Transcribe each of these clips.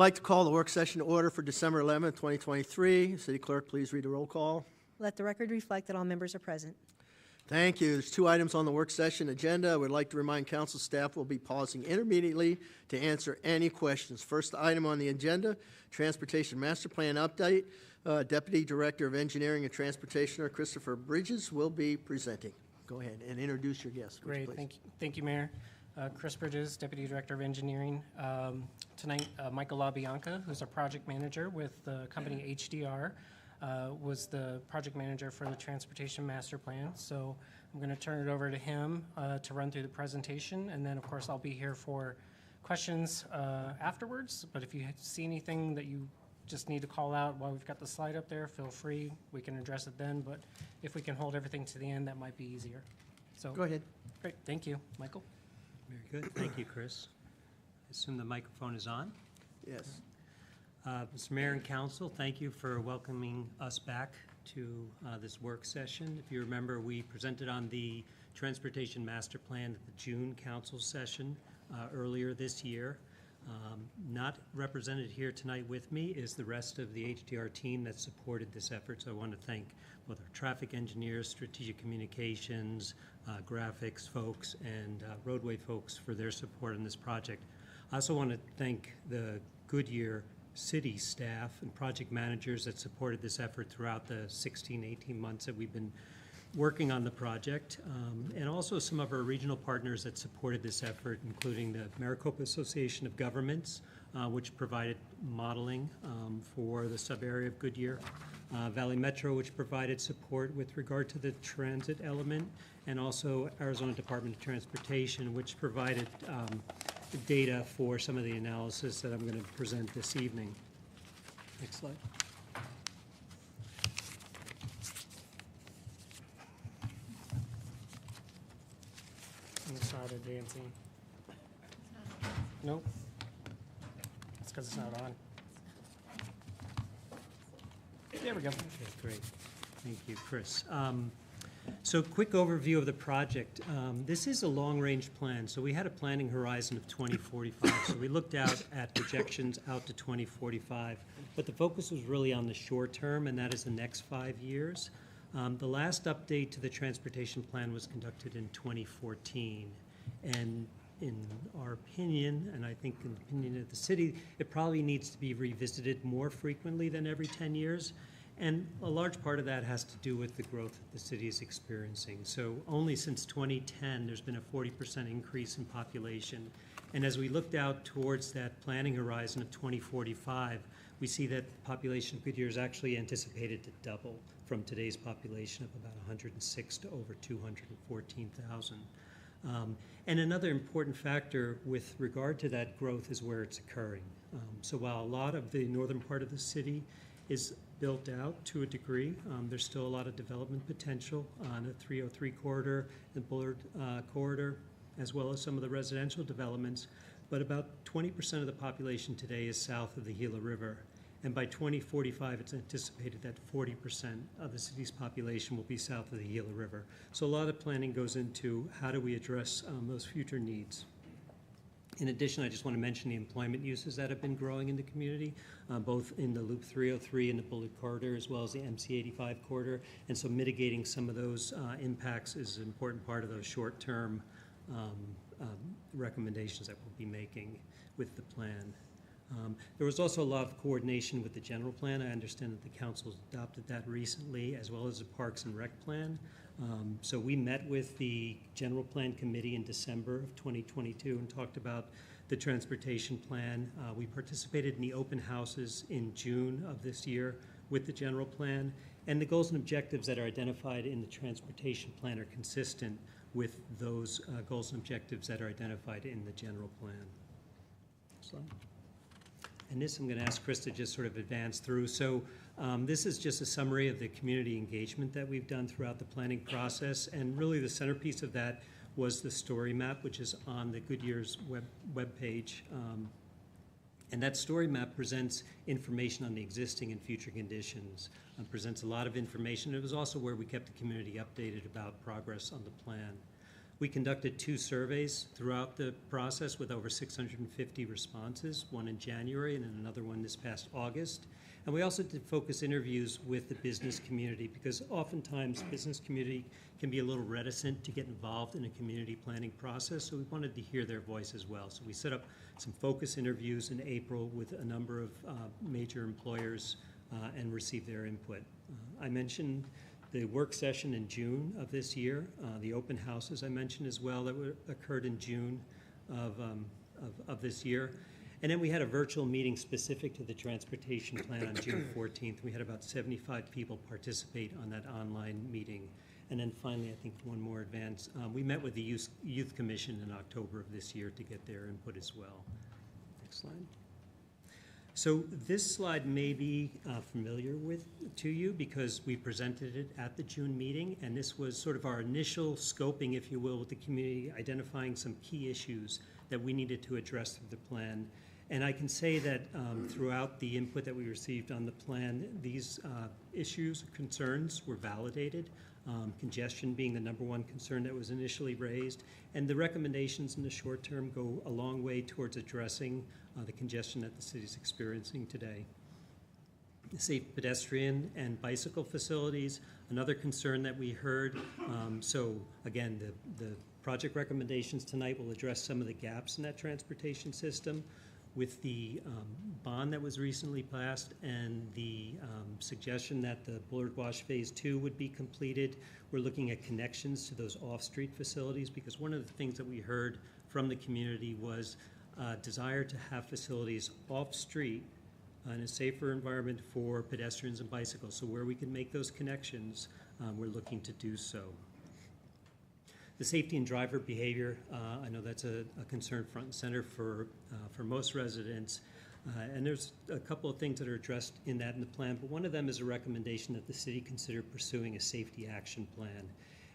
like to call the work session to order for December 11th, 2023. City Clerk, please read the roll call. Let the record reflect that all members are present. Thank you. There's 2 items on the work session agenda. I would like to remind council staff will be pausing intermediately to answer any questions. First item on the agenda, Transportation Master Plan update. Deputy Director of Engineering and Transportation, Christopher Bridges, will be presenting. Go ahead and introduce your guest. Great. Please. Thank you, Mayor. Chris Bridges, Deputy Director of Engineering. Tonight, Michael LaBianca, who's our project manager with the company HDR, was the project manager for the Transportation Master Plan. So I'm going to turn it over to him to run through the presentation, and then of course I'll be here for questions afterwards. But if you see anything that you just need to call out while we've got the slide up there, feel free. We can address it then, but if we can hold everything to the end, that might be easier. So go ahead. Great. Thank you. Michael? Very good. Thank you, Chris. I assume the microphone is on? Yes. Mr. Mayor and Council, thank you for welcoming us back to this work session. If you remember, we presented on the Transportation Master Plan at the June Council session earlier this year. Not represented here tonight with me is the rest of the HDR team that supported this effort. So I want to thank both our traffic engineers, strategic communications, graphics folks, and roadway folks for their support in this project. I also want to thank the Goodyear City staff and project managers that supported this effort throughout the 16, 18 months that we've been working on the project, and also some of our regional partners that supported this effort, including the Maricopa Association of Governments, which provided modeling for the sub-area of Goodyear, Valley Metro, which provided support with regard to the transit element, and also Arizona Department of Transportation, which provided data for some of the analysis that I'm going to present this evening. Next slide. It's not advancing. Nope. It's because it's not on. There we go. Okay, great. Thank you, Chris. So quick overview of the project. This is a long-range plan. So we had a planning horizon of 2045. So we looked out at projections out to 2045. But the focus was really on the short term, and that is the next 5 years. The last update to the transportation plan was conducted in 2014. And in our opinion, and I think in the opinion of the city, it probably needs to be revisited more frequently than every 10 years. And a large part of that has to do with the growth that the city is experiencing. So only since 2010, there's been a 40% increase in population. And as we looked out towards that planning horizon of 2045, we see that the population of Goodyear is actually anticipated to double from today's population of about 106 to over 214,000. And another important factor with regard to that growth is where it's occurring. So while a lot of the northern part of the city is built out to a degree, there's still a lot of development potential on the 303 corridor and Bullard corridor, as well as some of the residential developments. But about 20% of the population today is south of the Gila River. And by 2045, it's anticipated that 40% of the city's population will be south of the Gila River. So a lot of planning goes into how do we address those future needs. In addition, I just want to mention the employment uses that have been growing in the community, both in the Loop 303 and the Bullard corridor, as well as the MC 85 corridor. And so mitigating some of those impacts is an important part of those short-term recommendations that we'll be making with the plan. There was also a lot of coordination with the general plan. I understand that the council's adopted that recently, as well as the Parks and Rec plan. So we met with the general plan committee in December of 2022 and talked about the transportation plan. We participated in the open houses in June of this year with the general plan, and the goals and objectives that are identified in the transportation plan are consistent with those goals and objectives that are identified in the general plan. Slide. And this I'm going to ask Chris to just sort of advance through. So this is just a summary of the community engagement that we've done throughout the planning process. And really the centerpiece of that was the story map, which is on the Goodyear's web page. And that story map presents information on the existing and future conditions, presents a lot of information. It was also where we kept the community updated about progress on the plan. We conducted 2 surveys throughout the process with over 650 responses, one in January and then another one this past August. And we also did focus interviews with the business community because oftentimes business community can be a little reticent to get involved in a community planning process, so we wanted to hear their voice as well. So we set up some focus interviews in April with a number of major employers and received their input. I mentioned the work session in June of this year, the open houses I mentioned as well that occurred in June of this year. And then we had a virtual meeting specific to the transportation plan on June 14th. We had about 75 people participate on that online meeting. And then finally, I think one more advance, we met with the Youth Commission in October of this year to get their input as well. Next slide. So this slide may be familiar to you because we presented it at the June meeting, and this was sort of our initial scoping, if you will, with the community, identifying some key issues that we needed to address through the plan. And I can say that throughout the input that we received on the plan, these issues, concerns were validated, congestion being the #1 concern that was initially raised. And the recommendations in the short term go a long way towards addressing the congestion that the city is experiencing today. Safe pedestrian and bicycle facilities, another concern that we heard. So again, the project recommendations tonight will address some of the gaps in that transportation system. With the bond that was recently passed and the suggestion that the Bullard Wash Phase 2 would be completed, we're looking at connections to those off-street facilities because one of the things that we heard from the community was desire to have facilities off-street in a safer environment for pedestrians and bicycles. So where we can make those connections, we're looking to do so. The safety and driver behavior, I know that's a concern front and center for most residents. And there's a couple of things that are addressed in the plan, but one of them is a recommendation that the city consider pursuing a safety action plan.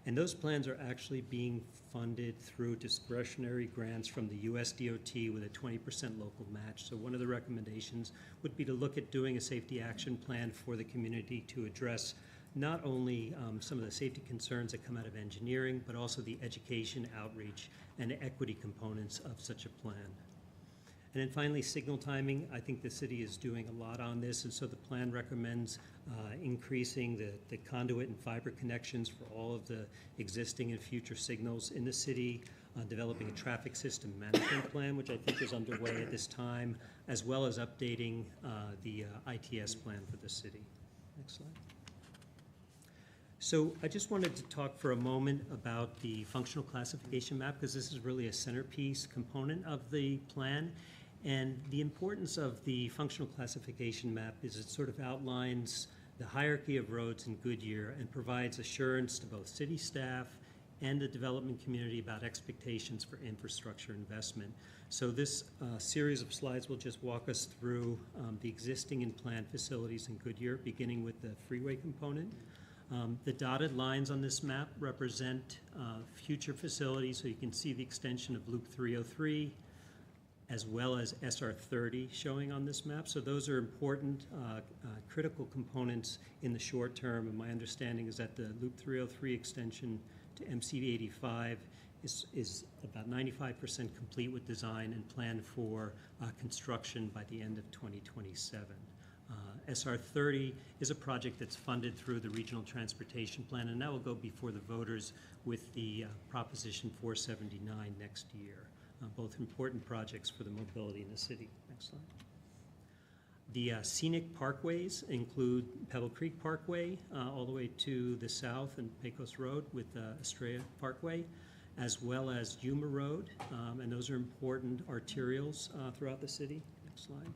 And those plans are actually being funded through discretionary grants from the US DOT with a 20% local match. So one of the recommendations would be to look at doing a safety action plan for the community to address not only some of the safety concerns that come out of engineering, but also the education, outreach, and equity components of such a plan. And then finally, signal timing. I think the city is doing a lot on this, and so the plan recommends increasing the conduit and fiber connections for all of the existing and future signals in the city, developing a traffic system management plan, which I think is underway at this time, as well as updating the ITS plan for the city. Next slide. So I just wanted to talk for a moment about the functional classification map because this is really a centerpiece component of the plan. And the importance of the functional classification map is it sort of outlines the hierarchy of roads in Goodyear and provides assurance to both city staff and the development community about expectations for infrastructure investment. So this series of slides will just walk us through the existing and planned facilities in Goodyear, beginning with the freeway component. The dotted lines on this map represent future facilities, so you can see the extension of Loop 303 as well as SR 30 showing on this map. So those are important critical components in the short term, and my understanding is that the Loop 303 extension to MC 85 is about 95% complete with design and planned for construction by the end of 2027. SR 30 is a project that's funded through the Regional Transportation Plan, and that will go before the voters with the Proposition 479 next year. Both important projects for the mobility in the city. Next slide. The scenic parkways include Pebble Creek Parkway all the way to the south and Pecos Road with Estrella Parkway, as well as Yuma Road, and those are important arterials throughout the city. Next slide.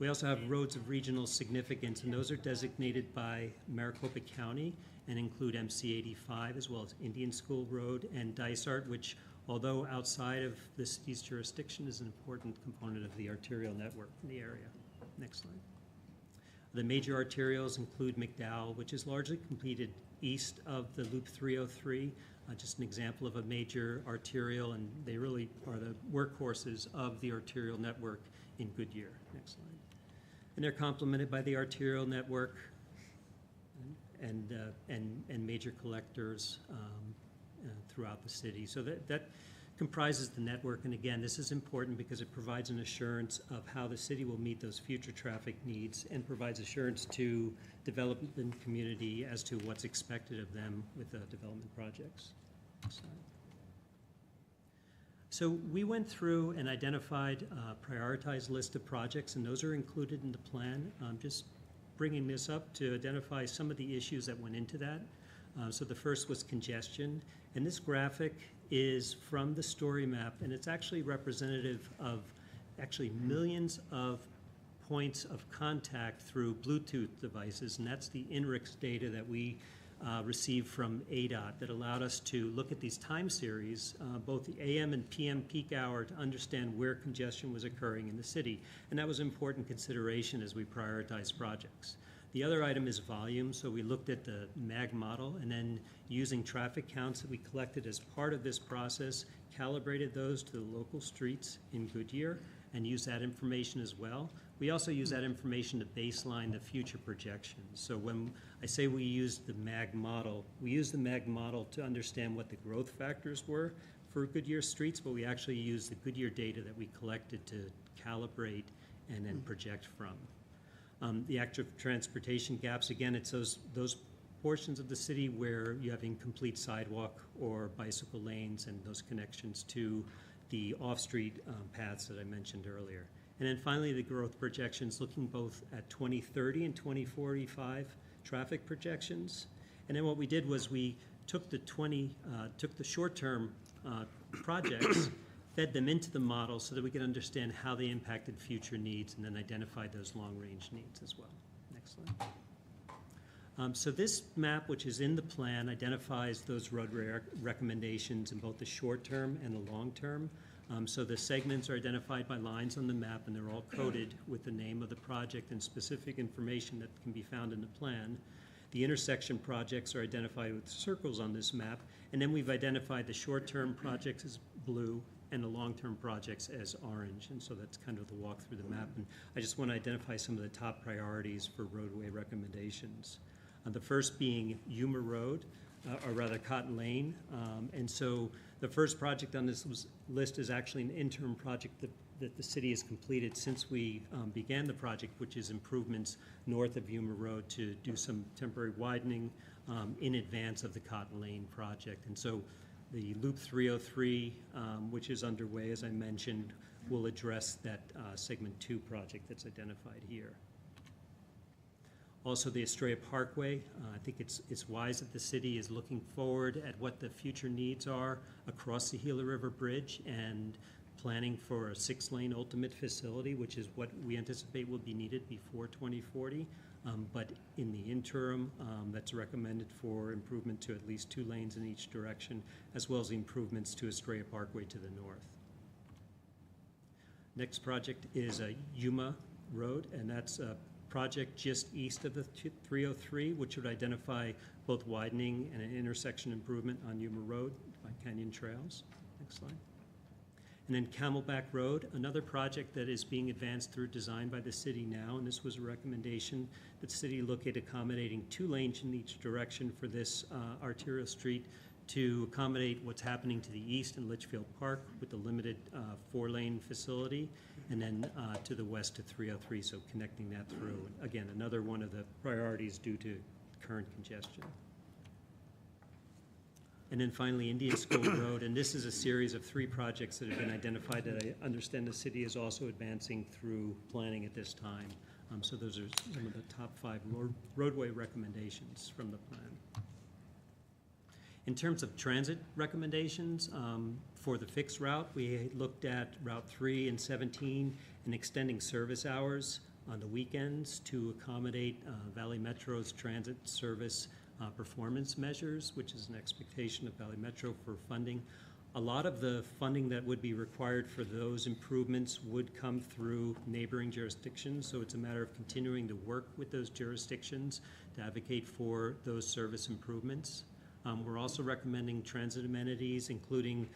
We also have roads of regional significance, and those are designated by Maricopa County and include MC 85 as well as Indian School Road and Dysart, which, although outside of the city's jurisdiction, is an important component of the arterial network in the area. Next slide. The major arterials include McDowell, which is largely completed east of the Loop 303, just an example of a major arterial, and they really are the workhorses of the arterial network in Goodyear. Next slide. And they're complemented by the arterial network and major collectors throughout the city. So that comprises the network, and again, this is important because it provides an assurance of how the city will meet those future traffic needs and provides assurance to development community as to what's expected of them with development projects. So we went through and identified a prioritized list of projects, and those are included in the plan. Just bringing this up to identify some of the issues that went into that. So the first was congestion, and this graphic is from the story map, and it's actually representative of actually millions of points of contact through Bluetooth devices, and that's the INRIX data that we received from ADOT that allowed us to look at these time series, both the AM and PM peak hour, to understand where congestion was occurring in the city, and that was an important consideration as we prioritize projects. The other item is volume, so we looked at the MAG model and then using traffic counts that we collected as part of this process, calibrated those to the local streets in Goodyear and used that information as well. We also use that information to baseline the future projections. So when I say we used the MAG model, we used the MAG model to understand what the growth factors were for Goodyear streets, but we actually used the Goodyear data that we collected to calibrate and then project from. The active transportation gaps, again, it's those portions of the city where you have incomplete sidewalk or bicycle lanes and those connections to the off-street paths that I mentioned earlier. And then finally, the growth projections, looking both at 2030 and 2045 traffic projections. And then what we did was we took the short-term projects, fed them into the model so that we could understand how they impacted future needs and then identified those long-range needs as well. Next slide. So this map, which is in the plan, identifies those roadway recommendations in both the short-term and the long-term. So the segments are identified by lines on the map, and they're all coded with the name of the project and specific information that can be found in the plan. The intersection projects are identified with circles on this map, and then we've identified the short-term projects as blue and the long-term projects as orange, and so that's kind of the walk through the map. And I just want to identify some of the top priorities for roadway recommendations. The first being Yuma Road, or rather Cotton Lane, and so the first project on this list is actually an interim project that the city has completed since we began the project, which is improvements north of Yuma Road to do some temporary widening in advance of the Cotton Lane project. And so the Loop 303, which is underway, as I mentioned, will address that Segment 2 project that's identified here. Also, the Estrella Parkway, I think it's wise that the city is looking forward at what the future needs are across the Gila River Bridge and planning for a 6-lane ultimate facility, which is what we anticipate will be needed before 2040. But in the interim, that's recommended for improvement to at least 2 lanes in each direction, as well as the improvements to Estrella Parkway to the north. Next project is Yuma Road, and that's a project just east of the 303, which would identify both widening and an intersection improvement on Yuma Road by Canyon Trails. Next slide. And then Camelback Road, another project that is being advanced through design by the city now, and this was a recommendation that the city look at accommodating 2 lanes in each direction for this arterial street to accommodate what's happening to the east in Litchfield Park with the limited 4-lane facility, and then to the west to 303, so connecting that through. Again, another one of the priorities due to current congestion. And then finally, Indian School Road, and this is a series of 3 projects that have been identified that I understand the city is also advancing through planning at this time. So those are some of the top 5 roadway recommendations from the plan. In terms of transit recommendations, for the fixed route, we looked at Route 3 and 17 and extending service hours on the weekends to accommodate Valley Metro's transit service performance measures, which is an expectation of Valley Metro for funding. A lot of the funding that would be required for those improvements would come through neighboring jurisdictions, so it's a matter of continuing to work with those jurisdictions to advocate for those service improvements. We're also recommending transit amenities, including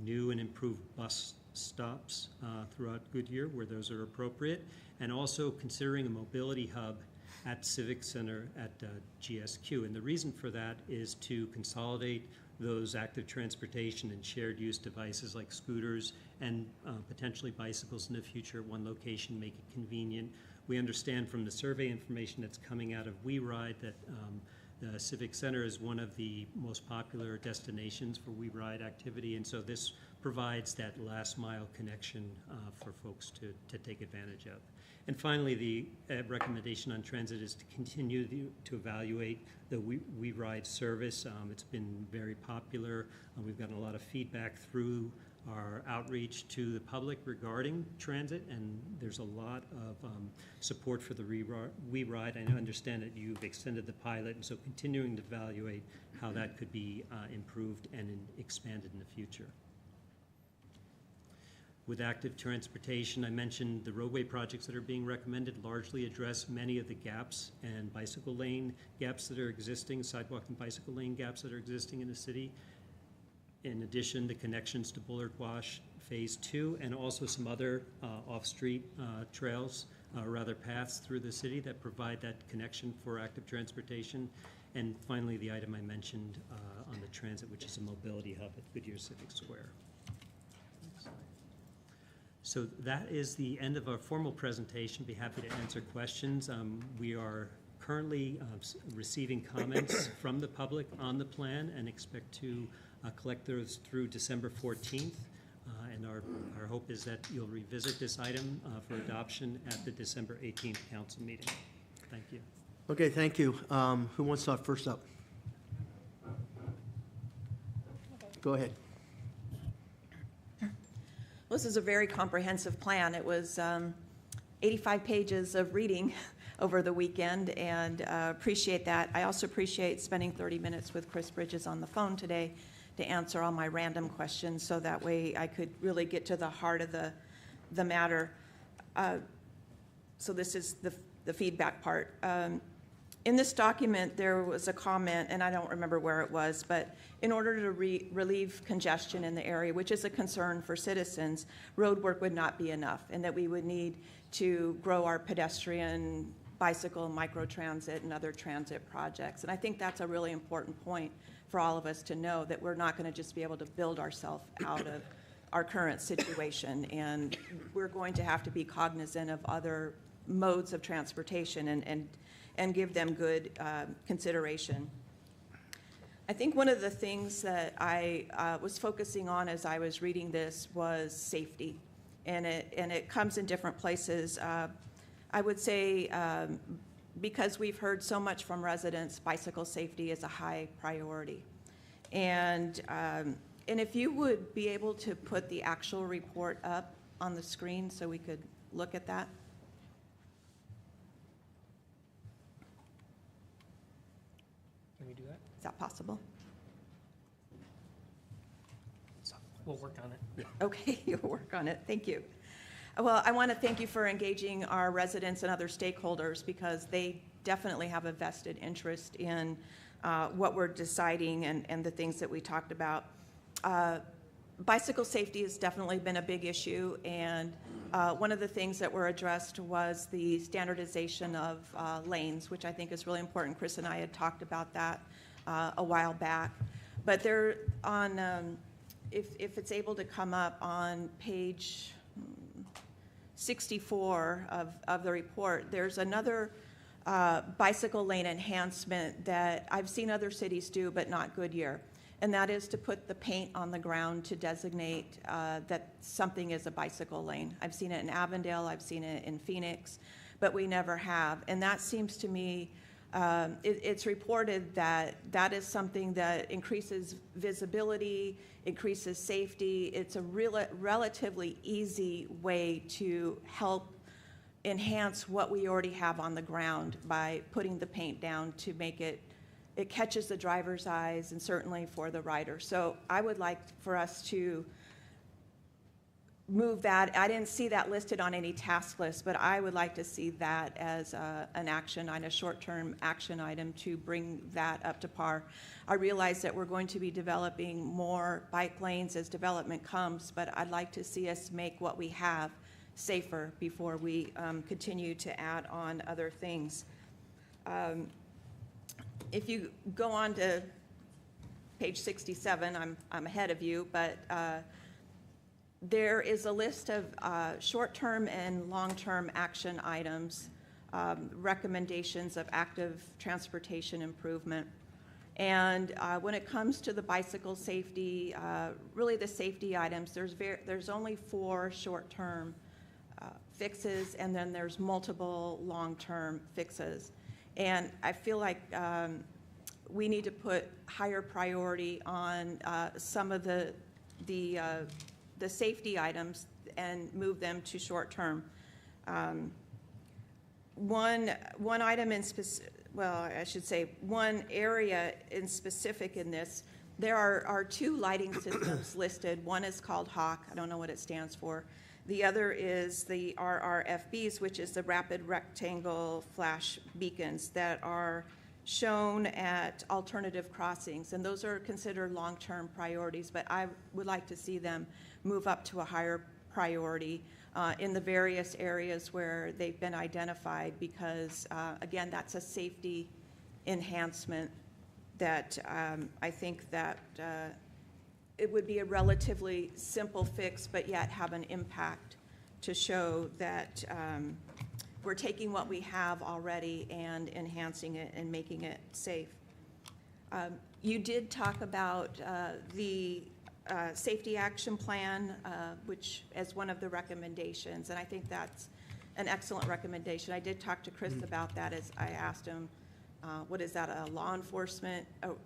new and improved bus stops throughout Goodyear where those are appropriate, and also considering a mobility hub at Civic Center at GSQ. And the reason for that is to consolidate those active transportation and shared use devices like scooters and potentially bicycles in the future at one location, make it convenient. We understand from the survey information that's coming out of WeRide that the Civic Center is one of the most popular destinations for WeRide activity, and so this provides that last mile connection for folks to take advantage of. And finally, the recommendation on transit is to continue to evaluate the WeRide service. It's been very popular. We've gotten a lot of feedback through our outreach to the public regarding transit, and there's a lot of support for the WeRide. I understand that you've extended the pilot, and so continuing to evaluate how that could be improved and expanded in the future. With active transportation, I mentioned the roadway projects that are being recommended largely address many of the gaps and bicycle lane gaps that are existing, sidewalk and bicycle lane gaps that are existing in the city. In addition, the connections to Bullard Wash Phase 2 and also some other off-street trails, rather paths through the city that provide that connection for active transportation. And finally, the item I mentioned on the transit, which is a mobility hub at Goodyear Civic Square. So that is the end of our formal presentation. Be happy to answer questions. We are currently receiving comments from the public on the plan and expect to collect those through December 14th. And our hope is that you'll revisit this item for adoption at the December 18th council meeting. Thank you. Okay, thank you. Who wants to talk first up? Go ahead. Well, this is a very comprehensive plan. It was 85 pages of reading over the weekend, and appreciate that. I also appreciate spending 30 minutes with Chris Bridges on the phone today to answer all my random questions, so that way I could really get to the heart of the matter. So this is the feedback part. In this document, there was a comment, and I don't remember where it was, but in order to relieve congestion in the area, which is a concern for citizens, road work would not be enough, and that we would need to grow our pedestrian, bicycle, microtransit, and other transit projects. And I think that's a really important point for all of us to know, that we're not going to just be able to build ourselves out of our current situation, and we're going to have to be cognizant of other modes of transportation and give them good consideration. I think one of the things that I was focusing on as I was reading this was safety, and it comes in different places. I would say because we've heard so much from residents, bicycle safety is a high priority. And if you would be able to put the actual report up on the screen so we could look at that. Can we do that? Is that possible? We'll work on it. Okay, you'll work on it. Thank you. Well, I want to thank you for engaging our residents and other stakeholders, because they definitely have a vested interest in what we're deciding and the things that we talked about. Bicycle safety has definitely been a big issue, and one of the things that were addressed was the standardization of lanes, which I think is really important. Chris and I had talked about that a while back. But they're on, if it's able to come up on page 64 of the report, there's another bicycle lane enhancement that I've seen other cities do, but not Goodyear. And that is to put the paint on the ground to designate that something is a bicycle lane. I've seen it in Avondale, I've seen it in Phoenix, but we never have. And that seems to me, it's reported that that is something that increases visibility, increases safety. It's a relatively easy way to help enhance what we already have on the ground by putting the paint down to make it catches the driver's eyes, and certainly for the rider. So I would like for us to move that. I didn't see that listed on any task list, but I would like to see that as an action on a short-term action item to bring that up to par. I realize that we're going to be developing more bike lanes as development comes, but I'd like to see us make what we have safer before we continue to add on other things. If you go on to page 67, I'm ahead of you, but there is a list of short-term and long-term action items, recommendations of active transportation improvement. And when it comes to the bicycle safety, really the safety items, there's only 4 short-term fixes, and then there's multiple long-term fixes. And I feel like we need to put higher priority on some of the safety items and move them to short-term. One item in specific, well, I should say one area in specific in this, there are 2 lighting systems listed. One is called HAWK. I don't know what it stands for. The other is the RRFBs, which is the rapid rectangle flash beacons that are shown at alternative crossings. And those are considered long-term priorities, but I would like to see them move up to a higher priority in the various areas where they've been identified, because again, that's a safety enhancement that I think that it would be a relatively simple fix, but yet have an impact to show that we're taking what we have already and enhancing it and making it safe. You did talk about the safety action plan, which as one of the recommendations, and I think that's an excellent recommendation. I did talk to Chris about that as I asked him, what is that, a law enforcement? Oh,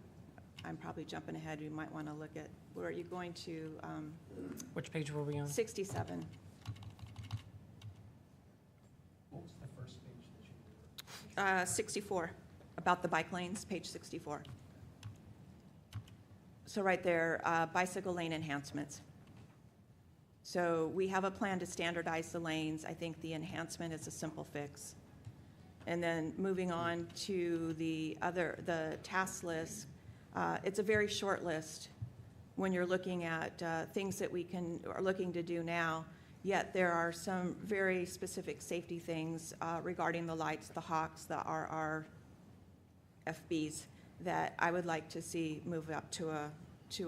I'm probably jumping ahead. You might want to look at, where are you going to? Which page were we on? 67. What was the first page that you 64, about the bike lanes, page 64. So right there, bicycle lane enhancements. So we have a plan to standardize the lanes. I think the enhancement is a simple fix. And then moving on to the task list, it's a very short list when you're looking at things that we are looking to do now, yet there are some very specific safety things regarding the lights, the HAWKs, the RRFBs, that I would like to see move up to a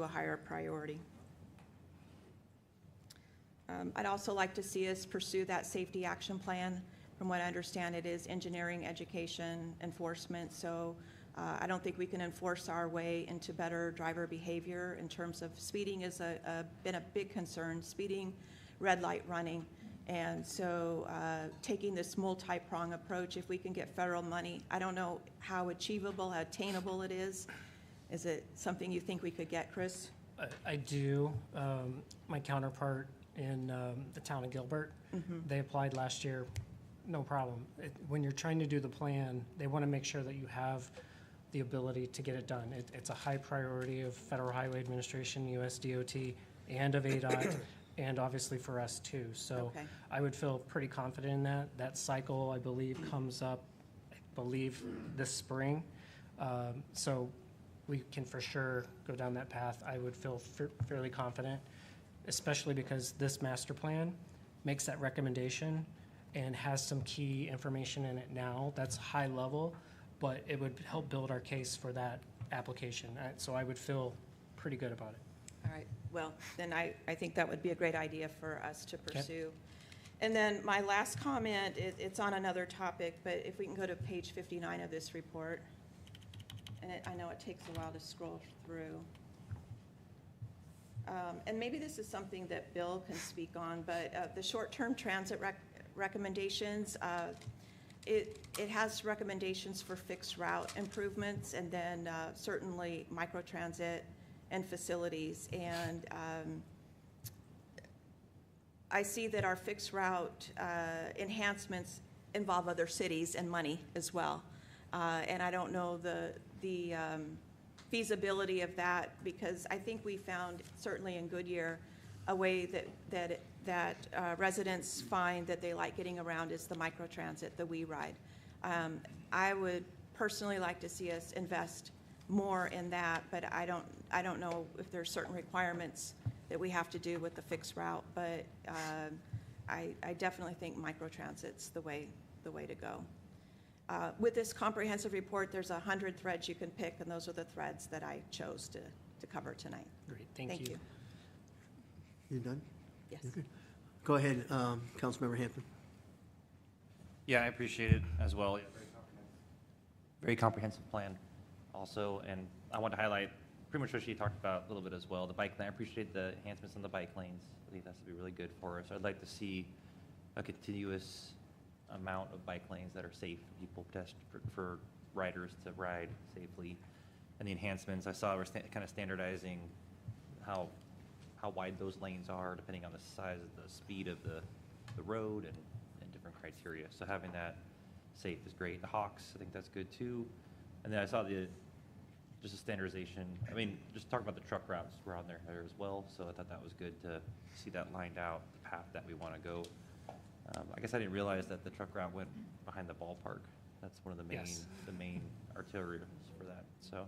higher priority. I'd also like to see us pursue that safety action plan. From what I understand, it is engineering, education, enforcement. So I don't think we can enforce our way into better driver behavior in terms of speeding has been a big concern, speeding, red light running. And so taking this multi-prong approach, if we can get federal money, I don't know how achievable, how attainable it is. Is it something you think we could get, Chris? I do. My counterpart in the town of Gilbert, they applied last year, no problem. When you're trying to do the plan, they want to make sure that you have the ability to get it done. It's a high priority of Federal Highway Administration, US DOT, and of ADOT, and obviously for us too. So Okay. I would feel pretty confident in that. That cycle, I believe, comes up, this spring. So we can for sure go down that path. I would feel fairly confident, especially because this master plan makes that recommendation and has some key information in it now that's high level, but it would help build our case for that application. So I would feel pretty good about it. All right, well, then I think that would be a great idea for us to pursue. And then my last comment, it's on another topic, but if we can go to page 59 of this report. And I know it takes a while to scroll through. And maybe this is something that Bill can speak on, but the short-term transit recommendations, it has recommendations for fixed route improvements, and then certainly microtransit and facilities. And I see that our fixed route enhancements involve other cities and money as well. And I don't know the feasibility of that, because I think we found, certainly in Goodyear, a way that residents find that they like getting around is the microtransit, the We Ride. I would personally like to see us invest more in that, but I don't know if there's certain requirements that we have to do with the fixed route, but I definitely think microtransit's the way to go. With this comprehensive report, there's 100 threads you can pick, and those are the threads that I chose to cover tonight. Great, thank you. You done? Yes. You're good. Go ahead, Councilmember Hampton. Yeah, I appreciate it as well. Yeah, very comprehensive plan also, and I want to highlight pretty much what she talked about a little bit as well, the bike lane. I appreciate the enhancements on the bike lanes. I think that's to be really good for us. I'd like to see a continuous amount of bike lanes that are safe for people, for riders to ride safely. And the enhancements, I saw we're kind of standardizing how wide those lanes are depending on the size of the speed of the road and different criteria. So having that safe is great. The Hawks, I think that's good too. And then I saw just a standardization. I mean, just talk about the truck routes were on there as well. So I thought that was good to see that lined out, the path that we want to go. I guess I didn't realize that the truck route went behind the ballpark. That's one of the main, Yes. the main arterials for that. So,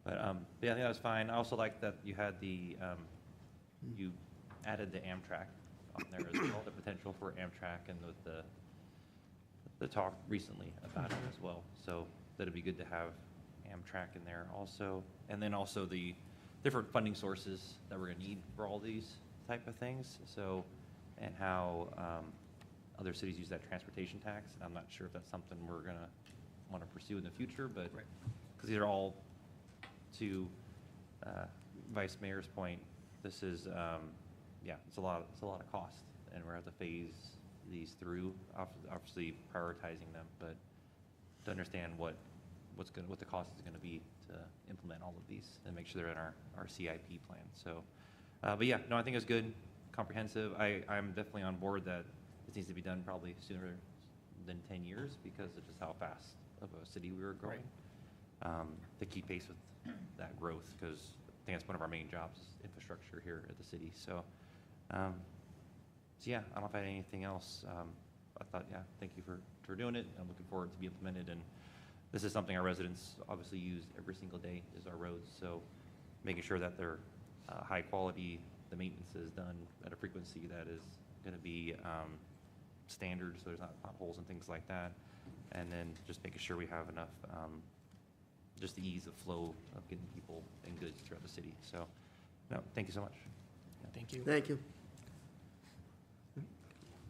but yeah, I think that was fine. I also like that you had you added the Amtrak on there as well, the potential for Amtrak, and with the talk recently about it as well. So that'd be good to have Amtrak in there also. And then also the different funding sources that we're gonna need for all these type of things. So, and how other cities use that transportation tax. I'm not sure if that's something we're gonna wanna pursue in the future, but, because these are all, to Vice Mayor's point, this is, yeah, it's a lot of cost, and we're gonna have to phase these through, obviously prioritizing them, but to understand what the cost is gonna be to implement all of these and make sure they're in our CIP plan. So, but yeah, no, I think it's good, comprehensive. I'm definitely on board that this needs to be done probably sooner than 10 years because of just how fast of a city we were growing. To keep pace with that growth, because I think that's one of our main jobs, infrastructure here at the city. So, so yeah, I don't know if I had anything else. I thought, yeah, thank you for doing it. I'm looking forward to be implemented, and this is something our residents obviously use every single day is our roads. So making sure that they're high quality, the maintenance is done at a frequency that is going to be standard, so there's not potholes and things like that. And then just making sure we have enough, just the ease of flow of getting people and goods throughout the city. So, no, thank you so much. Thank you. Thank you.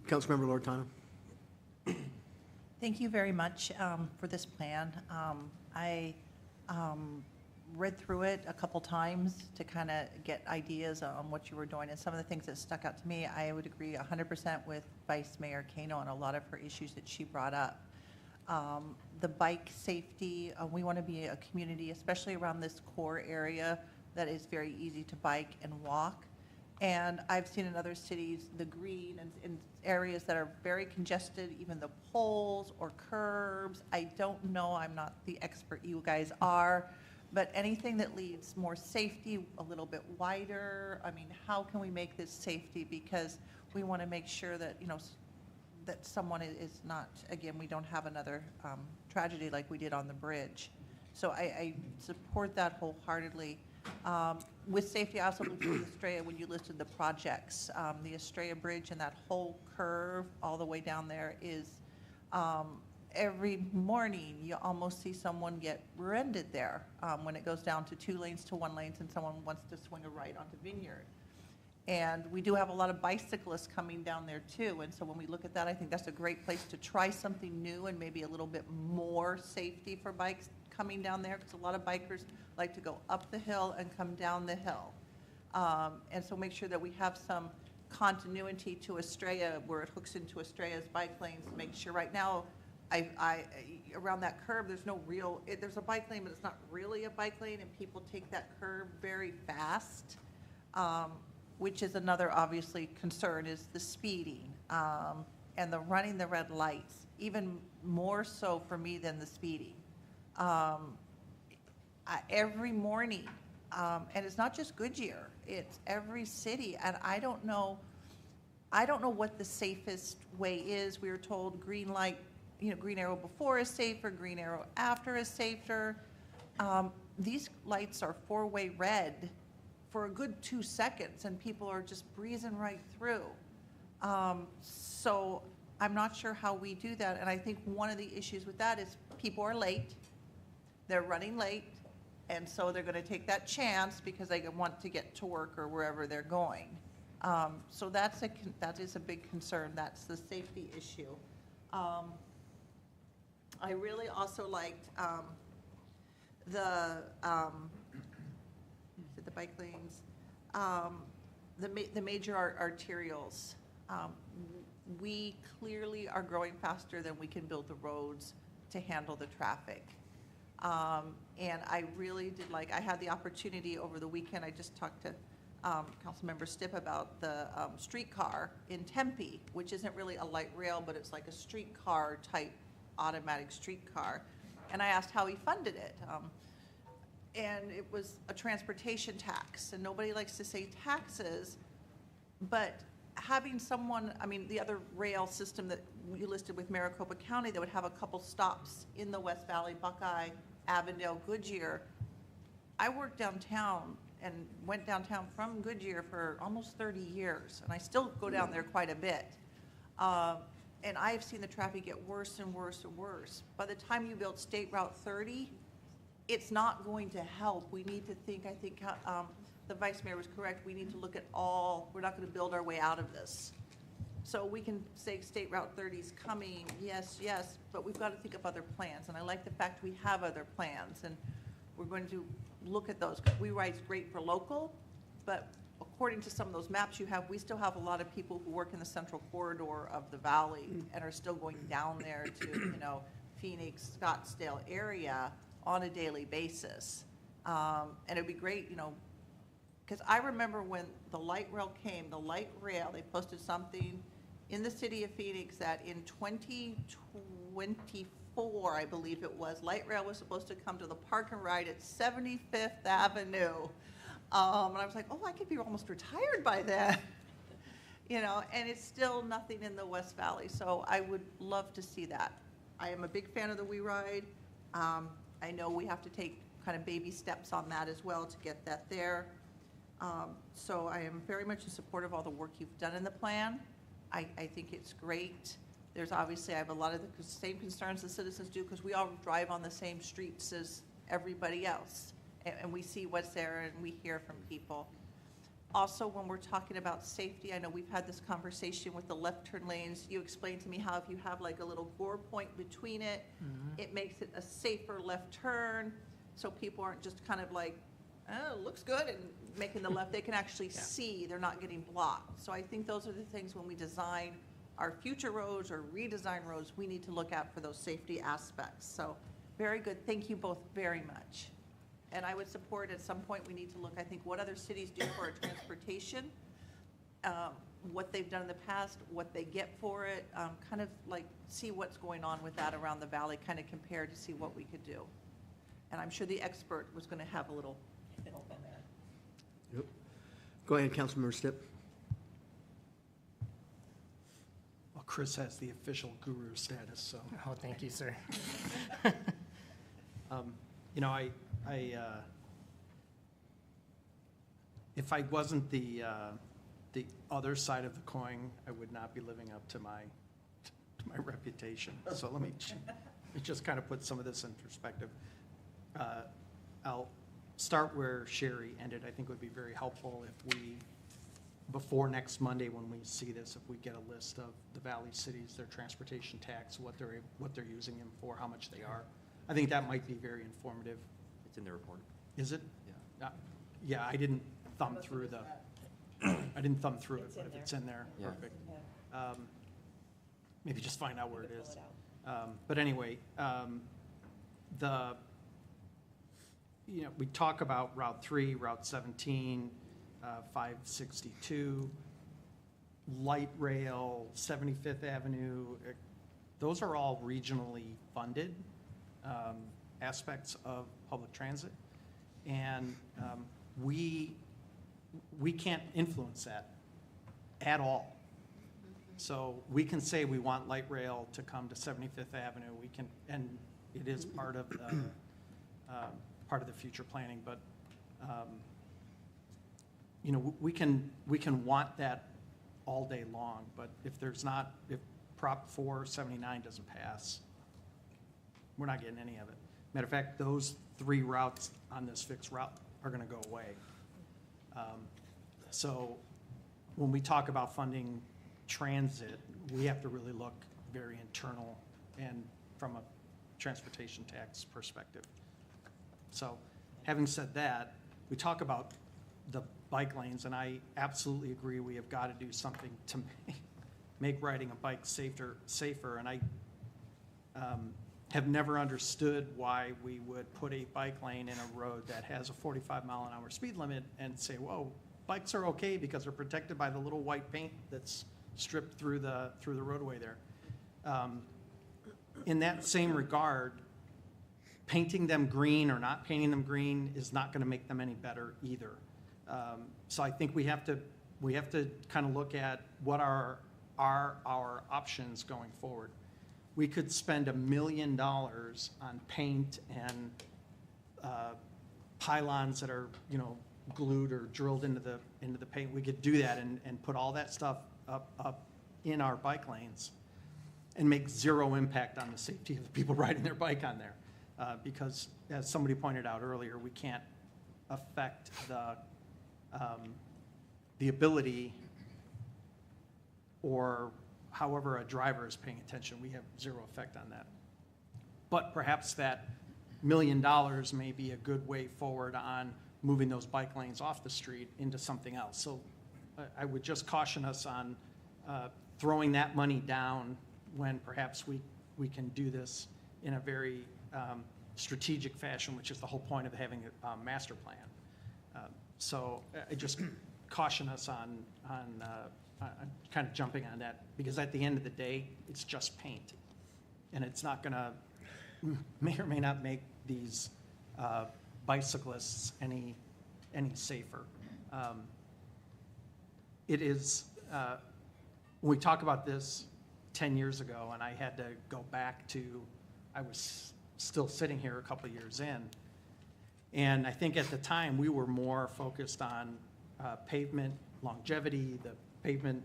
Councilmember Lortano. Thank you very much for this plan. I read through it a couple times to kind of get ideas on what you were doing, and some of the things that stuck out to me, I would agree 100% with Vice Mayor Kano on a lot of her issues that she brought up. The bike safety, we want to be a community, especially around this core area, that is very easy to bike and walk. And I've seen in other cities, the green and in areas that are very congested, even the poles or curbs. I don't know, I'm not the expert you guys are, but anything that leads more safety, a little bit wider. I mean, how can we make this safety? Because we want to make sure that, you know, that someone is not, again, we don't have another tragedy like we did on the bridge. So I support that wholeheartedly. With safety, I also looked at the Estrella when you listed the projects. The Estrella Bridge and that whole curve all the way down there is, every morning you almost see someone get rear-ended there when it goes down to 2 lanes to 1 lane and someone wants to swing a right onto Vineyard. And we do have a lot of bicyclists coming down there too. And so when we look at that, I think that's a great place to try something new and maybe a little bit more safety for bikes coming down there, because a lot of bikers like to go up the hill and come down the hill. And so make sure that we have some continuity to Estrella where it hooks into Estrella's bike lanes. Make sure right now, around that curve, there's no real, there's a bike lane, but it's not really a bike lane, and people take that curve very fast. Which is another obviously concern, is the speeding and the running the red lights, even more so for me than the speeding. Every morning, and it's not just Goodyear, it's every city, and I don't know what the safest way is. We were told green light, you know, green arrow before is safer, green arrow after is safer. These lights are 4-way red for a good 2 seconds, and people are just breezing right through. So I'm not sure how we do that, and I think one of the issues with that is people are late, they're running late, And so they're going to take that chance because they want to get to work or wherever they're going. So that is a big concern. That's the safety issue. I really also liked the bike lanes, the major arterials. We clearly are growing faster than we can build the roads to handle the traffic. And I really did like, I had the opportunity over the weekend, I just talked to Councilmember Stipp about the streetcar in Tempe, which isn't really a light rail, but it's like a streetcar type automatic streetcar. And I asked how he funded it. And it was a transportation tax, and nobody likes to say taxes, but having someone, I mean, the other rail system that you listed with Maricopa County that would have a couple stops in the West Valley, Buckeye, Avondale, Goodyear. I worked downtown and went downtown from Goodyear for almost 30 years, and I still go down there quite a bit. And I have seen the traffic get worse and worse and worse. By the time you build State Route 30, it's not going to help. We need to think, I think the Vice Mayor was correct, we need to look at all, we're not going to build our way out of this. So we can say State Route 30 is coming, yes, yes, but we've got to think of other plans. And I like the fact we have other plans, and we're going to look at those. We Ride's great for local, but according to some of those maps you have, we still have a lot of people who work in the central corridor of the valley and are still going down there to, you know, Phoenix, Scottsdale area on a daily basis. And it'd be great, you know, because I remember when the light rail came, the light rail, they posted something in the city of Phoenix that in 2024, I believe it was, light rail was supposed to come to the park and ride at 75th Avenue. And I was like, oh, I could be almost retired by then. You know, and it's still nothing in the West Valley. So I would love to see that. I am a big fan of the We Ride. I know we have to take kind of baby steps on that as well to get that there. So I am very much in support of all the work you've done in the plan. I think it's great. There's obviously, I have a lot of the same concerns the citizens do because we all drive on the same streets as everybody else. And we see what's there and we hear from people. Also, when we're talking about safety, I know we've had this conversation with the left turn lanes. You explained to me how if you have like a little gore point between it, it makes it a safer left turn. So people aren't just kind of like, oh, looks good, and making the left. They can actually see, they're not getting blocked. So I think those are the things when we design our future roads or redesign roads, we need to look at for those safety aspects. So very good. Thank you both very much. And I would support at some point we need to look, I think, what other cities do for our transportation, what they've done in the past, what they get for it, kind of like see what's going on with that around the valley, kind of compare to see what we could do. And I'm sure the expert was going to have a little help in there. Yep. Go ahead, Councilmember Stipp. Well, Chris has the official guru status, so. Oh, thank you, sir. You know, if I wasn't the other side of the coin, I would not be living up to my reputation. So let me just kind of put some of this in perspective. I'll start where Sherry ended. I think it would be very helpful if we, before next Monday when we see this, if we get a list of the valley cities, their transportation tax, what they're using them for, how much they are. I think that might be very informative. It's in the report. Is it? Yeah. Yeah, I didn't thumb through it, but if it's in there, Yeah. perfect. Maybe just find out where it is. But anyway, we talk about Route 3, Route 17, 562, light rail, 75th Avenue. Those are all regionally funded aspects of public transit. And we can't influence that at all. So we can say we want light rail to come to 75th Avenue. We can, and it is part of the future planning. But we can want that all day long. But if Prop 479 doesn't pass, we're not getting any of it. Matter of fact, those 3 routes on this fixed route are going to go away. So when we talk about funding transit, we have to really look very internal and from a transportation tax perspective. So having said that, we talk about the bike lanes, and I absolutely agree we have got to do something to make riding a bike safer. And I have never understood why we would put a bike lane in a road that has a 45-mile-an-hour speed limit and say, whoa, bikes are okay because they're protected by the little white paint that's stripped through the roadway there. In that same regard, painting them green or not painting them green is not going to make them any better either. So I think we have to kind of look at what are our options going forward. We could spend $1 million on paint and pylons that are, glued or drilled into the paint. We could do that and put all that stuff up in our bike lanes and make zero impact on the safety of the people riding their bike on there. Because as somebody pointed out earlier, we can't affect the ability or however a driver is paying attention. We have zero effect on that. But perhaps that $1 million may be a good way forward on moving those bike lanes off the street into something else. So I would just caution us on throwing that money down when perhaps we can do this in a very strategic fashion, which is the whole point of having a master plan. So I just caution us on kind of jumping on that, because at the end of the day, it's just paint. And it's not going to, may or may not make these bicyclists any safer. It is, when we talk about this 10 years ago, and I had to go back to, I was still sitting here a couple of years in, and I think at the time we were more focused on pavement longevity, the pavement,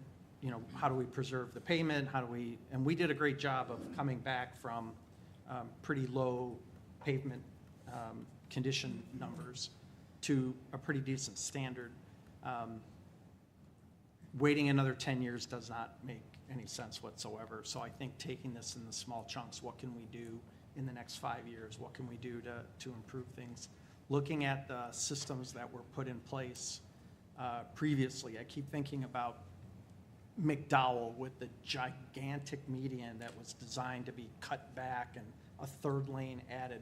how do we preserve the pavement, and we did a great job of coming back from pretty low pavement condition numbers to a pretty decent standard. Waiting another 10 years does not make any sense whatsoever. So I think taking this in the small chunks, what can we do in the next 5 years? What can we do to improve things? Looking at the systems that were put in place previously, I keep thinking about McDowell with the gigantic median that was designed to be cut back and a 3rd lane added.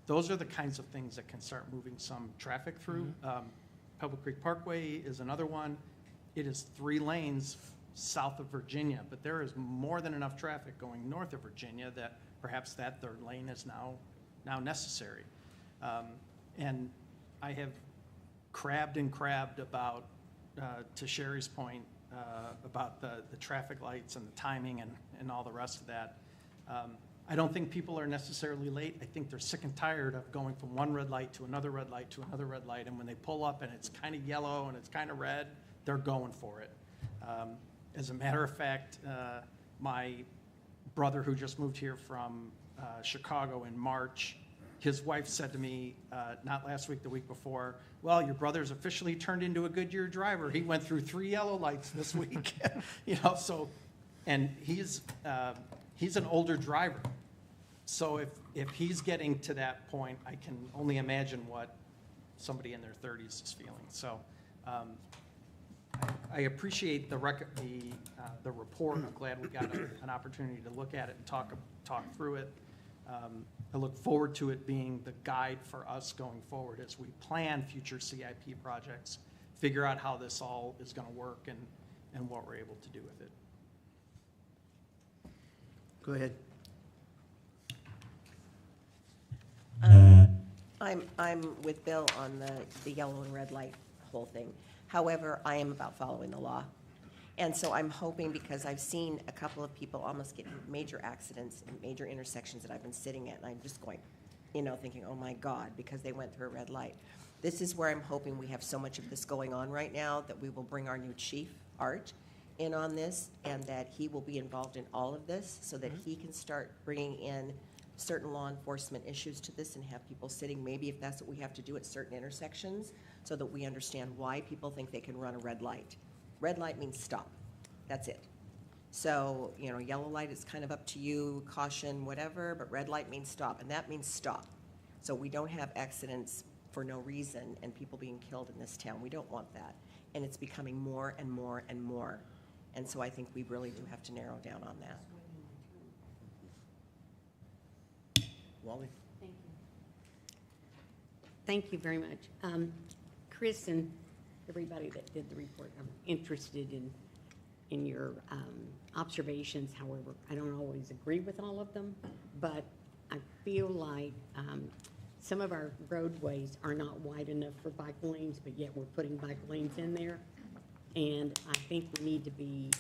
Those are the kinds of things that can start moving some traffic through. Pebble Creek Parkway is another one. It is 3 lanes south of Virginia, but there is more than enough traffic going north of Virginia that perhaps that 3rd lane is now necessary. And I have crabbed about, to Sherry's point, about the traffic lights and the timing and all the rest of that. I don't think people are necessarily late. I think they're sick and tired of going from one red light to another red light to another red light, and when they pull up and it's kind of yellow and it's kind of red, they're going for it. As a matter of fact, my brother who just moved here from Chicago in March, his wife said to me, not last week, the week before, well, your brother's officially turned into a Goodyear driver. He went through 3 yellow lights this week. So, and he's an older driver. So if he's getting to that point, I can only imagine what somebody in their 30s is feeling. So I appreciate the report. I'm glad we got an opportunity to look at it and talk through it. I look forward to it being the guide for us going forward as we plan future CIP projects, figure out how this all is going to work and what we're able to do with it. Go ahead. I'm with Bill on the yellow and red light whole thing. However, I am about following the law. And so I'm hoping, because I've seen a couple of people almost get in major accidents in major intersections that I've been sitting at, and I'm just going, thinking, oh my God, because they went through a red light. This is where I'm hoping we have so much of this going on right now that we will bring our new chief, Art, in on this, and that he will be involved in all of this so that he can start bringing in certain law enforcement issues to this and have people sitting, maybe if that's what we have to do at certain intersections, so that we understand why people think they can run a red light. Red light means stop. That's it. So, you know, yellow light is kind of up to you, caution, whatever, but red light means stop, and that means stop. So we don't have accidents for no reason and people being killed in this town. We don't want that. And it's becoming more and more and more. And so I think we really do have to narrow down on that. Wally? Thank you. Thank you very much. Chris and everybody that did the report, I'm interested in your observations. However, I don't always agree with all of them, but I feel like some of our roadways are not wide enough for bike lanes, but yet we're putting bike lanes in there. And I think we need to be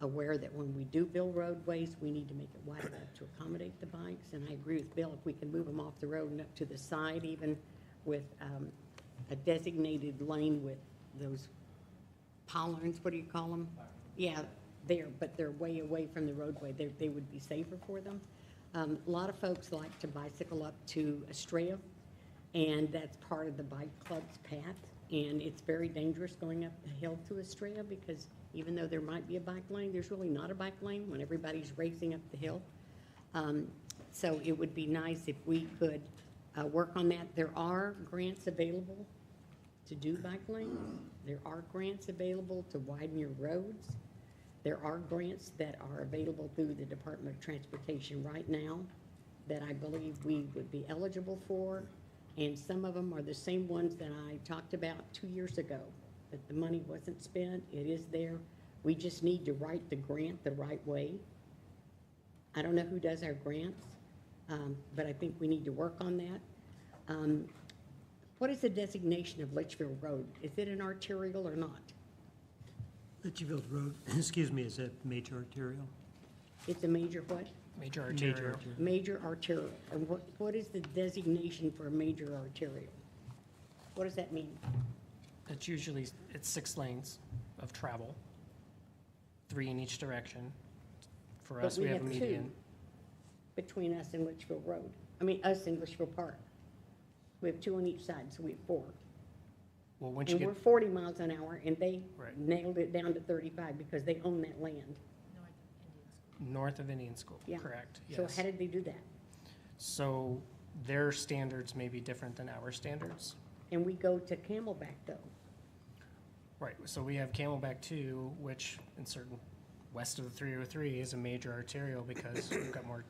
aware that when we do build roadways, we need to make it wide enough to accommodate the bikes. And I agree with Bill, if we can move them off the road and up to the side, even with a designated lane with those pollards, what do you call them? Yeah, there, but they're way away from the roadway. They would be safer for them. A lot of folks like to bicycle up to Estrella, and that's part of the bike club's path. And it's very dangerous going up the hill to Estrella because even though there might be a bike lane, there's really not a bike lane when everybody's racing up the hill. So it would be nice if we could work on that. There are grants available to do bike lanes. There are grants available to widen your roads. There are grants that are available through the Department of Transportation right now that I believe we would be eligible for. And some of them are the same ones that I talked about 2 years ago, that the money wasn't spent. It is there. We just need to write the grant the right way. I don't know who does our grants, but I think we need to work on that. What is the designation of Litchfield Road? Is it an arterial or not? Litchfield Road, excuse me, is a major arterial? It's a major what? Major arterial. Major arterial. And what is the designation for a major arterial? What does that mean? It's usually, it's 6 lanes of travel, 3 in each direction. For us, But we have a two median. between us and Litchfield Road. I mean, us and Litchfield Park. We have 2 on each side, so we have 4. Well, once you And get, we're 40 miles an hour, and they Right. nailed it down to 35 because they own that land. north of Indian School, Yeah. correct, So yes. how did they do that? So their standards may be different than our standards. And we go to Camelback, though. Right, so we have Camelback 2, which in certain, west of the 303 is a major arterial because we've got more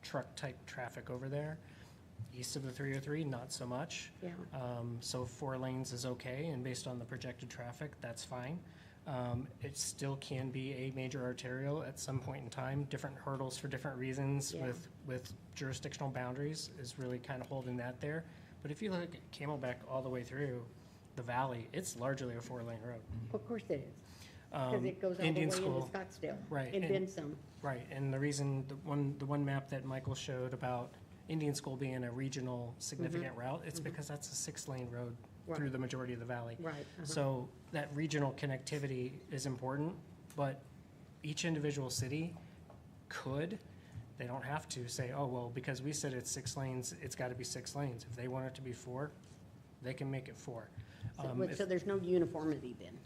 truck-type traffic over there. East of the 303, not so much. Yeah. So 4 lanes is okay, and based on the projected traffic, that's fine. It still can be a major arterial at some point in time. Different hurdles for different reasons Yeah. with jurisdictional boundaries is really kind of holding that there. But if you look at Camelback all the way through the valley, it's largely a 4-lane road. Of course it is, because it goes all the way Indian into School, Scottsdale. right, And and- then some. right, and the reason, the one map that Michael showed about Indian School being a regional significant route, it's because that's a 6-lane road through Right. the majority of the valley. Right. uh-huh. So that regional connectivity is important, but each individual city could, they don't have to say, oh, well, because we said it's 6 lanes, it's got to be 6 lanes. If they want it to be 4, they can make it 4. So there's no uniformity then?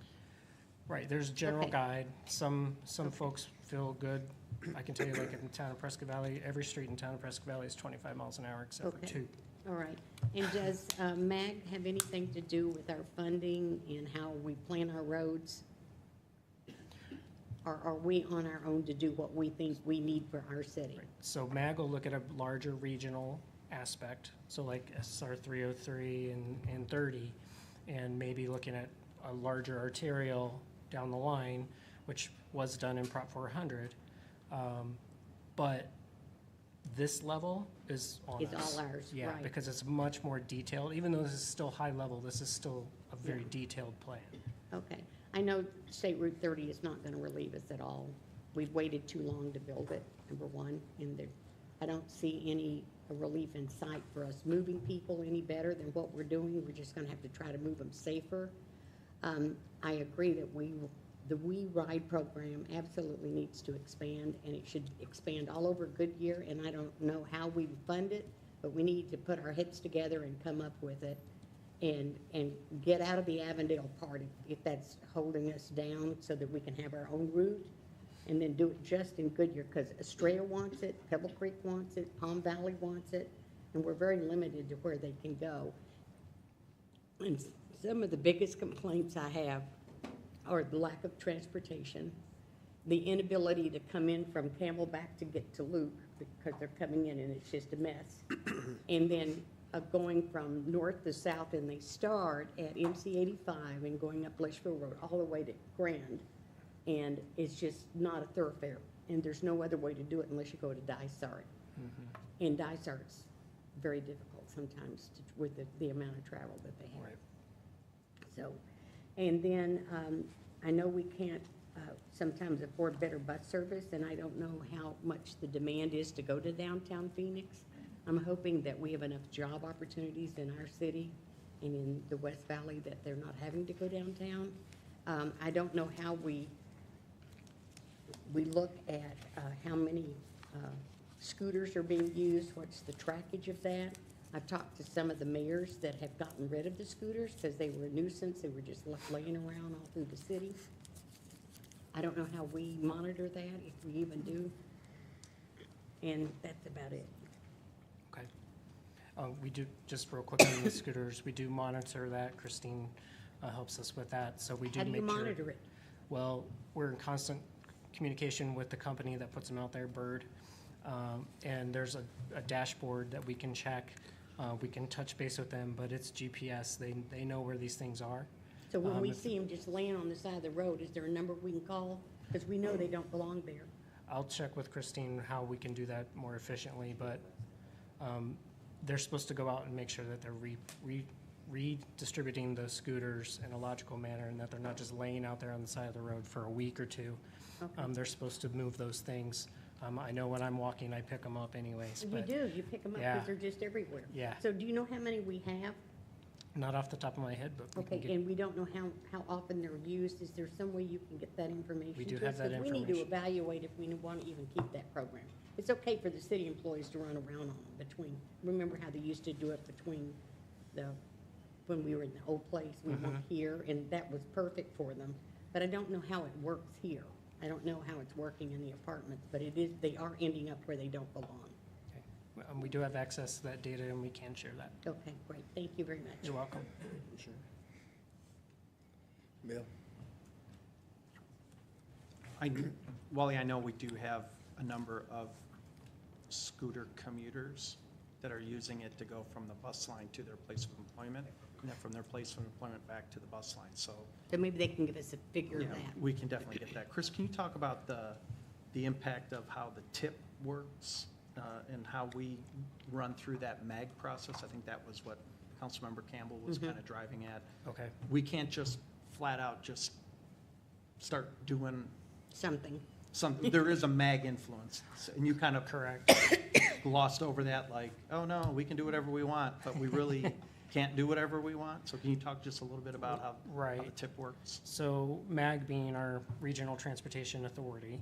Right, there's a general Okay. guide. Some folks feel good. I can tell you, like in the town of Prescott Valley, every street in town of Prescott Valley is 25 miles an hour except for Okay. 2. All right. And does MAG have anything to do with our funding and how we plan our roads? Or are we on our own to do what we think we need for our city? So MAG will look at a larger regional aspect, so like SR 303 and 30, and maybe looking at a larger arterial down the line, which was done in Prop 400. But this level is on It's us. all ours, Yeah, right. because it's much more detailed. Even though this is still high level, this is still a very Yeah. detailed plan. Okay. I know State Route 30 is not going to relieve us at all. We've waited too long to build it, number one, and I don't see any relief in sight for us moving people any better than what we're doing. We're just going to have to try to move them safer. I agree that we the We Ride program absolutely needs to expand, and it should expand all over Goodyear, and I don't know how we fund it, but we need to put our heads together and come up with it and get out of the Avondale part if that's holding us down so that we can have our own route, and then do it just in Goodyear, because Estrella wants it, Pebble Creek wants it, Palm Valley wants it, and we're very limited to where they can go. And some of the biggest complaints I have are the lack of transportation, the inability to come in from Camelback to get to Luke because they're coming in and it's just a mess. And then going from north to south, and they start at MC 85 and going up Blissville Road all the way to Grand. And it's just not a thoroughfare. And there's no other way to do it unless you go to Dysart. And Dysart's very difficult sometimes with the amount of travel that they have. Right. So, and then I know we can't sometimes afford better bus service, and I don't know how much the demand is to go to downtown Phoenix. I'm hoping that we have enough job opportunities in our city and in the West Valley that they're not having to go downtown. I don't know how we look at how many scooters are being used, what's the trackage of that. I've talked to some of the mayors that have gotten rid of the scooters because they were a nuisance. They were just left laying around all through the city. I don't know how we monitor that, if we even do. And that's about it. Okay. We do, just real quick on the scooters, we do monitor that. Christine helps us with that, so we do How do make you sure. monitor it? Well, we're in constant communication with the company that puts them out there, Bird. And there's a dashboard that we can check. We can touch base with them, but it's GPS. They know where these things are. So when we if- see them just laying on the side of the road, is there a number we can call? Because we know they don't belong there. I'll check with Christine how we can do that more efficiently, but they're supposed to go out and make sure that they're redistributing the scooters in a logical manner and that they're not just laying out there on the side of the road for a week or two. Okay. They're supposed to move those things. I know when I'm walking, I pick them up anyways, You but do, you pick them up Yeah. because they're just everywhere. Yeah. So do you know how many we have? not off the top of my head, but we can Okay, get, and we don't know how often they're used. Is there some way you can get that information? We do to have us? that 'Cause we need to information. evaluate if we want to even keep that program. It's okay for the city employees to run around on them between, remember how they used to do it between when we were in the old place, we weren't here, and that was perfect for them. But I don't know how it works here. I don't know how it's working in the apartments, but they are ending up where they don't belong. okay. We do have access to that data and we can share that. Okay, great. Thank you very much. You're welcome. Sure. Bill? Wally, I know we do have a number of scooter commuters that are using it to go from the bus line to their place of employment, and then from their place of employment back to the bus line, so. So maybe they can give us a figure of Yeah, that. we can definitely get that. Chris, can you talk about the impact of how the tip works and how we run through that MAG process? I think that was what Councilmember Campbell was kind of driving at. Okay. We can't just flat out just start doing Something. something. There is a MAG influence, and you kind of Correct. glossed over that like, oh no, we can do whatever we want, but we really can't do whatever we want. So can you talk just a little bit about how the Right. tip works? So MAG being our Regional Transportation Authority,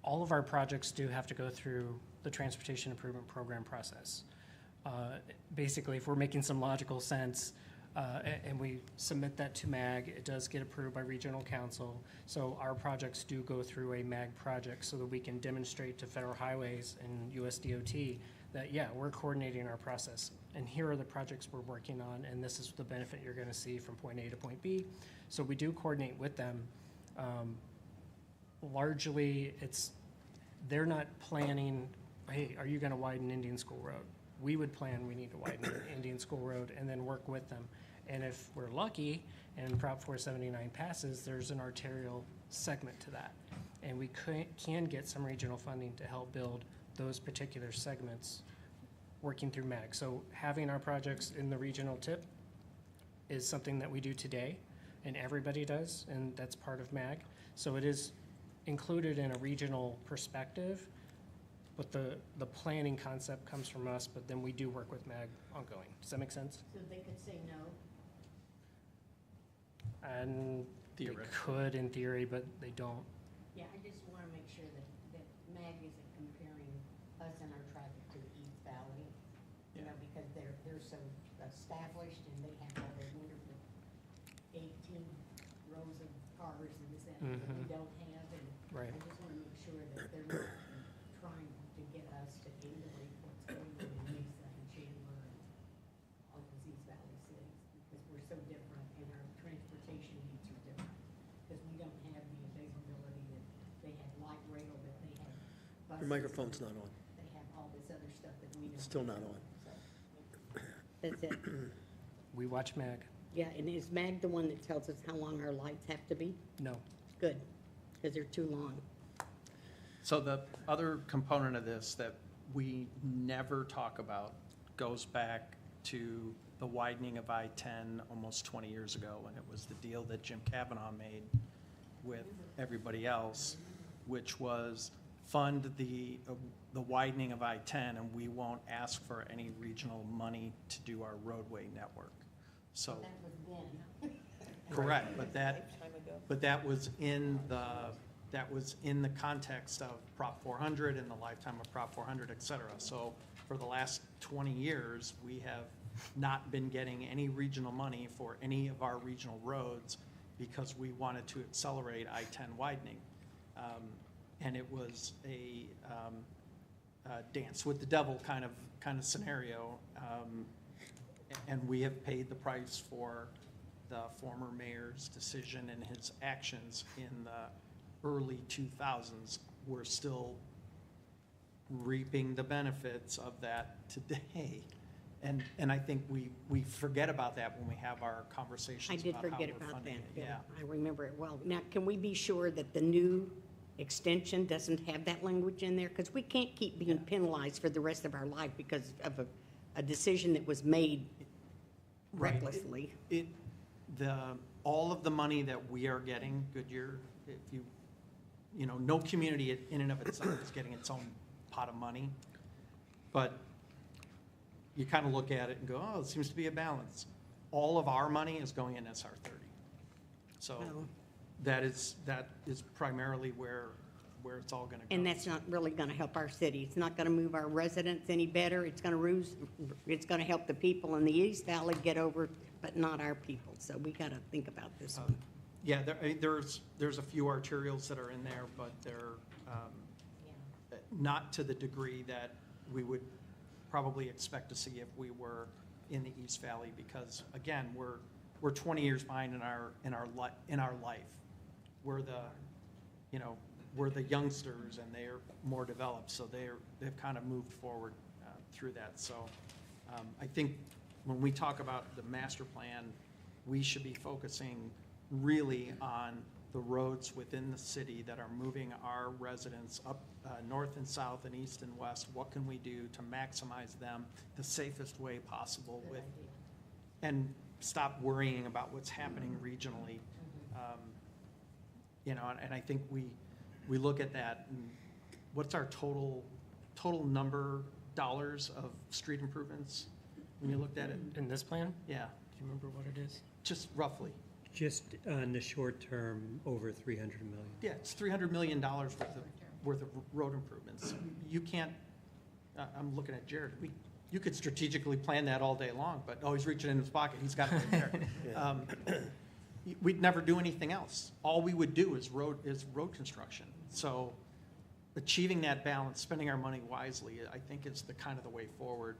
all of our projects do have to go through the Transportation Improvement Program process. Basically, if we're making some logical sense, and we submit that to MAG, it does get approved by Regional Council. So our projects do go through a MAG project so that we can demonstrate to Federal Highways and USDOT that, yeah, we're coordinating our process. And here are the projects we're working on, and this is the benefit you're gonna see from point A to point B. So we do coordinate with them. Largely, they're not planning, hey, are you gonna widen Indian School Road? We would plan, we need to widen Indian School Road, and then work with them. And if we're lucky and Prop 479 passes, there's an arterial segment to that. And we can get some regional funding to help build those particular segments working through MAG. So having our projects in the regional tip is something that we do today, and everybody does, and that's part of MAG. So it is included in a regional perspective, but the planning concept comes from us, but then we do work with MAG ongoing. Does that make sense? So they could say no? And They Theoretically. could in theory, but they don't. Yeah, I just want to make sure that MAG isn't comparing us and our traffic to the East Valley, you know, because they're so established and they have all those wonderful 18 rows of cars and this, that, that we don't have. And Right. I just want to make sure that they're not trying to get us to emulate what's going on in Mesa and Chandler and all those East Valley cities, because we're so different and our transportation needs are different. Because we don't have the availability that they have, light rail, that they have buses. Your microphone's not on. They have all this other stuff that we don't. Still not have, on. so. That's it. We watch MAG. Yeah, and is MAG the one that tells us how long our lights have to be? No. Good, because they're too long. So the other component of this that we never talk about goes back to the widening of I-10 almost 20 years ago, and it was the deal that Jim Kavanaugh made with everybody else, which was fund the widening of I-10, and we won't ask for any regional money to do our roadway network. So, That was then. correct, but that was in the context of Prop 400 and the lifetime of Prop 400, et cetera. So for the last 20 years, we have not been getting any regional money for any of our regional roads because we wanted to accelerate I-10 widening. And it was a dance with the devil kind of scenario. And we have paid the price for the former mayor's decision and his actions in the early 2000s. We're still reaping the benefits of that today. And I think we forget about that when we have our I conversations did about how forget we're about funding that, it. yeah. I remember it well. Now, can we be sure that the new extension doesn't have that language in there? Because we can't keep being penalized for the rest of our life because of a decision that was made Right. recklessly. All of the money that we are getting, Goodyear, if you know, no community in and of itself is getting its own pot of money. But you kind of look at it and go, oh, it seems to be a balance. All of our money is going in SR 30. So Oh. that is primarily where it's all going to go. And that's not really going to help our city. It's not going to move our residents any better. It's going to help the people in the East Valley get over, but not our people. So we got to think about this one. Yeah, there's a few arterials that are in there, but they're not to the degree that we would probably expect to see if we were in the East Valley, because again, we're 20 years behind in our life. We're the youngsters and they're more developed, so they've kind of moved forward through that. So I think when we talk about the master plan, we should be focusing really on the roads within the city that are moving our residents up north and south and east and west. What can we do to maximize them the safest way possible with, and stop worrying about what's happening regionally. And I think we look at that and what's our total number dollars of street improvements when you looked at it? In this plan? Yeah, Do you remember what it is? just roughly. Just in the short term, over 300 million. Yeah, it's $300 million worth of road improvements. You can't, I'm looking at Jared, you could strategically plan that all day long, but he's reaching in his pocket, he's got it right there. We'd never do anything else. All we would do is road construction. So achieving that balance, spending our money wisely, I think is the kind of the way forward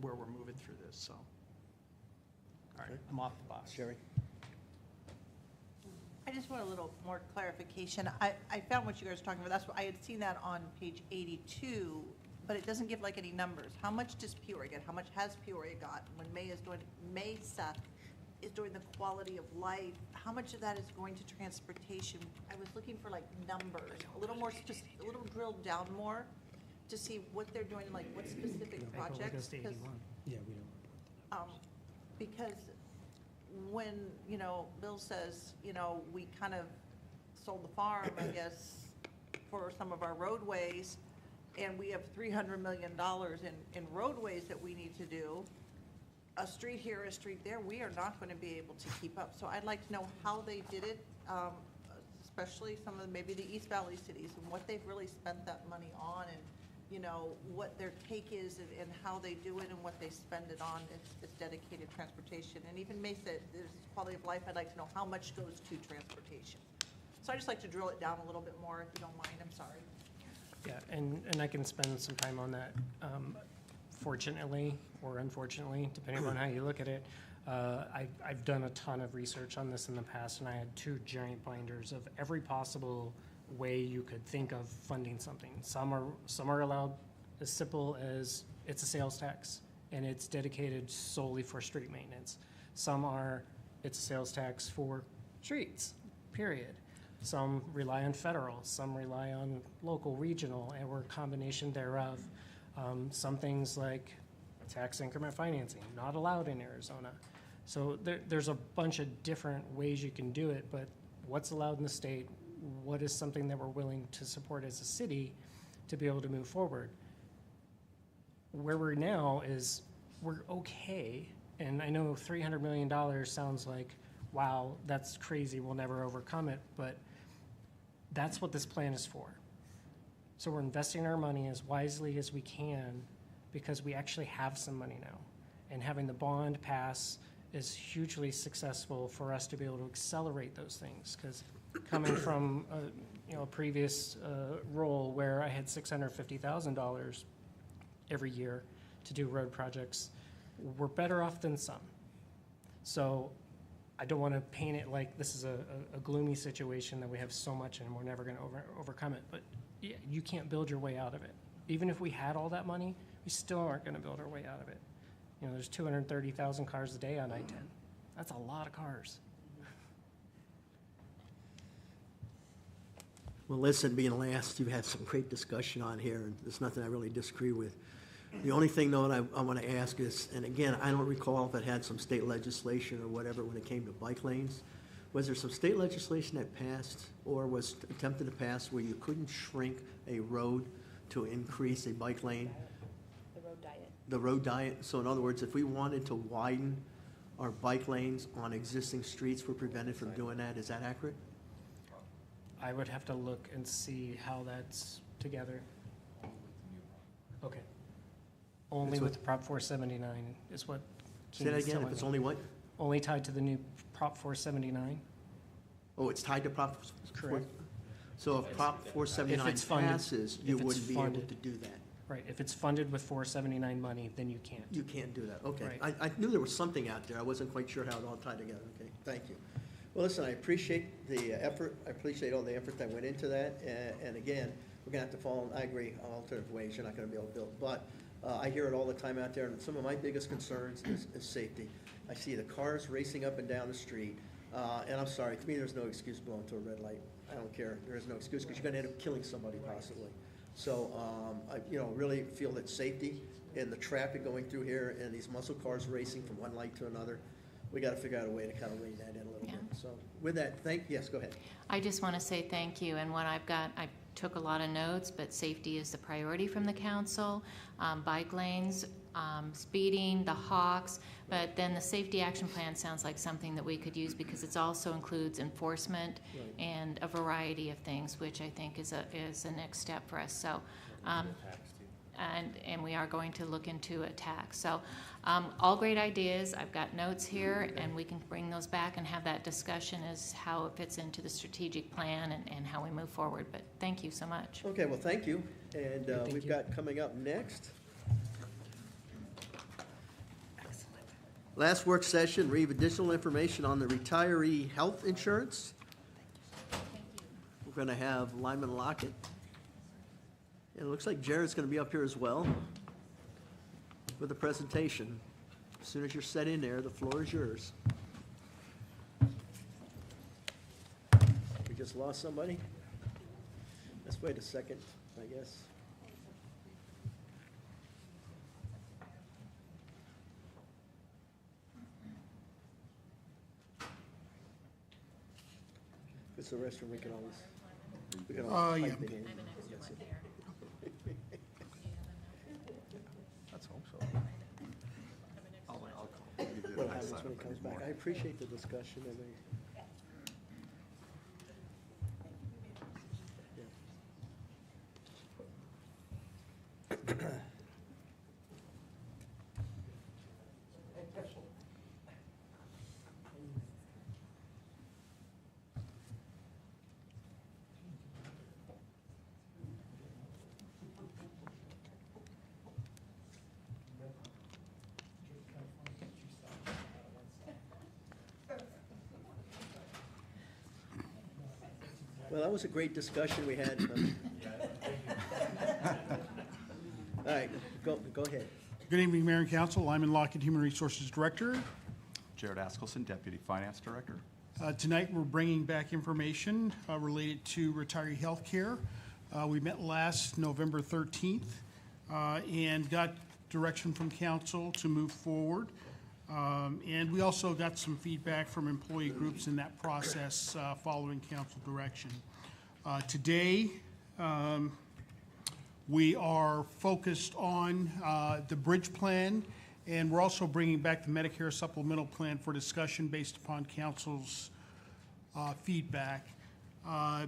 where we're moving through this, so. All right, I'm off the box. Sherry? I just want a little more clarification. I found what you guys were talking about. That's what, I had seen that on page 82, but it doesn't give like any numbers. How much does Peoria get? How much has Peoria got? When Mesa is doing the quality of life, how much of that is going to transportation? I was looking for like numbers, a little more, just a little drilled down more to see what they're doing, like what specific projects. Yeah, we don't. Because when, Bill says, we kind of sold the farm, I guess, for some of our roadways, and we have $300 million in roadways that we need to do, a street here, a street there, we are not going to be able to keep up. So I'd like to know how they did it, especially some of maybe the East Valley cities, and what they've really spent that money on, and, you know, what their take is, and how they do it, and what they spend it on. It's dedicated transportation. And even Mesa, there's quality of life, I'd like to know how much goes to transportation. So I just like to drill it down a little bit more, if you don't mind, I'm sorry. Yeah, and I can spend some time on that. Fortunately, or unfortunately, depending on how you look at it, I've done a ton of research on this in the past, and I had 2 giant binders of every possible way you could think of funding something. Some are allowed as simple as it's a sales tax, and it's dedicated solely for street maintenance. Some are, it's a sales tax for streets, period. Some rely on federal, some rely on local, regional, or a combination thereof. Some things like tax increment financing, not allowed in Arizona. So there's a bunch of different ways you can do it, but what's allowed in the state, what is something that we're willing to support as a city to be able to move forward? Where we're now is we're okay, and I know $300 million sounds like, wow, that's crazy, we'll never overcome it, but that's what this plan is for. So we're investing our money as wisely as we can because we actually have some money now. And having the bond pass is hugely successful for us to be able to accelerate those things. Because coming from a previous role where I had $650,000 every year to do road projects, we're better off than some. So I don't want to paint it like this is a gloomy situation that we have so much and we're never going to overcome it. But yeah, you can't build your way out of it. Even if we had all that money, we still aren't going to build our way out of it. You know, there's 230,000 cars a day on I-10. That's a lot of cars. Well, listen, being last, you've had some great discussion on here, and there's nothing I really disagree with. The only thing, though, that I want to ask is, and again, I don't recall if it had some state legislation or whatever when it came to bike lanes. Was there some state legislation that passed or was attempted to pass where you couldn't shrink a road to increase a bike lane? The road diet. The road diet. So in other words, if we wanted to widen our bike lanes on existing streets, we're prevented from doing that. Is that accurate? I would have to look and see how that's together. Okay. Only That's with Prop 479 is what. Say that again, if it's only what? Only tied to the new Prop 479. Oh, it's tied to Prop? Correct. So if Prop 479 If it's funded- passes, you if it's wouldn't be able funded. to do that? Right, if it's funded with 479 money, then you can't. You can't do that, okay. Right. I knew there was something out there, I wasn't quite sure how it all tied together, okay, thank you. Well, listen, I appreciate the effort, I appreciate all the effort that went into that, and again, we're gonna have to follow, I agree, on alternative ways, you're not gonna be able to build, but I hear it all the time out there, and some of my biggest concerns is safety. I see the cars racing up and down the street, and I'm sorry, to me, there's no excuse blowing to a red light. I don't care, there is no excuse, because you're gonna end up killing somebody possibly. So, I, really feel that safety and the traffic going through here and these muscle cars racing from one light to another, we gotta figure out a way to kind of rein that in a little Yeah. bit. So, with that, yes, go ahead. I just want to say thank you, and what I've got, I took a lot of notes, but safety is the priority from the council. Bike lanes, speeding, the hawks, but then the safety action plan sounds like something that we could use because it also includes enforcement Right. and a variety of things, which I think is a next step for us. So, and we are going to look into a tax. So, all great ideas. I've got notes here, and we can bring those back and have that discussion as how it fits into the strategic plan and how we move forward. But thank you so much. Okay, well, thank you. And Thank we've you. got coming up next. Last work session, read additional information on the retiree health insurance. We're going to have Lyman Lockett. And it looks like Jared's going to be up here as well with a presentation. As soon as you're set in there, the floor is yours. We just lost somebody? Let's wait a second, I guess. If it's the restroom, we can always yeah. type it in. Let's hope so. I'll call. comments when it comes back. I appreciate the discussion and the. Well, that was a great discussion we had. All right, go ahead. Good evening, Mayor and Council. Lyman Lockett, Human Resources Director. Jared Askelson, Deputy Finance Director. Tonight, we're bringing back information related to retiree health care. We met last November 13th and got direction from council to move forward. And we also got some feedback from employee groups in that process following council direction. Today, we are focused on the bridge plan, and we're also bringing back the Medicare supplemental plan for discussion based upon council's feedback. I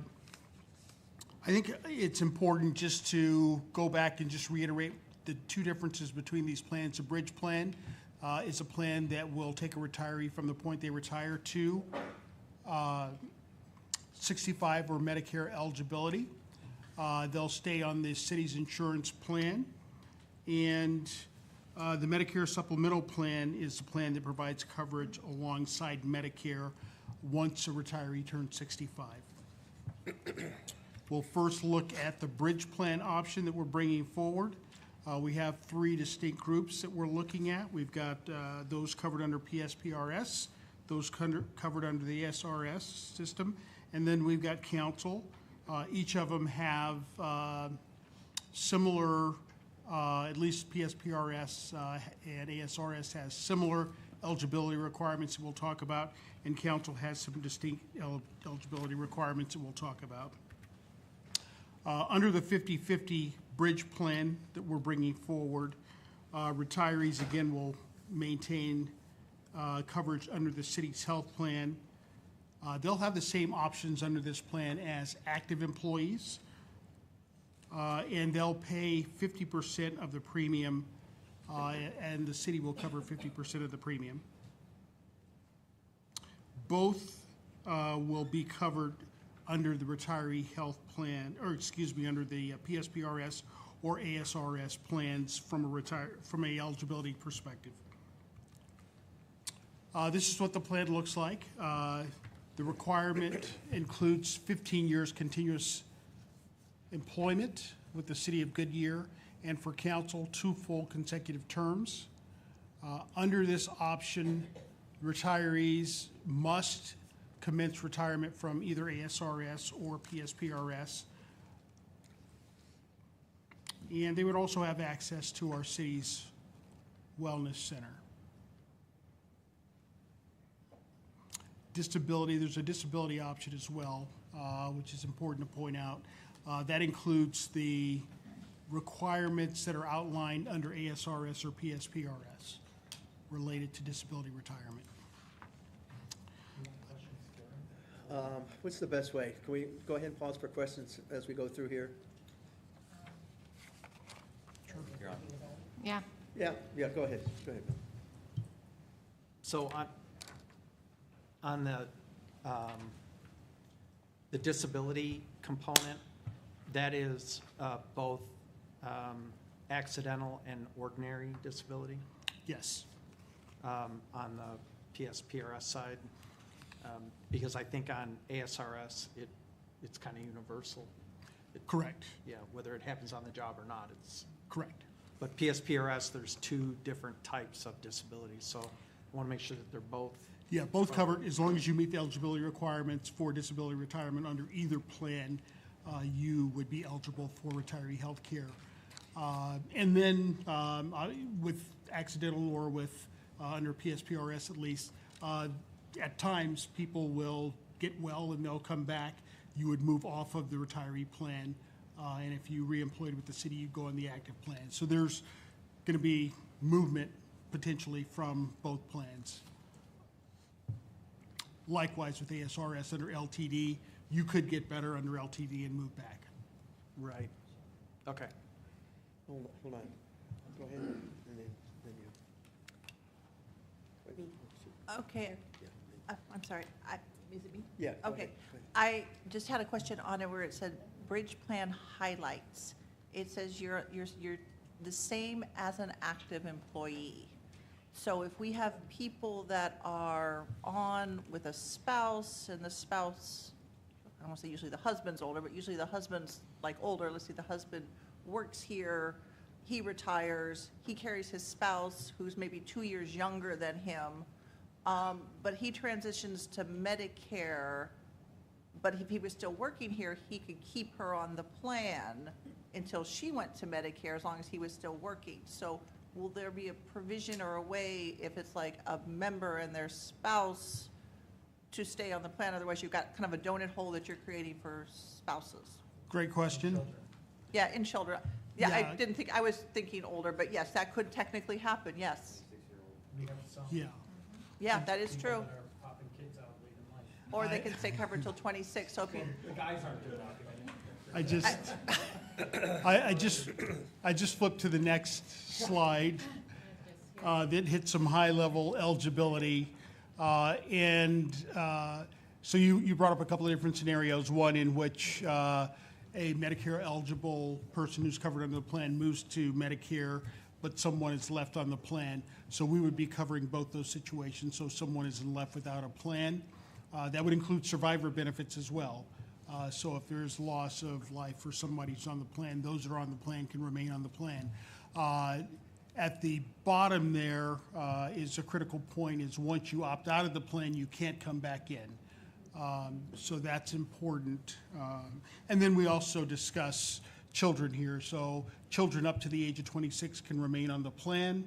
think it's important just to go back and just reiterate the two differences between these plans. The bridge plan is a plan that will take a retiree from the point they retire to 65 or Medicare eligibility. They'll stay on the city's insurance plan. And the Medicare supplemental plan is the plan that provides coverage alongside Medicare once a retiree turns 65. We'll first look at the bridge plan option that we're bringing forward. We have three distinct groups that we're looking at. We've got those covered under PSPRS, those covered under the SRS system, and then we've got council. Each of them have similar, at least PSPRS and ASRS has similar eligibility requirements that we'll talk about, and council has some distinct eligibility requirements that we'll talk about. Under the 50-50 bridge plan that we're bringing forward, retirees, again, will maintain coverage under the city's health plan. They'll have the same options under this plan as active employees, and they'll pay 50% of the premium, and the city will cover 50% of the premium. Both will be covered under the retiree health plan, or excuse me, under the PSPRS or ASRS plans from a eligibility perspective. This is what the plan looks like. The requirement includes 15 years continuous employment with the city of Goodyear, and for council, 2 full consecutive terms. Under this option, retirees must commence retirement from either ASRS or PSPRS. And they would also have access to our city's wellness center. Disability, there's a disability option as well, which is important to point out. That includes the requirements that are outlined under ASRS or PSPRS related to disability retirement. What's the best way? Can we go ahead and pause for questions as we go through here? You're on. Yeah. Yeah, go ahead. Go ahead. So on the disability component, that is both accidental and ordinary disability Yes. on the PSPRS side, because I think on ASRS, it's kind of universal. Correct. Yeah, whether it happens on the job or not, it's. Correct. But PSPRS, there's 2 different types of disability, so I want to make sure that they're both. Yeah, both covered, as long as you meet the eligibility requirements for disability retirement under either plan, you would be eligible for retiree health care. And then with accidental or with under PSPRS at least, at times people will get well and they'll come back. You would move off of the retiree plan, and if you re-employed with the city, you go on the active plan. So there's going to be movement potentially from both plans. Likewise with ASRS under LTD, you could get better under LTD and move back. Right. Okay. Hold on. Go ahead, and then you. Okay. I'm sorry. Is it me? Yeah. go Okay. ahead. I just had a question on it where it said bridge plan highlights. It says you're the same as an active employee. So if we have people that are on with a spouse and the spouse, I don't want to say usually the husband's older, but usually the husband's like older, let's say the husband works here, he retires, he carries his spouse who's maybe 2 years younger than him, but he transitions to Medicare, but if he was still working here, he could keep her on the plan until she went to Medicare as long as he was still working. So will there be a provision or a way if it's like a member and their spouse to stay on the plan? Otherwise, you've got kind of a donut hole that you're creating for spouses. Great question. Yeah, in children. Yeah, I Yeah. didn't think, I was thinking older, but yes, that could technically happen, yes. Yeah. Yeah, that is true. Or they can stay covered till 26, so if you, I just flipped to the next slide that hit some high-level eligibility. So you brought up a couple of different scenarios, one in which a Medicare-eligible person who's covered under the plan moves to Medicare, but someone is left on the plan. So we would be covering both those situations, so someone is left without a plan. That would include survivor benefits as well. So if there's loss of life for somebody who's on the plan, those that are on the plan can remain on the plan. At the bottom there is a critical point, is once you opt out of the plan, you can't come back in. So that's important. And then we also discuss children here. So children up to the age of 26 can remain on the plan.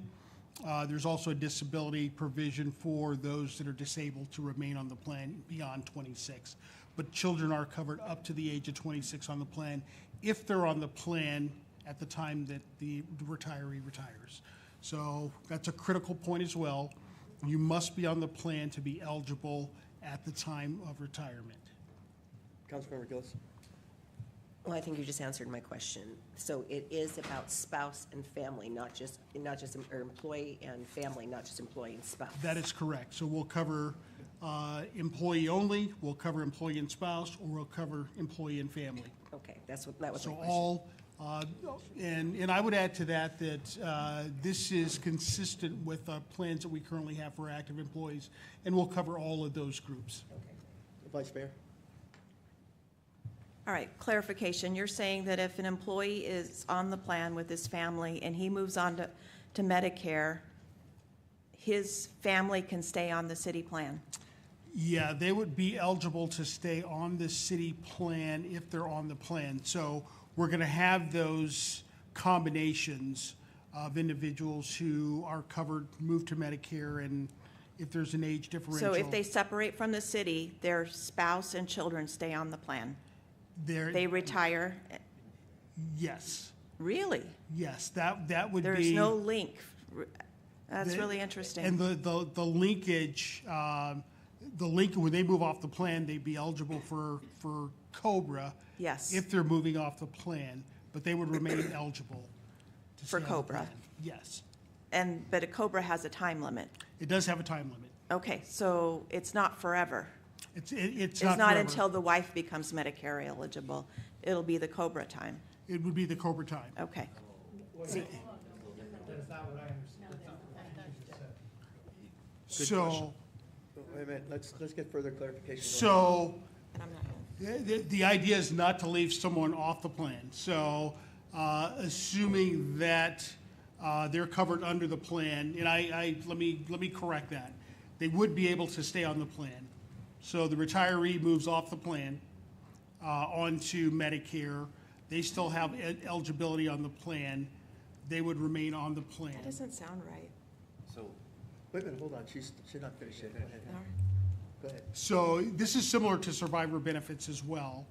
There's also a disability provision for those that are disabled to remain on the plan beyond 26. But children are covered up to the age of 26 on the plan if they're on the plan at the time that the retiree retires. So that's a critical point as well. You must be on the plan to be eligible at the time of retirement. Councilmember Gillis. Well, I think you just answered my question. So it is about spouse and family, not just or employee and family, not just employee and spouse. That is correct. So we'll cover employee only, we'll cover employee and spouse, or we'll cover employee and family. Okay, that was my So question. all, and I would add to that this is consistent with plans that we currently have for active employees, and we'll cover all of those groups. Vice Mayor. all right, clarification. You're saying that if an employee is on the plan with his family and he moves on to Medicare, his family can stay on the city plan? Yeah, they would be eligible to stay on the city plan if they're on the plan. So we're going to have those combinations of individuals who are covered, move to Medicare, and if there's an age differential. So if they separate from the city, their spouse and children stay on the plan? They retire? Yes, Really? yes, that would be. There's no link? That's The- really interesting. And the linkage, when they move off the plan, they'd be eligible for COBRA. Yes. If they're moving off the plan, but they would remain eligible. to For stay on the COBRA. plan. Yes. But a COBRA has a time limit. It does have a time limit. Okay, so it's not forever. It's It's not not forever. until the wife becomes Medicare eligible. It'll be the COBRA time. It would be the COBRA time. Okay. So, Wait a minute, let's get further clarification. so And I'm not. the idea is not to leave someone off the plan. So, assuming that they're covered under the plan, and let me correct that. They would be able to stay on the plan. So the retiree moves off the plan onto Medicare. They still have eligibility on the plan. They would remain on the plan. That doesn't sound right. So, Wait a minute, hold on, she's not finished yet. Go ahead. Go ahead. So this is similar to survivor benefits as well,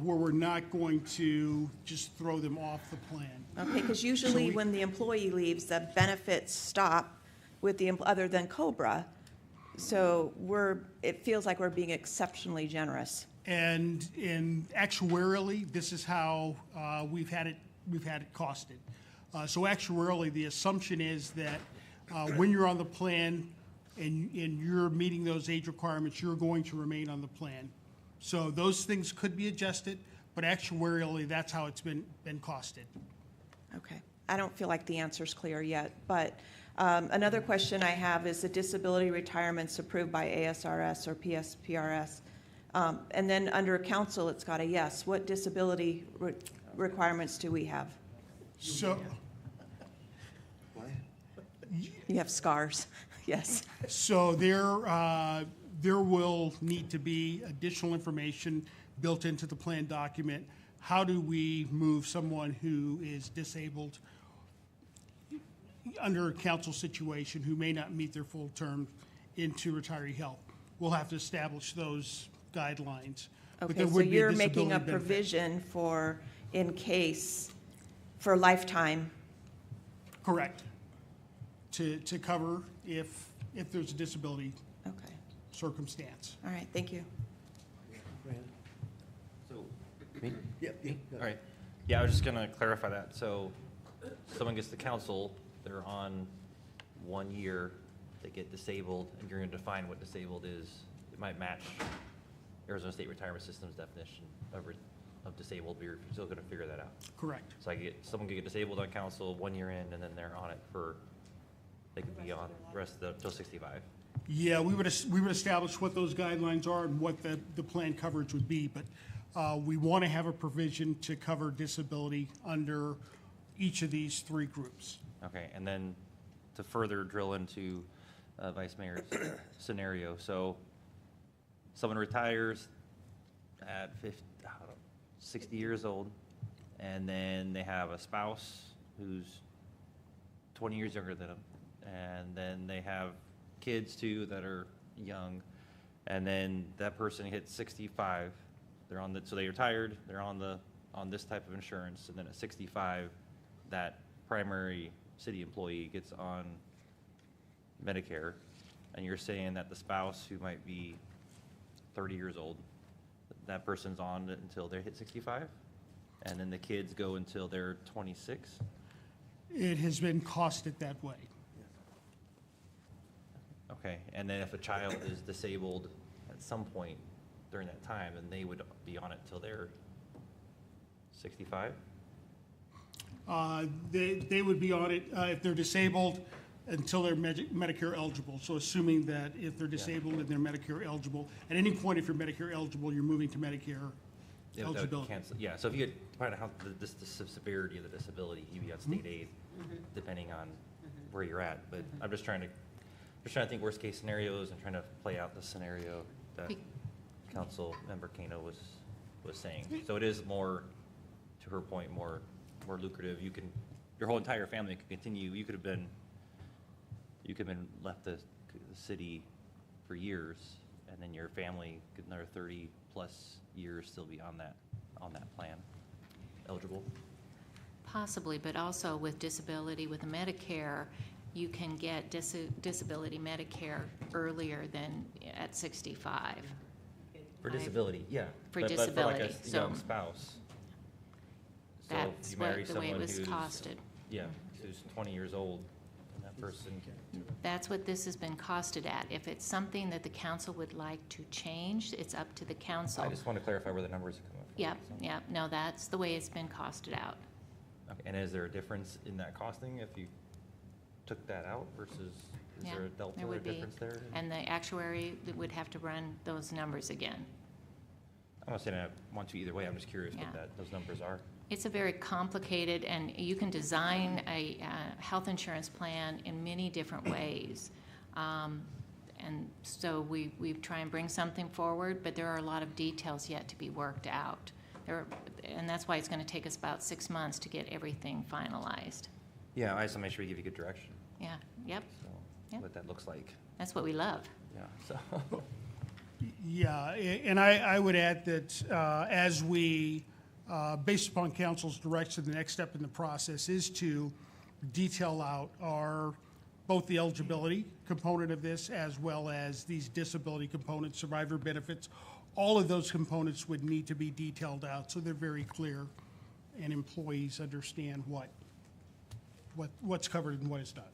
where we're not going to just throw them off the plan. Okay, because usually when the employee leaves, the benefits stop with the, other than COBRA. So it feels like we're being exceptionally generous. And actuarially, this is how we've had it costed. So actuarially, the assumption is that when you're on the plan and you're meeting those age requirements, you're going to remain on the plan. So those things could be adjusted, but actuarially, that's how it's been costed. Okay. I don't feel like the answer's clear yet, but another question I have is the disability retirements approved by ASRS or PSPRS. And then under council, it's got a yes. What disability requirements do we have? So, You have scars, yes. so there will need to be additional information built into the plan document. How do we move someone who is disabled under a council situation who may not meet their full term into retiree health? We'll have to establish those guidelines. But Okay, there so would be you're making a disability benefit. provision for lifetime. Correct. To cover if there's a disability Okay, circumstance. all right, thank you. So, me? Yep. All right. Yeah, I was just gonna clarify that. So, someone gets to council, they're on 1 year, they get disabled, and you're gonna define what disabled is. It might match Arizona State Retirement System's definition of disabled, but you're still gonna figure that out. Correct. So someone could get disabled on council 1 year in, and then they're on it they could be on the rest till 65. Yeah, we would establish what those guidelines are and what the plan coverage would be, but we want to have a provision to cover disability under each of these three groups. Okay, and then to further drill into Vice Mayor's scenario, so someone retires at 60 years old, and then they have a spouse who's 20 years younger than them, and then they have kids too that are young, and then that person hits 65. So they retired. They're on this type of insurance, and then at 65, that primary city employee gets on Medicare, and you're saying that the spouse who might be 30 years old, that person's on until they hit 65, and then the kids go until they're 26. It has been costed that way. Okay, and then if a child is disabled at some point during that time, then they would be on it till they're 65? They would be on it if they're disabled until they're Medicare eligible. So assuming that if they're disabled and they're Medicare eligible, at any point if you're Medicare eligible, you're moving to Medicare Yeah, that would eligibility. cancel. Yeah, so if you get, depending on how the severity of the disability, you'd be on state aid, depending on where you're at. But I'm just trying to think worst case scenarios and trying to play out the scenario that Council Member Kano was saying. So it is more, to her point, more lucrative. Your whole entire family could continue. You could have been left the city for years, and then your family could another 30 plus years still be on that plan, eligible. Possibly, but also with disability, with Medicare, you can get disability Medicare earlier than at 65. For disability, yeah. For But for like disability, a so young spouse. So if that's you marry the way it someone was who's, costed. yeah, who's 20 years old, and that person, That's what this has been costed at. If it's something that the council would like to change, it's up to the council. I just want to clarify where the numbers are coming from. Yep, so. yep, no, that's the way it's been costed out. Okay, and is there a difference in that costing if you took that out versus, is Yeah, there a delta there or would be. difference there? And the actuary would have to run those numbers again. I'm not saying I want to either way, I'm just curious what Yeah. those numbers are. It's a very complicated, and you can design a health insurance plan in many different ways. And so we try and bring something forward, but there are a lot of details yet to be worked out. And that's why it's going to take us about 6 months to get everything finalized. Yeah, I just want to make sure we give you good direction, Yeah, yep, so Yep. what that looks like, that's what we love. yeah, so. Yeah, and I would add that as we, based upon council's direction, the next step in the process is to detail out our both the eligibility component of this as well as these disability components, survivor benefits. All of those components would need to be detailed out so they're very clear and employees understand what's covered and what is not.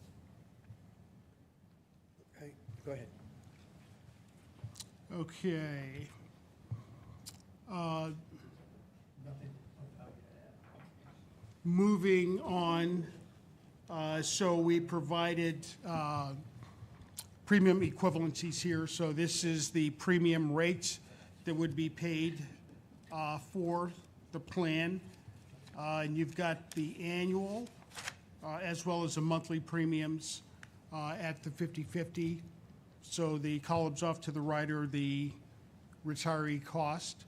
Okay, go ahead. Okay. Moving on, so we provided premium equivalencies here. So this is the premium rates that would be paid for the plan. And you've got the annual as well as the monthly premiums at the 50/50. So the columns off to the right are the retiree cost.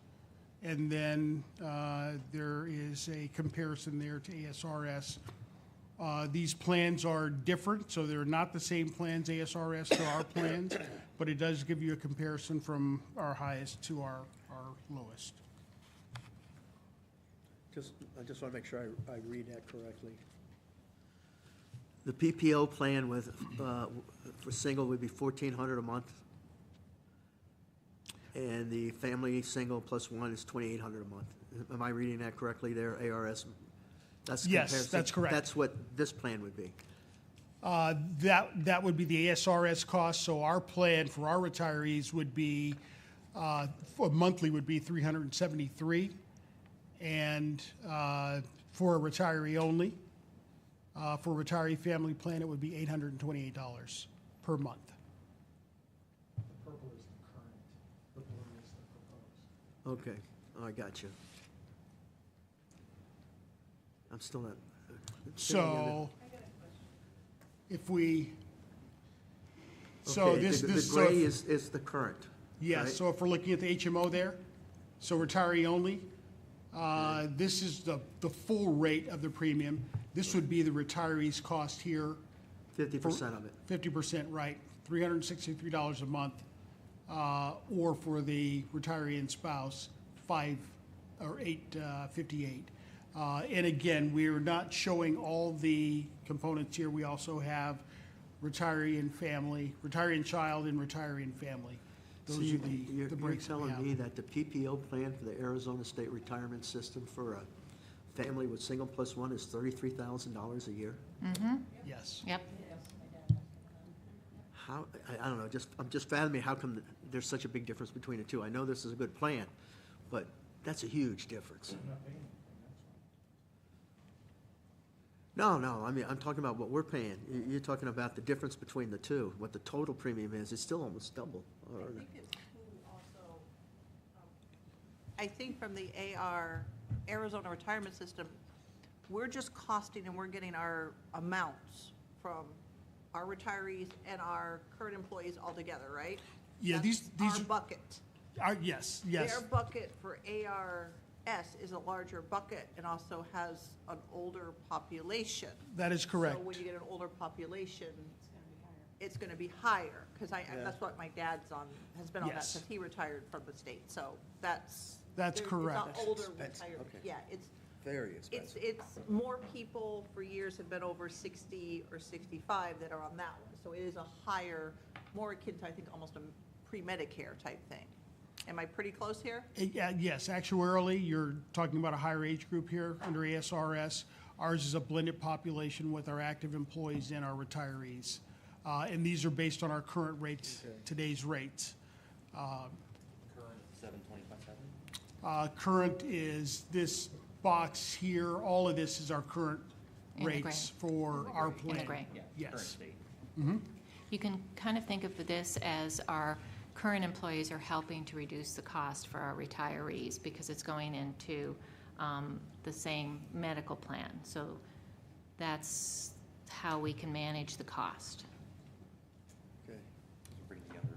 And then there is a comparison there to ASRS. These plans are different, so they're not the same plans, ASRS to our plans, but it does give you a comparison from our highest to our lowest. I just want to make sure I read that correctly. The PPO plan with, for single would be $1,400 a month. And the family single plus one is $2,800 a month. Am I reading that correctly there, ARS? That's Yes, comparison. that's correct. That's what this plan would be. That would be the ASRS cost, so our plan for our retirees would be, for monthly would be $373, and for a retiree only. For a retiree family plan, it would be $828 per month. Purple is the current, the blue is the proposed. Okay, I got you. I'm still not. So, if we, so Okay, this, the so, gray if- is the current. yes, right? so if we're looking at the HMO there, so retiree only, this is the full rate of the premium. This would be the retiree's cost here, 50% of it. 50%, right, $363 a month, or for the retiree and spouse, $858. And again, we're not showing all the components here. We also have retiree and family, retiree and child, and retiree and family. So Those are you're the breaks that we telling have. me that the PPO plan for the Arizona State Retirement System for a family with single plus one is $33,000 a year? Yes. Yep. How, I don't know, I'm just fathoming how come there's such a big difference between the two. I know this is a good plan, but that's a huge difference. No, I mean, I'm talking about what we're paying. You're talking about the difference between the two, what the total premium is. It's still almost double. I think it's cool also, I think from the Arizona Retirement System, we're just costing and we're getting our amounts from our retirees and our current employees all together, right? Yeah, That's these our are- bucket. Yes. Their bucket for ARS is a larger bucket and also has an older population. That is correct. So when you get an older population, it's going to be higher, because that's what my dad's on, has been on that Yes. since he retired from the state, so that's. That's correct. It's an older Expensive, retired, okay. yeah, it's, Very expensive. it's more people for years have been over 60 or 65 that are on that one. So it is a higher, more akin to, I think, almost a pre-Medicare type thing. Am I pretty close here? Yes, actuarially, you're talking about a higher age group here under ASRS. Ours is a blended population with our active employees and our retirees. And these are based on our current rates, today's rates. Current 725.7? Current is this box here, all of this is our current In the rates for our In the plan. gray. Yeah, current Yes. state. You can kind of think of this as our current employees are helping to reduce the cost for our retirees because it's going into the same medical plan. So that's how we can manage the cost. Okay. Bring the other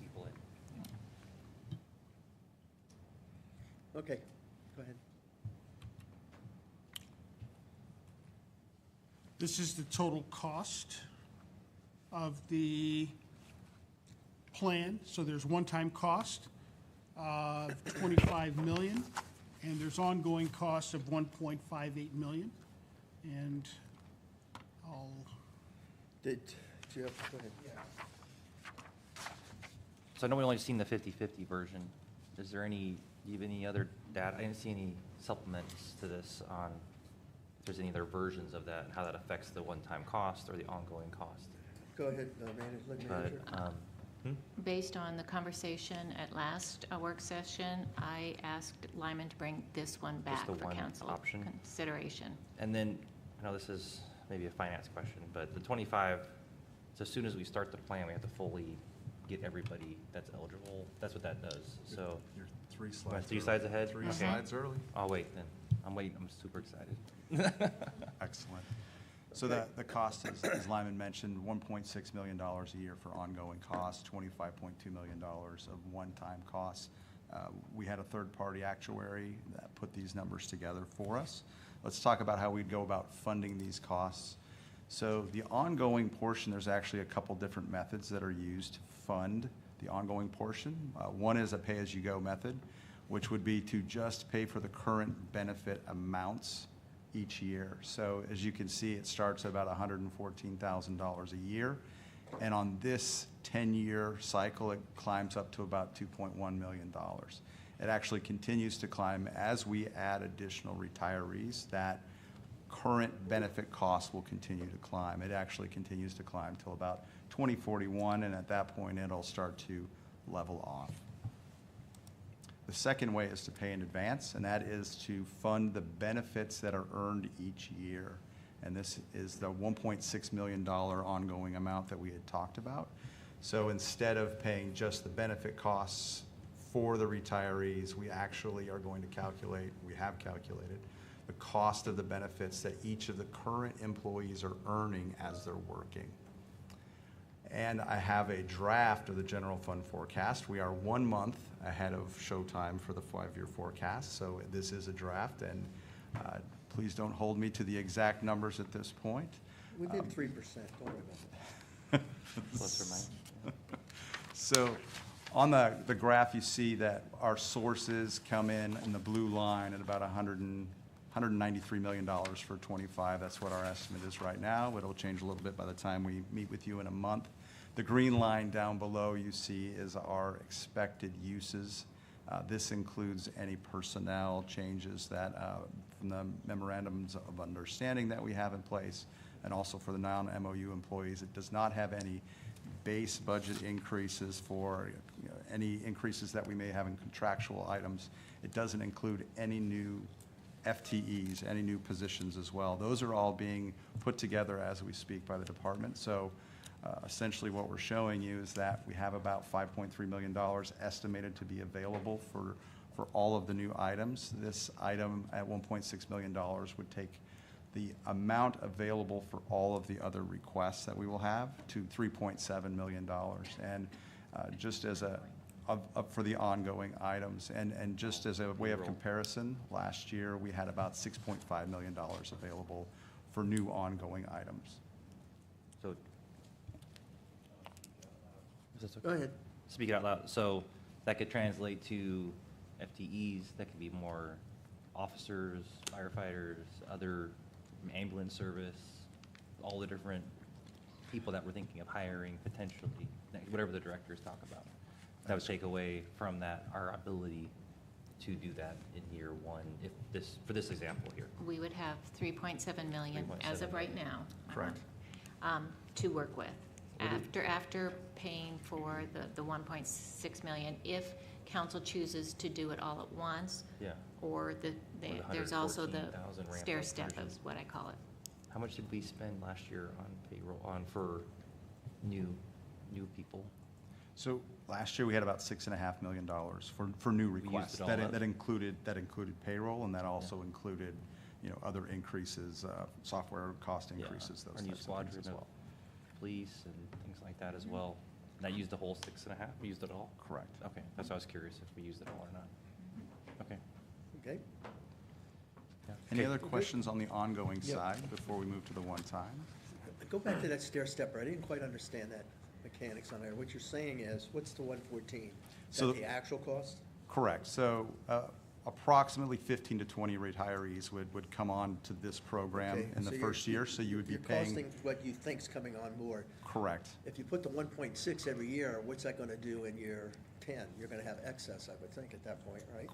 people in. Okay, go ahead. This is the total cost of the plan. So there's one-time cost of $25 million, and there's ongoing cost of $1.58 million. And I'll, Did Jeff, go ahead. So I know we only seen the 50/50 version. Is there any, do you have any other data? I didn't see any supplements to this on if there's any other versions of that and how that affects the one-time cost or the ongoing cost. Go ahead, manager. But, Based on the conversation at last work session, I asked Lyman to bring this one back the for one council option? consideration. And then, I know this is maybe a finance question, but the 25, so as soon as we start the plan, we have to fully get everybody that's eligible. That's what that does. So, You're 3 am I slides. 3 early. slides ahead? 3 Okay. slides early. I'll wait then. I'm waiting. I'm super excited. Excellent. So the cost, as Lyman mentioned, $1.6 million a year for ongoing costs, $25.2 million of one-time costs. We had a third-party actuary that put these numbers together for us. Let's talk about how we'd go about funding these costs. So the ongoing portion, there's actually a couple different methods that are used to fund the ongoing portion. One is a pay-as-you-go method, which would be to just pay for the current benefit amounts each year. So as you can see, it starts at about $114,000 a year. And on this 10-year cycle, it climbs up to about $2.1 million. It actually continues to climb as we add additional retirees. That current benefit cost will continue to climb. It actually continues to climb till about 2041, and at that point, it'll start to level off. The second way is to pay in advance, and that is to fund the benefits that are earned each year. And this is the $1.6 million ongoing amount that we had talked about. So instead of paying just the benefit costs for the retirees, we actually are going to calculate, we have calculated, the cost of the benefits that each of the current employees are earning as they're working. And I have a draft of the general fund forecast. We are 1 month ahead of showtime for the 5-year forecast, so this is a draft, and please don't hold me to the exact numbers at this point. We did 3%, don't worry about Plus or minus. So on the graph, you see that our sources come in the blue line at about $193 million for 25. That's what our estimate is right now. It'll change a little bit by the time we meet with you in a month. The green line down below you see is our expected uses. This includes any personnel changes that from the memorandums of understanding that we have in place, and also for the non-MOU employees. It does not have any base budget increases for any increases that we may have in contractual items. It doesn't include any new FTEs, any new positions as well. Those are all being put together as we speak by the department. So essentially what we're showing you is that we have about $5.3 million estimated to be available for all of the new items. This item at $1.6 million would take the amount available for all of the other requests that we will have to $3.7 million. And just as for the ongoing items. And just as a way of comparison, last year we had about $6.5 million available for new ongoing items. So, is this okay? Go ahead. Speak it out loud. So that could translate to FTEs, that could be more officers, firefighters, other ambulance service, all the different people that we're thinking of hiring potentially, whatever the directors talk about. That would take away from that our ability to do that in year one, if this, for this example here. We would have 3.7 million as of right now. Correct. To work with. After paying for the 1.6 million, if council chooses to do it all at once. Yeah. Or there's also the 114,000 ramp-up stair step version. is what I call it. How much did we spend last year on payroll, for new people? So last year we had about $6.5 million for new used requests. it all That up? included payroll, and that also included, other increases, software cost increases, those Our new types of squadron things as of well. police and things like that as well. That used the whole 6.5? We used it all? Correct. Okay, that's why I was curious if we used it all or not. Okay. Okay. Yeah. Any Okay. other questions on the ongoing Yep. side before we move to the one-time? Go back to that stair stepper. I didn't quite understand that mechanics on there. What you're saying is, what's the 114? Is So that the actual cost? Correct. So approximately 15 to 20 retirees would come on to this program Okay, in the so first year, so you would be You're paying. costing what you think's coming on board. Correct. If you put the 1.6 every year, what's that going to do in year 10? You're going to have excess, I would think, at that point, right?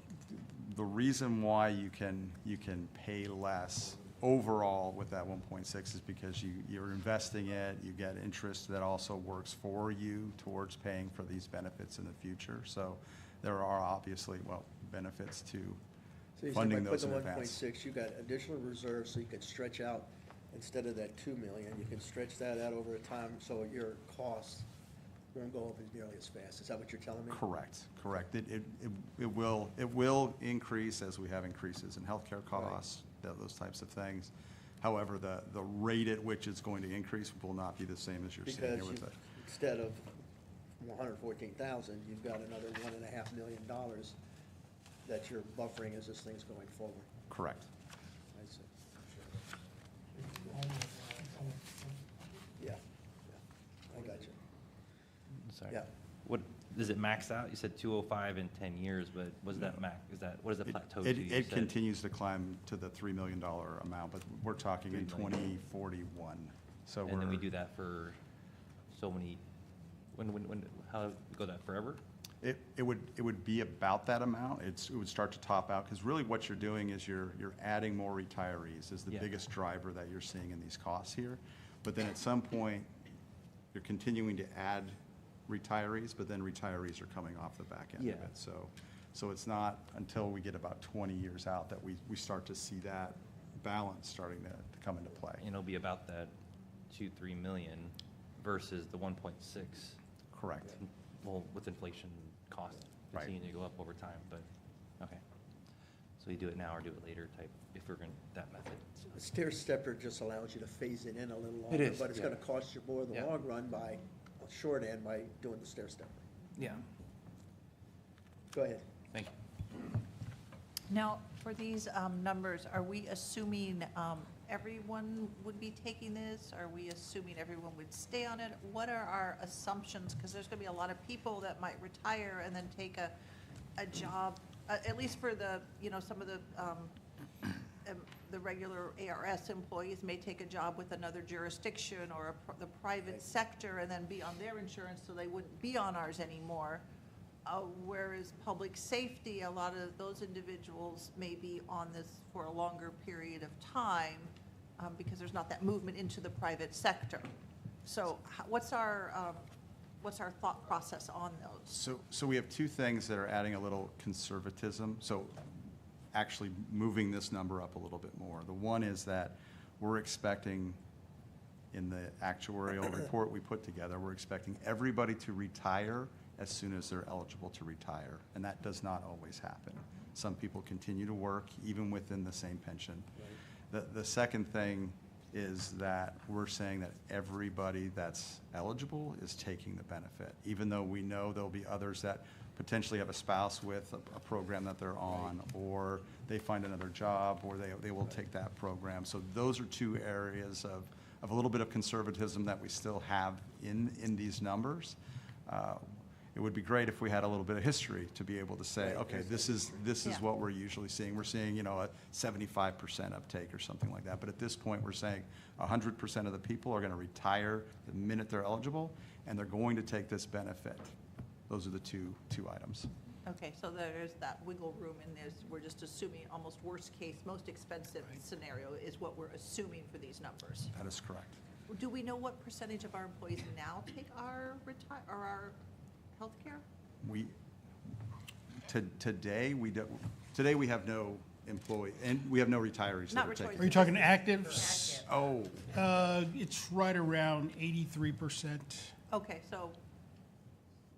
The reason why you can pay less overall with that 1.6 is because you're investing it, you get interest that also works for you towards paying for these benefits in the future. So there are obviously, well, benefits to So you said funding by those in putting the advance. 1.6, you got additional reserves, so you could stretch out, instead of that 2 million, you can stretch that out over a time, so your costs won't go up as nearly as fast. Is that what you're telling me? Correct, correct. It will increase as we have increases in healthcare costs, those types of things. However, the rate at which it's going to increase will not be the same as you're seeing Because here with you- the. instead of 114,000, you've got another $1.5 million that you're buffering as this thing's going forward. Correct. I see. Yeah, I got you. Sorry. Yeah. What, does it max out? You said 205 in 10 years, but what does that max, what does the plateau to? You It said? continues to climb to the $3 million amount, but we're talking in 3 million. 2041. So And then we we're, do that for so many, how, we go that forever? it would be about that amount. It would start to top out, because really what you're doing is you're adding more retirees is the Yeah. biggest driver that you're seeing in these costs here. But then at some point, you're continuing to add retirees, but then retirees are coming off the back end of Yeah. it. So it's not until we get about 20 years out that we start to see that balance starting to come into play. And it'll be about that 2-3 million versus the 1.6. Correct. Well, with inflation costs Right. continuing to go up over time, but, okay. So you do it now or do it later type, if we're going, that method. The stair stepper just allows you to phase it in a little longer. is, But it's yeah. going to cost you more in the Yeah. long run by, short end, by doing the stair stepper. Yeah. Go ahead. Thank you. Now, for these numbers, are we assuming everyone would be taking this? Are we assuming everyone would stay on it? What are our assumptions? Because there's going to be a lot of people that might retire and then take a job, at least for the, some of the regular ARS employees may take a job with another jurisdiction or the private sector and then be on their insurance, so they wouldn't be on ours anymore. Whereas public safety, a lot of those individuals may be on this for a longer period of time because there's not that movement into the private sector. So what's our thought process on those? So we have two things that are adding a little conservatism. So actually moving this number up a little bit more. The one is that we're expecting, in the actuarial report we put together, we're expecting everybody to retire as soon as they're eligible to retire. And that does not always happen. Some people continue to work even within the same pension. The second thing is that we're saying that everybody that's eligible is taking the benefit, even though we know there'll be others that potentially have a spouse with a program that they're on, or they find another job, or they will take that program. So those are two areas of a little bit of conservatism that we still have in these numbers. It would be great if we had a little bit of history to be able to say, okay, this is Yeah. what we're usually seeing. We're seeing, a 75% uptake or something like that. But at this point, we're saying 100% of the people are going to retire the minute they're eligible, and they're going to take this benefit. Those are the two items. Okay, so there's that wiggle room in this. We're just assuming almost worst case, most expensive scenario is what we're assuming for these numbers. That is correct. Do we know what percentage of our employees now take our our healthcare? Today we have no employee, and we have no retirees that Not are retirees. taking. Are you talking actives? Oh, It's right around 83%. Okay, so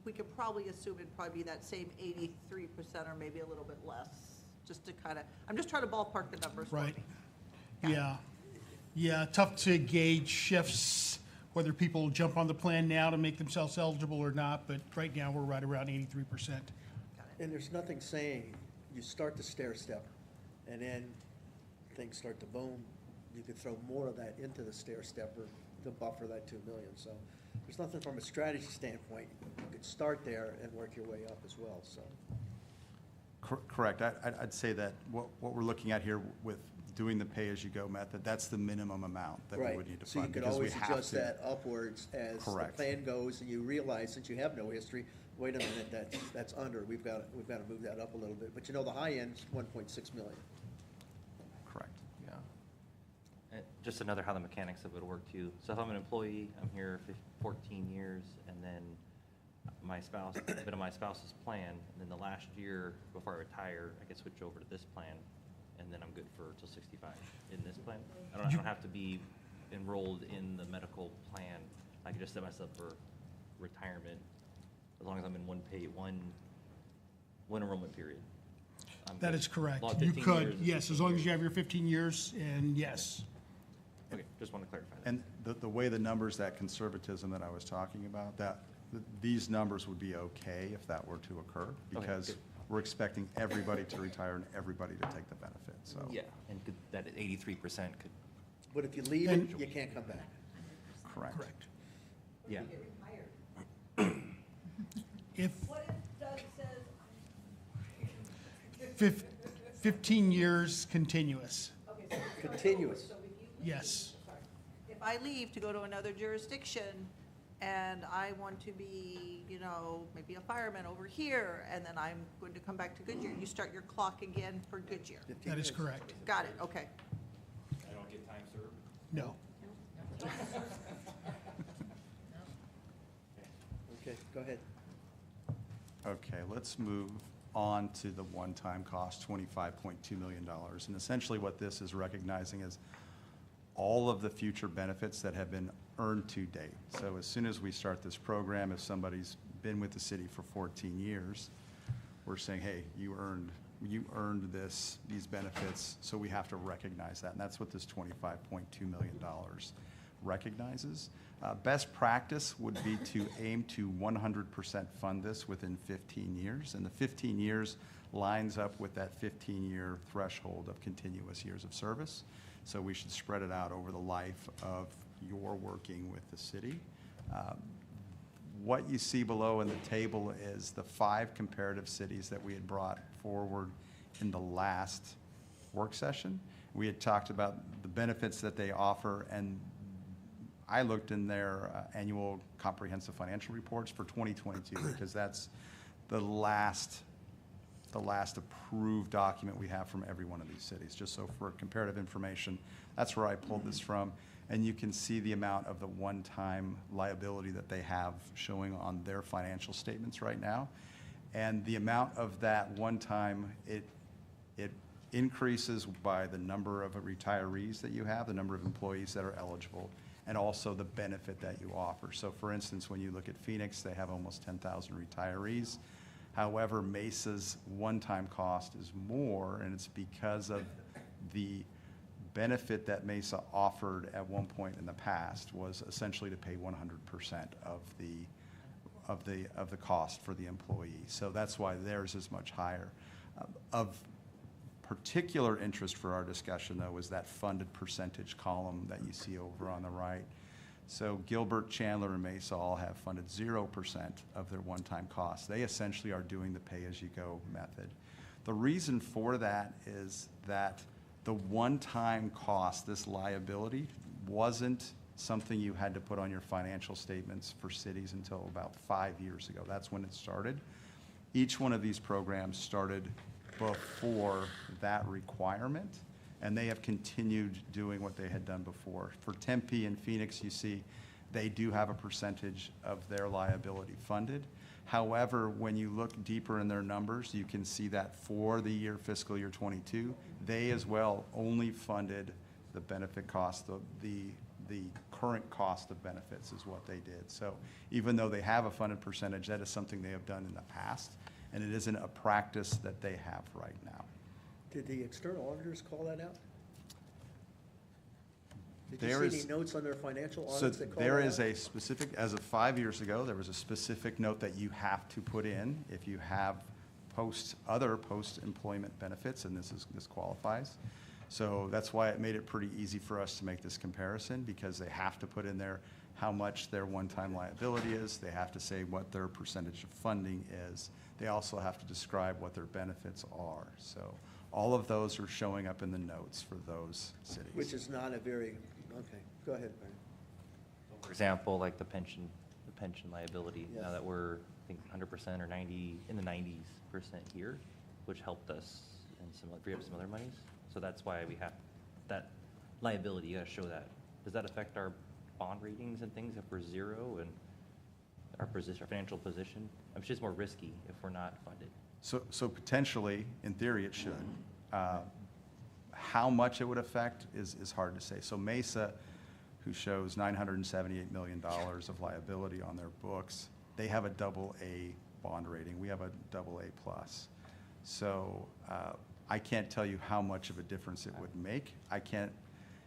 we could probably assume it'd probably be that same 83% or maybe a little bit less, just to kind of, I'm just trying to ballpark the numbers for me. Right. Yeah. Yeah, tough to gauge shifts, whether people jump on the plan now to make themselves eligible or not, but right now, we're right around 83%. And there's nothing saying you start the stair step, and then things start to boom. You could throw more of that into the stair stepper to buffer that 2 million. So there's nothing from a strategy standpoint. You could start there and work your way up as well, so. Correct. I'd say that what we're looking at here with doing the pay-as-you-go method, that's the minimum amount that we Right. would need to So you fund. could because we always have adjust to. that upwards as the Correct. plan goes, and you realize, since you have no history, wait a minute, that's under, we've got to move that up a little bit. But the high end's 1.6 million. Correct. Yeah. And just another how the mechanics of it work too. So if I'm an employee, I'm here 14 years, and then my spouse, a bit of my spouse's plan, and then the last year before I retire, I get switched over to this plan, and then I'm good for till 65 in this plan. I don't have to be enrolled in the medical plan. I can just set myself for retirement as long as I'm in one enrollment period. I'm That good. is correct. Well, You 15 could, years is yes, as 15 long as you years. have your 15 years, and yes. Okay, just want to clarify that. And the way the numbers, that conservatism that I was talking about, these numbers would be okay if that were to occur, because good. we're expecting everybody to retire and everybody to take the benefit, so. Yeah, and that 83% could, But if you leave it, And- you can't come back. Correct. Correct. yeah. If 15 years continuous, Continuous. yes. If I leave to go to another jurisdiction and I want to be, maybe a fireman over here, and then I'm going to come back to Goodyear, you start your clock again for Goodyear. 15 That is years. correct. Got it, okay. I don't get time served? No. Okay, go ahead. Okay, let's move on to the one-time cost, $25.2 million. And essentially what this is recognizing is all of the future benefits that have been earned to date. So as soon as we start this program, if somebody's been with the city for 14 years, we're saying, hey, you earned these benefits, so we have to recognize that. And that's what this $25.2 million recognizes. Best practice would be to aim to 100% fund this within 15 years. And the 15 years lines up with that 15-year threshold of continuous years of service. So we should spread it out over the life of your working with the city. What you see below in the table is the 5 comparative cities that we had brought forward in the last work session. We had talked about the benefits that they offer, and I looked in their annual comprehensive financial reports for 2022 because that's the last approved document we have from every one of these cities. Just so for comparative information, that's where I pulled this from. And you can see the amount of the one-time liability that they have showing on their financial statements right now. And the amount of that one time, it increases by the number of retirees that you have, the number of employees that are eligible, and also the benefit that you offer. So for instance, when you look at Phoenix, they have almost 10,000 retirees. However, Mesa's one-time cost is more, and it's because of the benefit that Mesa offered at one point in the past was essentially to pay 100% of the cost for the employee. So that's why theirs is much higher. Of particular interest for our discussion, though, is that funded percentage column that you see over on the right. So Gilbert, Chandler, and Mesa all have funded 0% of their one-time costs. They essentially are doing the pay-as-you-go method. The reason for that is that the one-time cost, this liability, wasn't something you had to put on your financial statements for cities until about 5 years ago. That's when it started. Each one of these programs started before that requirement, and they have continued doing what they had done before. For Tempe and Phoenix, you see, they do have a percentage of their liability funded. However, when you look deeper in their numbers, you can see that for the year fiscal year 22, they as well only funded the benefit cost, the current cost of benefits is what they did. So even though they have a funded percentage, that is something they have done in the past, and it isn't a practice that they have right now. Did the external auditors call that out? Did There you see is- any notes on their financial So audits that call that there out? is a specific, as of 5 years ago, there was a specific note that you have to put in if you have other post-employment benefits, and this qualifies. So that's why it made it pretty easy for us to make this comparison, because they have to put in there, how much their one-time liability is. They have to say what their percentage of funding is. They also have to describe what their benefits are. So all of those are showing up in the notes for those cities. Which is not a very, okay, go ahead, Brian. For example, like the pension liability, Yes. now that we're, I think, 100% or 90, in the 90s% here, which helped us and free up some other monies. So that's why we have that liability, you gotta show that. Does that affect our bond ratings and things if we're zero and our position, our financial position? It's just more risky if we're not funded. So potentially, in theory, it should. How much it would affect is hard to say. So Mesa, who shows $978 million of liability on their books, they have a AA bond rating. We have a AA plus. So I can't tell you how much of a difference it would make.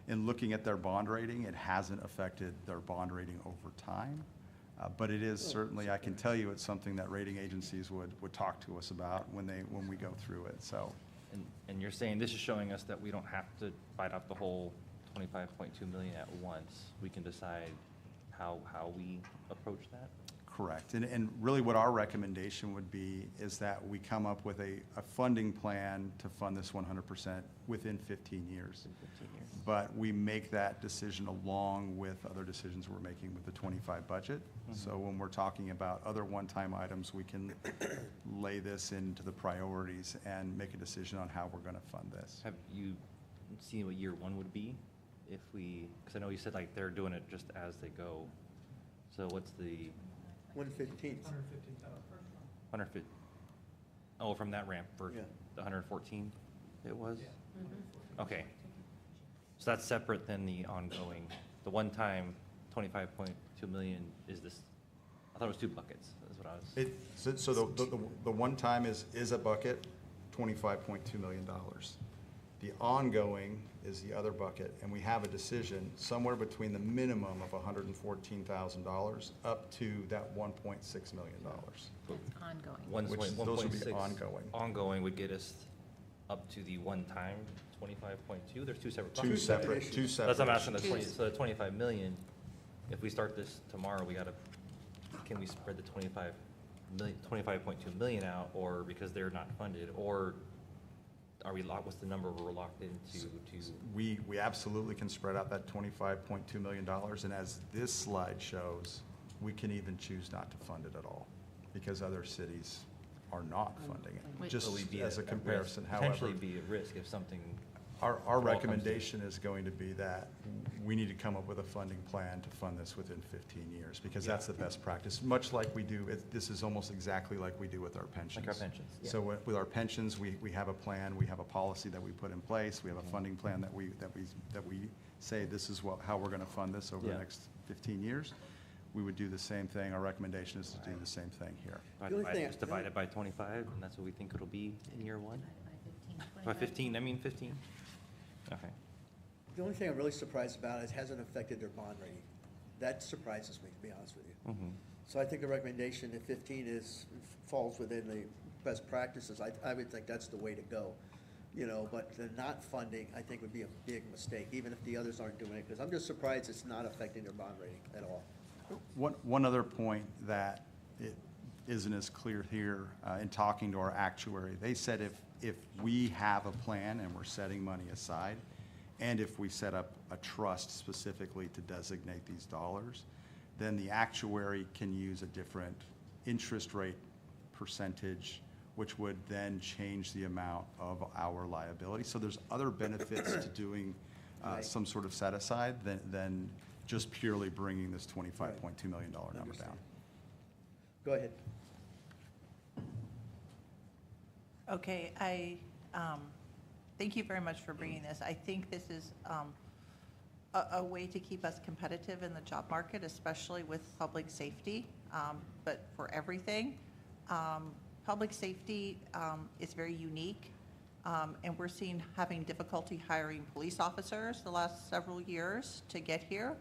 In looking at their bond rating, it hasn't affected their bond rating over time. But it is certainly, I can tell you, it's something that rating agencies would talk to us about when we go through it, so. And you're saying this is showing us that we don't have to bite off the whole 25.2 million at once. We can decide how we approach that? Correct. And really what our recommendation would be is that we come up with a funding plan to fund this 100% within 15 years. But we make that decision along with other decisions we're making with the 25 budget. So when we're talking about other one-time items, we can lay this into the priorities and make a decision on how we're going to fund this. Have you seen what year one would be if we, because I know you said like they're doing it just as they go. So what's the? 115th. 150. Oh, from that ramp for Yeah. the 114 it was? Okay. So that's separate than the ongoing. The one-time 25.2 million is this, I thought it was two buckets, is what I was. So the one time is a bucket, $25.2 million. The ongoing is the other bucket, and we have a decision somewhere between the minimum of $114,000 up to that $1.6 million. Ongoing. Which those would be ongoing. Ongoing would get us up to the one-time 25.2. There's two separate Two buckets. separate. That's what I'm asking, so the 25 million, if we start this tomorrow, can we spread the 25.2 million out, or because they're not funded, or are we locked, what's the number we're locked into to? We absolutely can spread out that $25.2 million, and as this slide shows, we can even choose not to fund it at all, because other cities are not funding it, just So we'd be as a at comparison. risk, However, potentially be at risk if something. our recommendation is going to be that we need to come up with a funding plan to fund this within 15 years, because that's the best practice, much like we do, this is almost exactly like we do with our pensions. Like our pensions, yeah. So with our pensions, we have a plan, we have a policy that we put in place, we have a funding plan that we say this is how we're going to fund this over the next 15 years. We would do the same thing. Our recommendation is to do the same thing here. Just divide it by 25, and that's what we think it'll be in year one? By 15, I mean 15? Okay. The only thing I'm really surprised about is it hasn't affected their bond rating. That surprises me, to be honest with you. So I think the recommendation at 15 falls within the best practices. I would think that's the way to go, but the not funding, I think, would be a big mistake, even if the others aren't doing it, because I'm just surprised it's not affecting their bond rating at all. One other point that it isn't as clear here, in talking to our actuary, they said if we have a plan and we're setting money aside, and if we set up a trust specifically to designate these dollars, then the actuary can use a different interest rate percentage, which would then change the amount of our liability. So there's other benefits to doing some sort of set aside than just purely bringing this $25.2 million number down. Go ahead. Okay, thank you very much for bringing this. I think this is a way to keep us competitive in the job market, especially with public safety, but for everything. Public safety is very unique, and we're having difficulty hiring police officers the last several years to get here.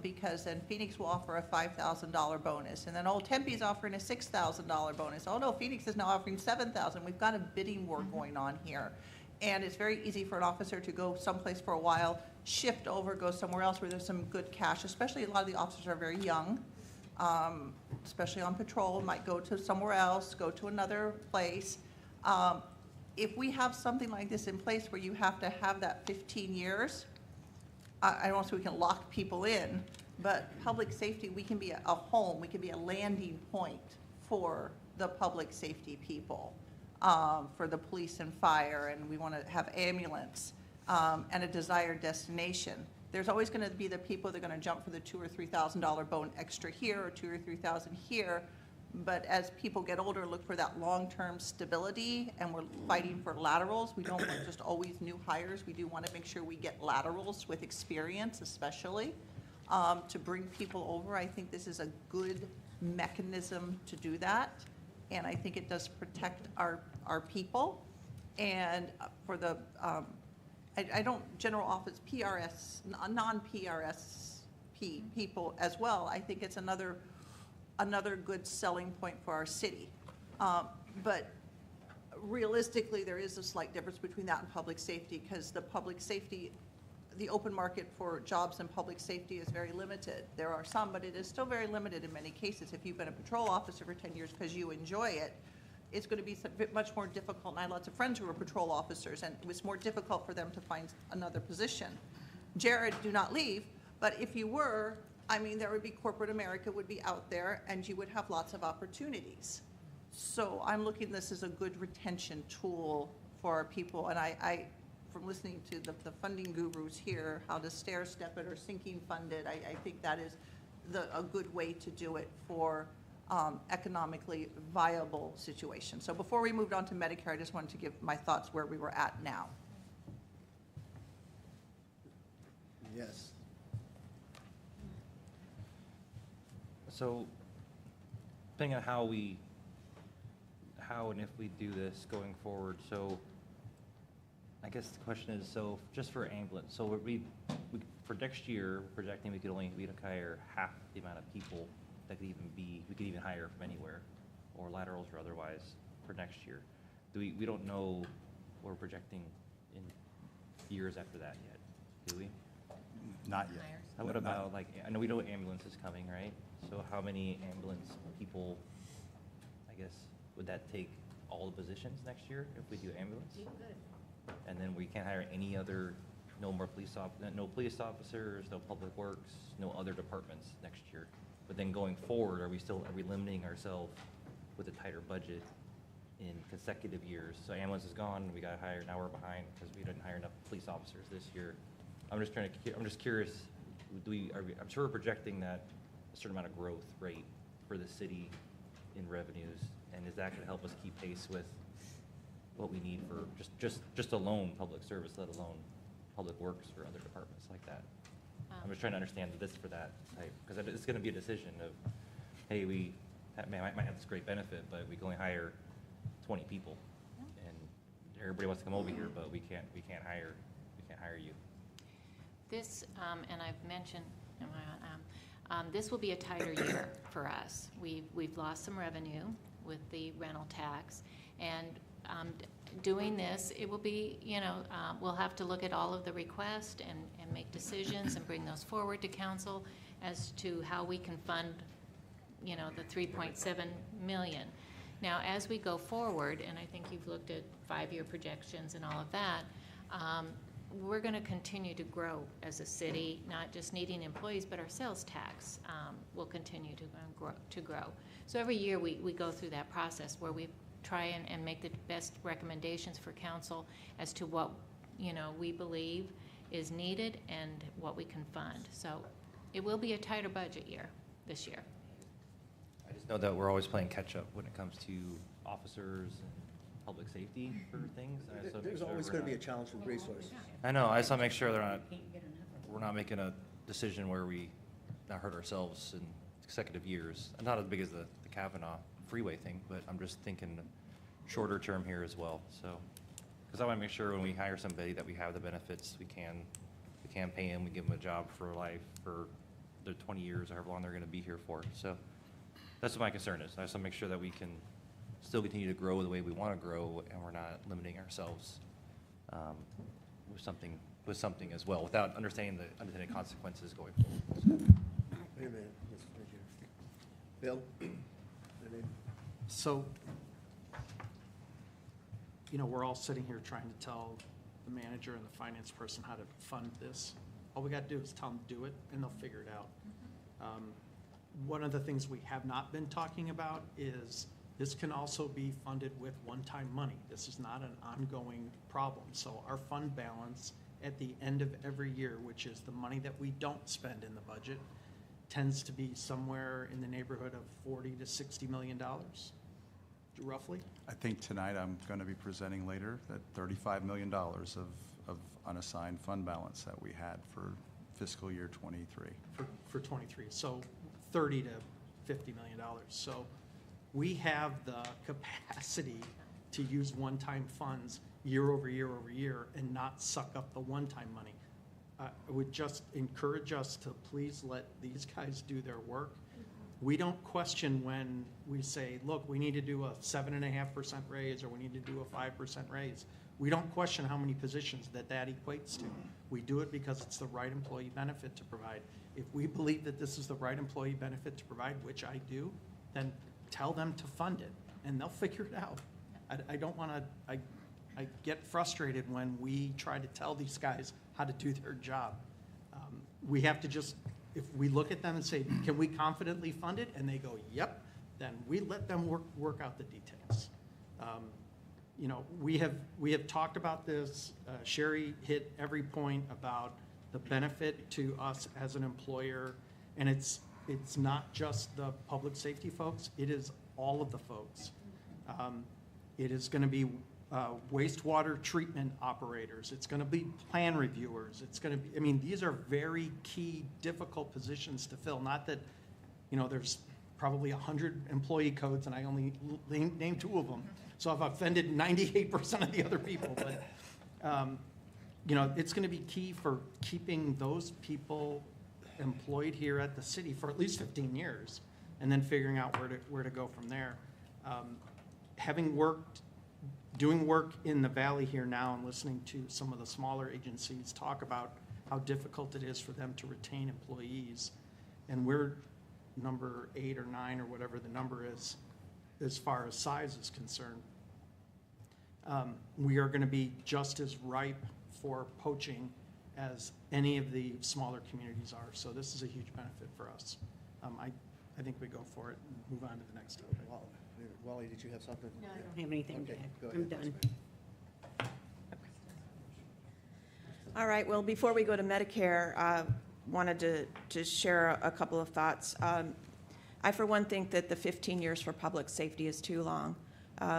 Because then Phoenix will offer a $5,000 bonus, and then Old Tempe is offering a $6,000 bonus. Oh no, Phoenix is now offering $7,000. We've got a bidding war going on here, And it's very easy for an officer to go someplace for a while, shift over, go somewhere else where there's some good cash, especially a lot of the officers are very young, especially on patrol, might go to somewhere else, go to another place. If we have something like this in place where you have to have that 15 years, I don't want to say we can lock people in, but public safety, we can be a home, we can be a landing point for the public safety people, for the police and fire, and we want to have ambulance, and a desired destination. There's always going to be the people that are going to jump for the $2,000 or $3,000 bone extra here, or $2,000 or $3,000 here. But as people get older, look for that long-term stability, and we're fighting for laterals. We don't want just always new hires. We do want to make sure we get laterals with experience, especially, to bring people over. I think this is a good mechanism to do that, and I think it does protect our people. And for the, I don't, general office, PRS, non-PRS people as well, I think it's another good selling point for our city. But realistically, there is a slight difference between that and public safety, because the public safety, the open market for jobs in public safety is very limited. There are some, but it is still very limited in many cases. If you've been a patrol officer for 10 years because you enjoy it, it's going to be much more difficult. And I have lots of friends who are patrol officers, and it was more difficult for them to find another position. Jared, do not leave, but if you were, I mean, there would be corporate America would be out there, and you would have lots of opportunities. So I'm looking at this as a good retention tool for our people. And I from listening to the funding gurus here, how to stair step it or sinking fund it, I think that is a good way to do it for economically viable situation. So before we moved on to Medicare, I just wanted to give my thoughts where we were at now. Yes. So, depending on how and if we do this going forward, so I guess the question is, so just for ambulance, so we for next year, projecting we could hire half the amount of people that we could even hire from anywhere, or laterals or otherwise, for next year. We don't know what we're projecting in years after that yet, do we? Not yet. What about, like, I know we know ambulance is coming, right? So how many ambulance people, I guess, would that take all the positions next year if we do ambulance? And then we can't hire any other, no police officers, no public works, no other departments next year. But then going forward, are we limiting ourselves with a tighter budget in consecutive years? So ambulance is gone, we got to hire, now we're behind because we didn't hire enough police officers this year. I'm just curious, I'm sure we're projecting that a certain amount of growth rate for the city in revenues, and is that going to help us keep pace with what we need for just alone public service, let alone public works or other departments like that? I'm just trying to understand this for that type, because it's going to be a decision of, hey, we might have this great benefit, but we can only hire 20 people, and everybody wants to come over here, but we can't hire you. This, and I've mentioned, this will be a tighter year for us. We've lost some revenue with the rental tax, and doing this, it will be, we'll have to look at all of the requests and make decisions and bring those forward to council as to how we can fund, the 3.7 million. Now, as we go forward, and I think you've looked at 5-year projections and all of that, we're going to continue to grow as a city, not just needing employees, but our sales tax will continue to grow. So every year we go through that process where we try and make the best recommendations for council as to what we believe is needed and what we can fund. So it will be a tighter budget year this year. I just know that we're always playing catch up when it comes to officers and public safety for things. And I just wanna make There's sure always we're going to be a not- challenge with resources. I know, I just want to make sure we're not making a decision where we not hurt ourselves in consecutive years. Not as big as the Kavanaugh freeway thing, but I'm just thinking shorter term here as well, so. Because I want to make sure when we hire somebody that we have the benefits, we can pay them, we give them a job for life for the 20 years or however long they're going to be here for. So that's what my concern is. I just want to make sure that we can still continue to grow the way we want to grow, and we're not limiting ourselves with something as well, without understanding the unintended consequences going forward. Wait a minute, Mr. Engineer. Bill? Anything? So, we're all sitting here trying to tell the manager and the finance person how to fund this. All we got to do is tell them to do it, and they'll figure it out. One of the things we have not been talking about is this can also be funded with one-time money. This is not an ongoing problem. So our fund balance at the end of every year, which is the money that we don't spend in the budget, tends to be somewhere in the neighborhood of $40 to $60 million, roughly. I think tonight I'm going to be presenting later that $35 million of unassigned fund balance that we had for fiscal year '23. For 23, so $30 to $50 million. So we have the capacity to use one-time funds year over year over year and not suck up the one-time money. I would just encourage us to please let these guys do their work. We don't question when we say, look, we need to do a 7.5% raise or we need to do a 5% raise. We don't question how many positions that equates to. We do it because it's the right employee benefit to provide. If we believe that this is the right employee benefit to provide, which I do, then tell them to fund it and they'll figure it out. I don't want to, I get frustrated when we try to tell these guys how to do their job. We have to just, if we look at them and say, can we confidently fund it? And they go, yep, then we let them work out the details. We have talked about this. Sherry hit every point about the benefit to us as an employer, and it's not just the public safety folks, it is all of the folks. It is going to be wastewater treatment operators, it's going to be plan reviewers, it's going to be, these are very key, difficult positions to fill. Not that, there's probably 100 employee codes and I only named 2 of them. So I've offended 98% of the other people, but, it's going to be key for keeping those people employed here at the city for at least 15 years and then figuring out where to go from there. Doing work in the valley here now and listening to some of the smaller agencies talk about how difficult it is for them to retain employees. And we're number 8 or 9 or whatever the number is as far as size is concerned. We are going to be just as ripe for poaching as any of the smaller communities are. So this is a huge benefit for us. I think we go for it and move on to the next topic. Wally, did you have something? No, I don't have anything to Okay, add. go I'm ahead. done. All right, well, before we go to Medicare, I wanted to share a couple of thoughts. I, for one, think that the 15 years for public safety is too long.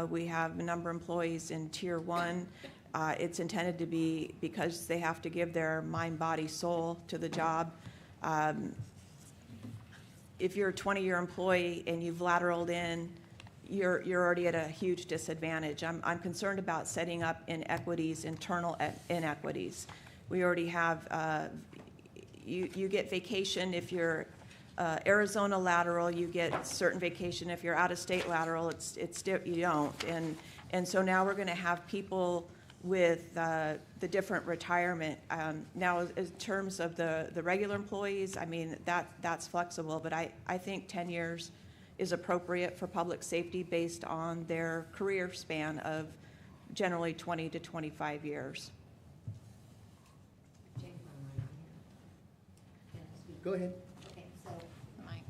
We have a number of employees in Tier 1. It's intended to be because they have to give their mind, body, soul to the job. If you're a 20-year employee and you've lateraled in, you're already at a huge disadvantage. I'm concerned about setting up inequities, internal inequities. We already have, you get vacation if you're Arizona lateral, you get certain vacation. If you're out-of-state lateral, you don't. And so now we're going to have people with the different retirement. Now, in terms of the regular employees, that's flexible, but I think 10 years is appropriate for public safety based on their career span of generally 20 to 25 years. Go ahead. Okay, so, Mike.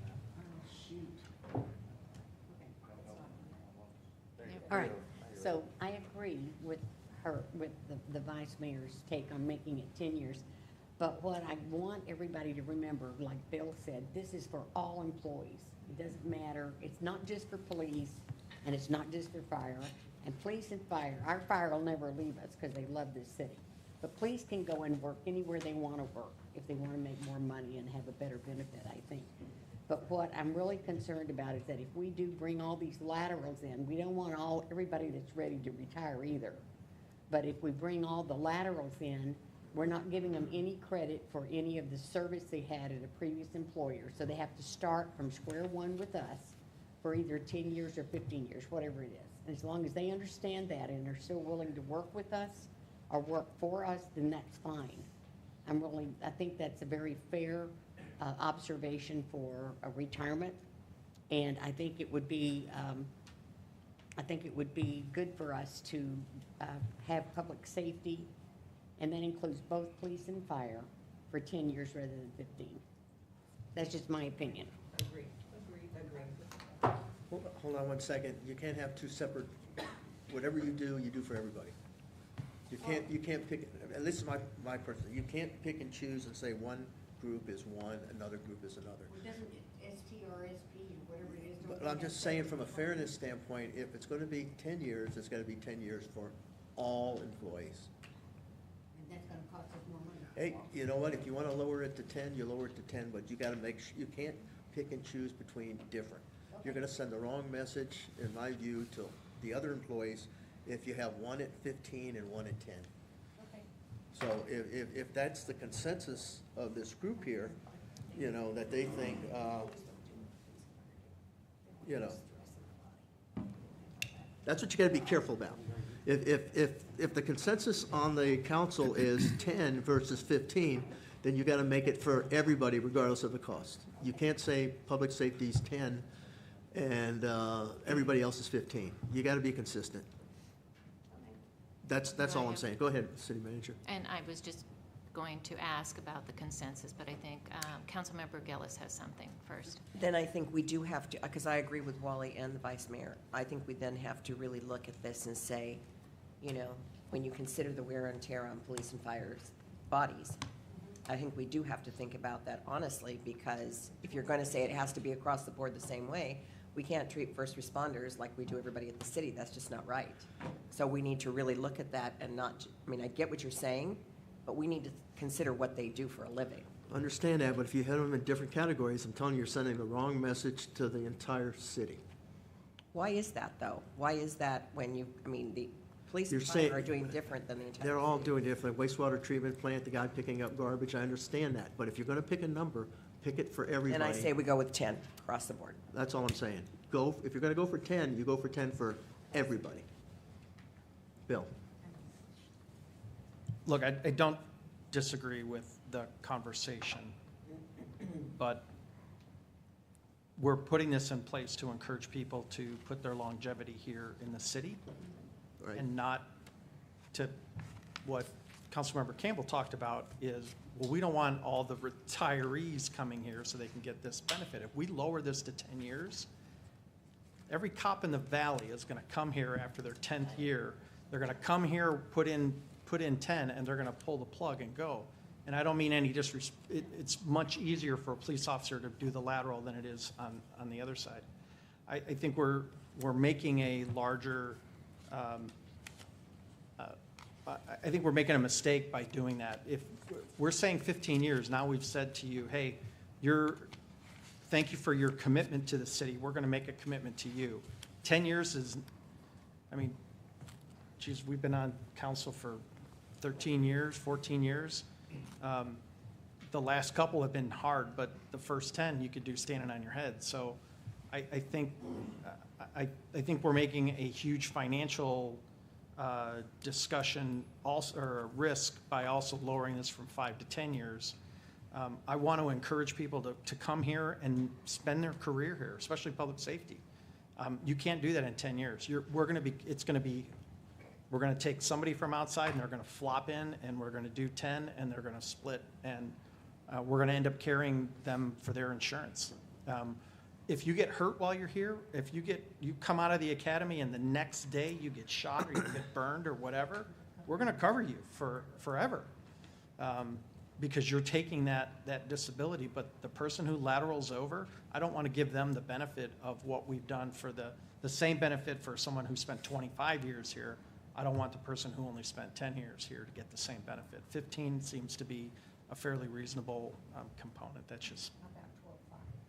all right, so I agree with her, with the vice mayor's take on making it 10 years. But what I want everybody to remember, like Bill said, this is for all employees. It doesn't matter. It's not just for police, and it's not just for fire. And police and fire, our fire will never leave us because they love this city. But police can go and work anywhere they want to work if they want to make more money and have a better benefit, I think. But what I'm really concerned about is that if we do bring all these laterals in, we don't want everybody that's ready to retire either. But if we bring all the laterals in, we're not giving them any credit for any of the service they had at a previous employer. So they have to start from square one with us for either 10 years or 15 years, whatever it is. And as long as they understand that and are still willing to work with us, or work for us, then that's fine. I think that's a very fair observation for a retirement. And I think it would be good for us to have public safety, and that includes both police and fire, for 10 years rather than 15. That's just my opinion. Hold on one second. You can't have two separate, whatever you do for everybody. You can't pick, and this is my person, you can't pick and choose and say one group is one, another group is another. Doesn't STRSP or whatever it is? But I'm just saying, from a fairness standpoint, if it's gonna be 10 years, it's gotta be 10 years for all employees. And that's gonna cost us more money. Hey, you know what, if you wanna lower it to 10, you lower it to 10, but you gotta you can't pick and choose between different. You're gonna send the wrong message, in my view, to the other employees if you have one at 15 and one at 10. Okay. So if that's the consensus of this group here, you know, that they think, you know, that's what you gotta be careful about. If the consensus on the council is 10 versus 15, then you gotta make it for everybody regardless of the cost. You can't say public safety's 10 and everybody else is 15. You gotta be consistent. That's all I'm saying. Go ahead, city manager. And I was just going to ask about the consensus, but I think Councilmember Gillis has something first. Then I think we do have to, because I agree with Wally and the vice mayor, I think we then have to really look at this and say, you know, when you consider the wear and tear on police and fire's bodies, I think we do have to think about that honestly, because if you're going to say it has to be across the board the same way, we can't treat first responders like we do everybody at the city. That's just not right. So we need to really look at that and not, I mean, I get what you're saying, but we need to consider what they do for a living. Understand that, but if you had them in different categories, I'm telling you, you're sending the wrong message to the entire city. Why is that, though? Why is that when you, I mean, the police and You're fire saying- are doing different than the entire They're all city? doing different. Wastewater treatment plant, the guy picking up garbage, I understand that. But if you're gonna pick a number, pick it for everybody. And I say we go with 10 across the board. That's all I'm saying. If you're gonna go for 10, you go for 10 for everybody. Bill? Look, I don't disagree with the conversation, but we're putting this in place to encourage people to put their longevity here in the city Right. and not to, what Councilmember Campbell talked about is, well, we don't want all the retirees coming here so they can get this benefit. If we lower this to 10 years, every cop in the valley is going to come here after their 10th year. They're going to come here, put in 10, and they're going to pull the plug and go. And I don't mean any disrespect. It's much easier for a police officer to do the lateral than it is on the other side. I think we're making a larger, I think we're making a mistake by doing that. If we're saying 15 years, now we've said to you, hey, thank you for your commitment to the city. We're going to make a commitment to you. 10 years is, I mean, geez, we've been on council for 13 years, 14 years. The last couple have been hard, but the first 10 you could do standing on your head. So I think we're making a huge financial discussion also, or risk by also lowering this from 5 to 10 years. I want to encourage people to come here and spend their career here, especially public safety. You can't do that in 10 years. We're going to take somebody from outside and they're going to flop in and we're going to do 10 and they're going to split and we're going to end up carrying them for their insurance. If you get hurt while you're here, if you come out of the academy and the next day you get shot or you get burned or whatever, we're going to cover you for forever. Because you're taking that disability, but the person who laterals over, I don't want to give them the benefit of what we've done for the same benefit for someone who spent 25 years here. I don't want the person who only spent 10 years here to get the same benefit. 15 seems to be a fairly reasonable component. That's just.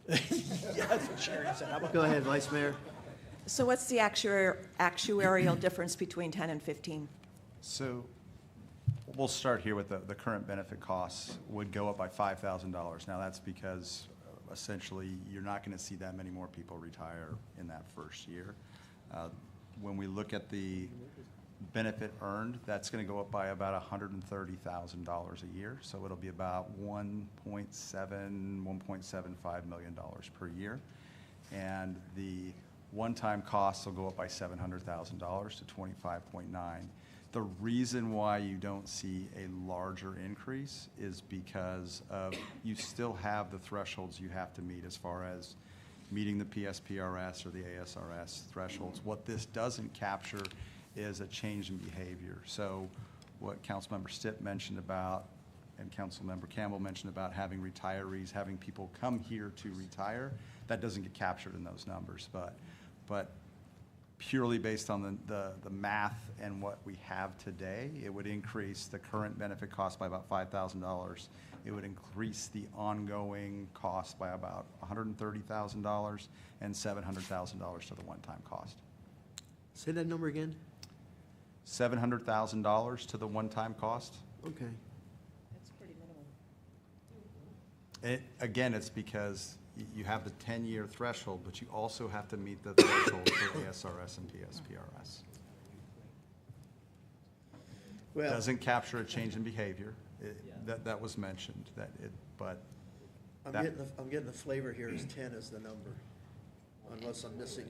Yeah, that's what Sharon said. How about Go ahead, Vice Mayor. So what's the actuarial difference between 10 and 15? So we'll start here with the current benefit costs would go up by $5,000. Now that's because essentially you're not going to see that many more people retire in that first year. When we look at the benefit earned, that's going to go up by about $130,000 a year. So it'll be about $1.75 million per year. And the one-time costs will go up by $700,000 to 25.9. The reason why you don't see a larger increase is because of, you still have the thresholds you have to meet as far as meeting the PSPRS or the ASRS thresholds. What this doesn't capture is a change in behavior. So what Councilmember Stitt mentioned about, and Councilmember Campbell mentioned about having retirees, having people come here to retire, that doesn't get captured in those numbers. But purely based on the math and what we have today, it would increase the current benefit cost by about $5,000. It would increase the ongoing cost by about $130,000 and $700,000 to the one-time cost. Say that number again? $700,000 to the one-time cost. Okay. That's pretty minimal. Again, it's because you have the 10-year threshold, but you also have to meet the threshold for ASRS and PSPRS. Well, Doesn't capture a change in behavior. That was mentioned, but I'm that- getting the flavor here is 10 is the number, unless I'm missing,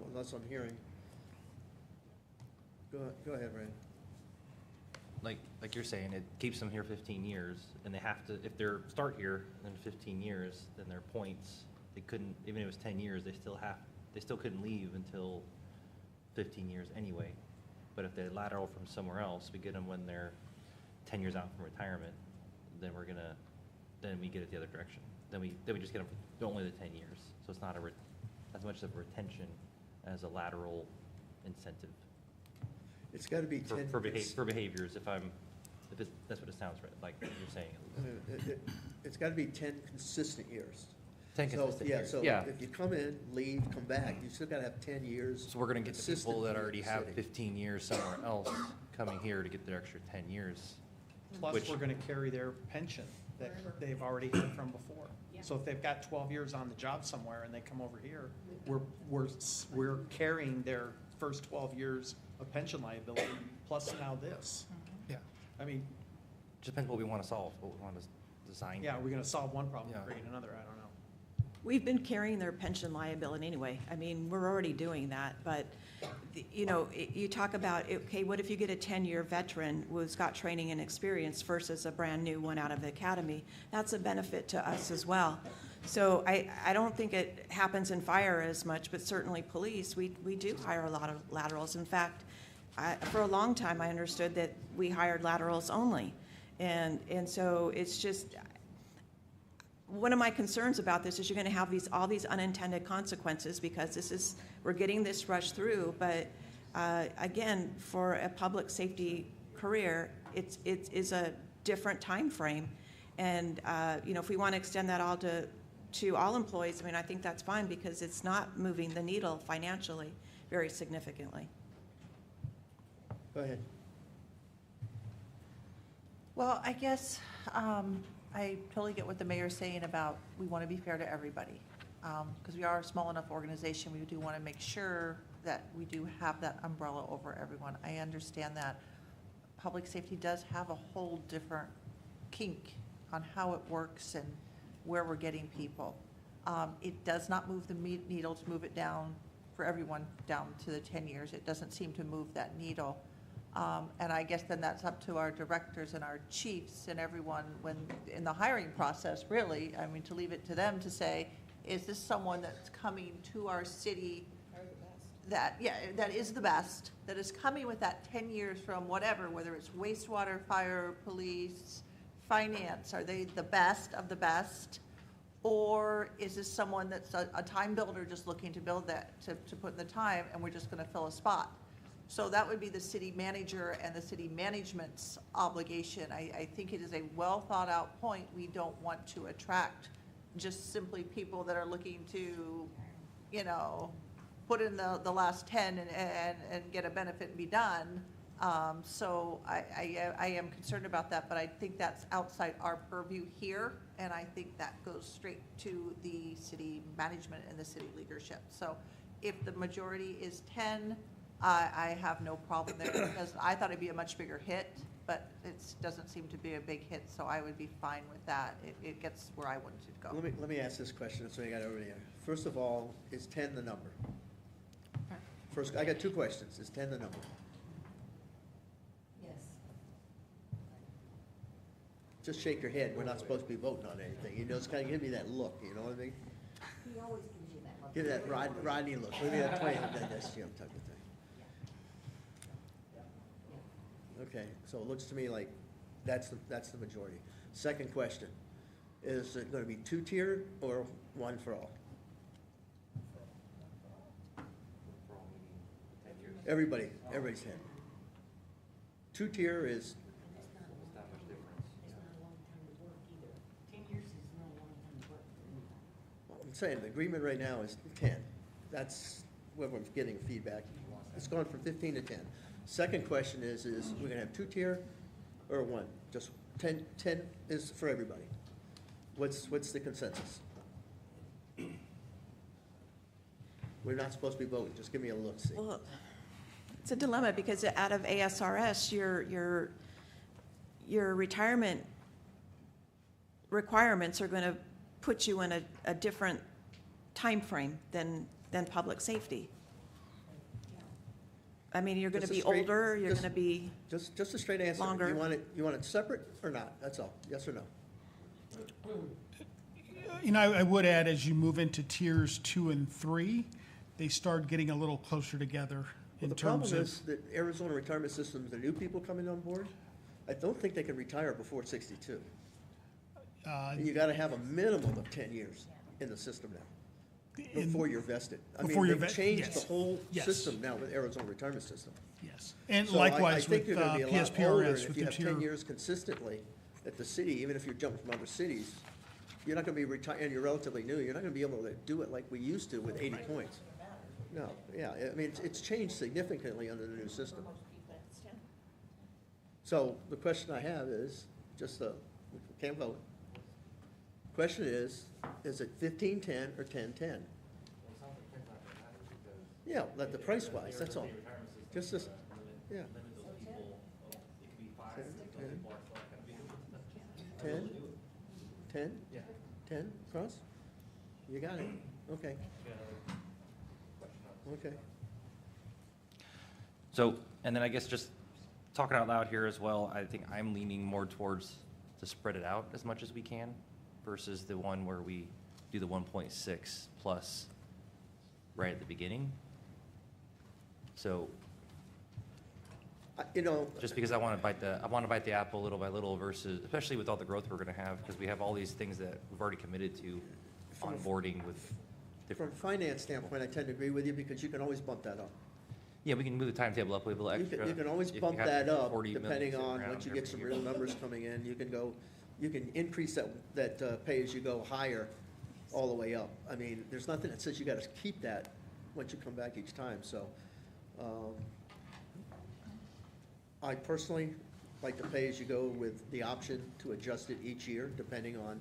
unless I'm hearing. Go ahead, Ryan. Like you're saying, it keeps them here 15 years, and they have to, if they're start here, then 15 years, then their points, they couldn't, even if it was 10 years, they still couldn't leave until 15 years anyway. But if they lateral from somewhere else, we get them when they're 10 years out from retirement, then we get it the other direction. Then we just get them for only the 10 years. So it's not as much of a retention as a lateral incentive. It's got to be 10. For behaviors, that's what it sounds like you're saying. It's got to be 10 consistent years. 10 consistent years, So yeah. if you come in, leave, come back, you still got to have 10 years. So we're gonna get the people that consistently already have sitting. 15 years somewhere else coming here to get their extra 10 years. Plus, Which- we're gonna carry their pension that they've already had from before. So if they've got 12 years on the job somewhere and they come over here, we're carrying their first 12 years of pension liability, plus now this. Yeah. I mean, Just depends what we wanna solve, what we wanna design. yeah, we're gonna solve one problem, Yeah. create another, I don't know. We've been carrying their pension liability anyway. I mean, we're already doing that, but, you know, you talk about, okay, what if you get a 10-year veteran who's got training and experience versus a brand-new one out of the academy? That's a benefit to us as well. So I don't think it happens in fire as much, but certainly police, we do hire a lot of laterals. In fact, for a long time, I understood that we hired laterals only. And so it's just, one of my concerns about this is you're going to have all these unintended consequences because we're getting this rush through. But again, for a public safety career, it is a different time frame. And you know, if we want to extend that all to all employees, I mean, I think that's fine because it's not moving the needle financially very significantly. Go ahead. Well, I guess I totally get what the mayor's saying about we want to be fair to everybody. Because we are a small enough organization, we do want to make sure that we do have that umbrella over everyone. I understand that public safety does have a whole different kink on how it works and where we're getting people. It does not move the needle to move it down for everyone down to the 10 years. It doesn't seem to move that needle. And I guess then that's up to our directors and our chiefs and everyone when, in the hiring process, really, I mean, to leave it to them to say, is this someone that's coming to our city that is the best, that is coming with that 10 years from whatever, whether it's wastewater, fire, police, finance, are they the best of the best? Or is this someone that's a time builder just looking to build that, to put in the time, and we're just gonna fill a spot? So that would be the city manager and the city management's obligation. I think it is a well-thought-out point. We don't want to attract just simply people that are looking to, you know, put in the last 10 and get a benefit and be done. So I am concerned about that, but I think that's outside our purview here, and I think that goes straight to the city management and the city leadership. So if the majority is 10, I have no problem there, because I thought it'd be a much bigger hit, but it doesn't seem to be a big hit, so I would be fine with that. It gets where I wanted it to go. Let me ask this question, so you got over there. First of all, is 10 the number? First, I got two questions. Is 10 the number? Yes. Just shake your head. We're not supposed to be voting on anything. You know, it's kind of give me that look, you know what I mean? He always gives you that look. Give me that Rodney look. Give me that Twain, that's Jim type of thing. Okay, so it looks to me like that's the majority. Second question, is it gonna be two-tier or one for all? Everybody's head. Two-tier is, That's not a long time to work either. 10 years is not a long time to work for anybody. I'm saying the agreement right now is 10. That's where we're getting feedback. It's gone from 15 to 10. Second question is we're gonna have two-tier or one? Just 10 is for everybody. What's the consensus? We're not supposed to be voting, just give me a look-see. Well, it's a dilemma, because out of ASRS, your retirement requirements are going to put you in a different timeframe than public safety. I mean, you're going to Just a be straight- older, you're just- going to be, Just a straight answer. Longer. You want it separate or not? That's all. Yes or no? You know, I would add, as you move into tiers 2 and 3, they start getting a little closer together Well, in the terms problem of. is that Arizona retirement systems, the new people coming on board, I don't think they can retire before 62. And you gotta have a minimum of 10 years in the system now, before you're vested. I Before mean, you're they've changed the yes. whole Yes. system now with Arizona retirement system. Yes, and So likewise I think with you're gonna be a lot older, PSPRS, and with if you the have 10 tier. years consistently at the city, even if you're jumping from other cities, you're not gonna be retired, and you're relatively new, you're not gonna be able to do it like we used to with 80 points. No, yeah, I mean, it's changed significantly under the new system. So the question I have is, we can't vote. Question is it 15-10 or 10-10? Yeah, let the price wise, that's all. Just this, yeah. 10? 10? 10 across? You got it, okay. Okay. So, and then I guess just talking out loud here as well, I think I'm leaning more towards to spread it out as much as we can versus the one where we do the 1.6 plus right at the beginning. So, You know, just because I want to bite the apple little by little versus, especially with all the growth we're going to have, because we have all these things that we've already committed to onboarding with from different. a finance standpoint, I tend to agree with you because you can always bump that up. Yeah, we can move the timetable up a little You extra. can, you can always if you bump have that up, 40 million depending sitting on around once you get every some year. real numbers coming in. You can increase that pay-as-you-go higher all the way up. I mean, there's nothing that says you gotta keep that once you come back each time, so. I personally like to pay-as-you-go with the option to adjust it each year, depending on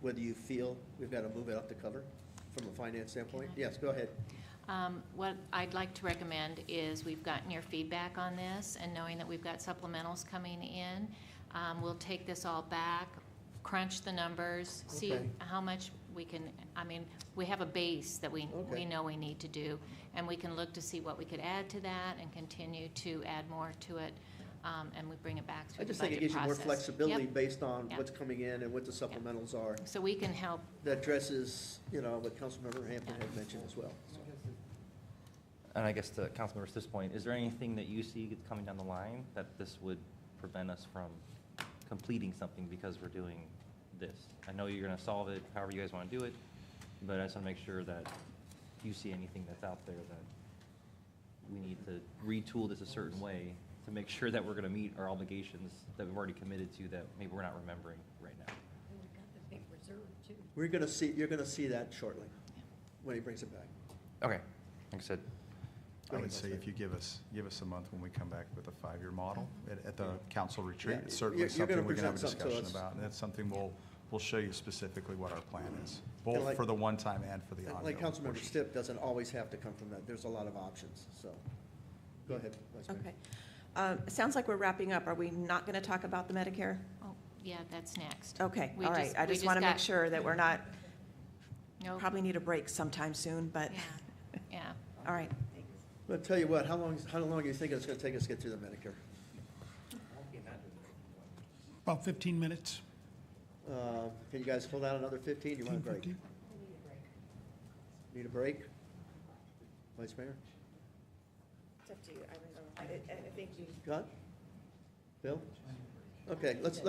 whether you feel we've gotta move it up to cover from a finance standpoint. Yes, go ahead. What I'd like to recommend is, we've gotten your feedback on this, and knowing that we've got supplementals coming in, we'll take this all back, crunch the numbers, see Okay. how much we can, I mean, we have a base that we Okay. know we need to do, and we can look to see what we could add to that and continue to add more to it, and we bring it back I through the just think it budget gives you more process. flexibility Yep. based on Yep. what's coming in and what the supplementals are. So we can help. That addresses, what Councilmember Hampton had mentioned as well. So. And I guess to Councilmember Stiff's point, is there anything that you see coming down the line that this would prevent us from completing something because we're doing this? I know you're gonna solve it however you guys wanna do it, but I just wanna make sure that you see anything that's out there that we need to retool this a certain way to make sure that we're gonna meet our obligations that we've already committed to that maybe we're not remembering right now. And we've got the big reserve too. You're gonna see that shortly, when he brings it back. Okay, like I said, I would say if you give us a month when we come back with a 5-year model at the council retreat, Yeah, it's certainly you're gonna something we can have a present something to discussion us. about. And that's something we'll show you specifically what our plan is, And both like- for the one-time and for the ongoing. Like Councilmember portion. Stipp doesn't always have to come from that. There's a lot of options, so. Go ahead, Vice Mayor. Okay. Sounds like we're wrapping up. Are we not going to talk about the Medicare? Oh, yeah, that's next. Okay, We all right. just- I we just want to just make got- sure that we're not, Nope. probably need a break sometime soon, but, Yeah, yeah. all right. I'll tell you what, how long do you think it's going to take us to get through the Medicare? About 15 minutes. Can you guys hold out another 15? You want a 10, break? 15? Need a break? Vice Mayor? It's up to you. I don't know. I think you. Scott? Bill? Okay, let's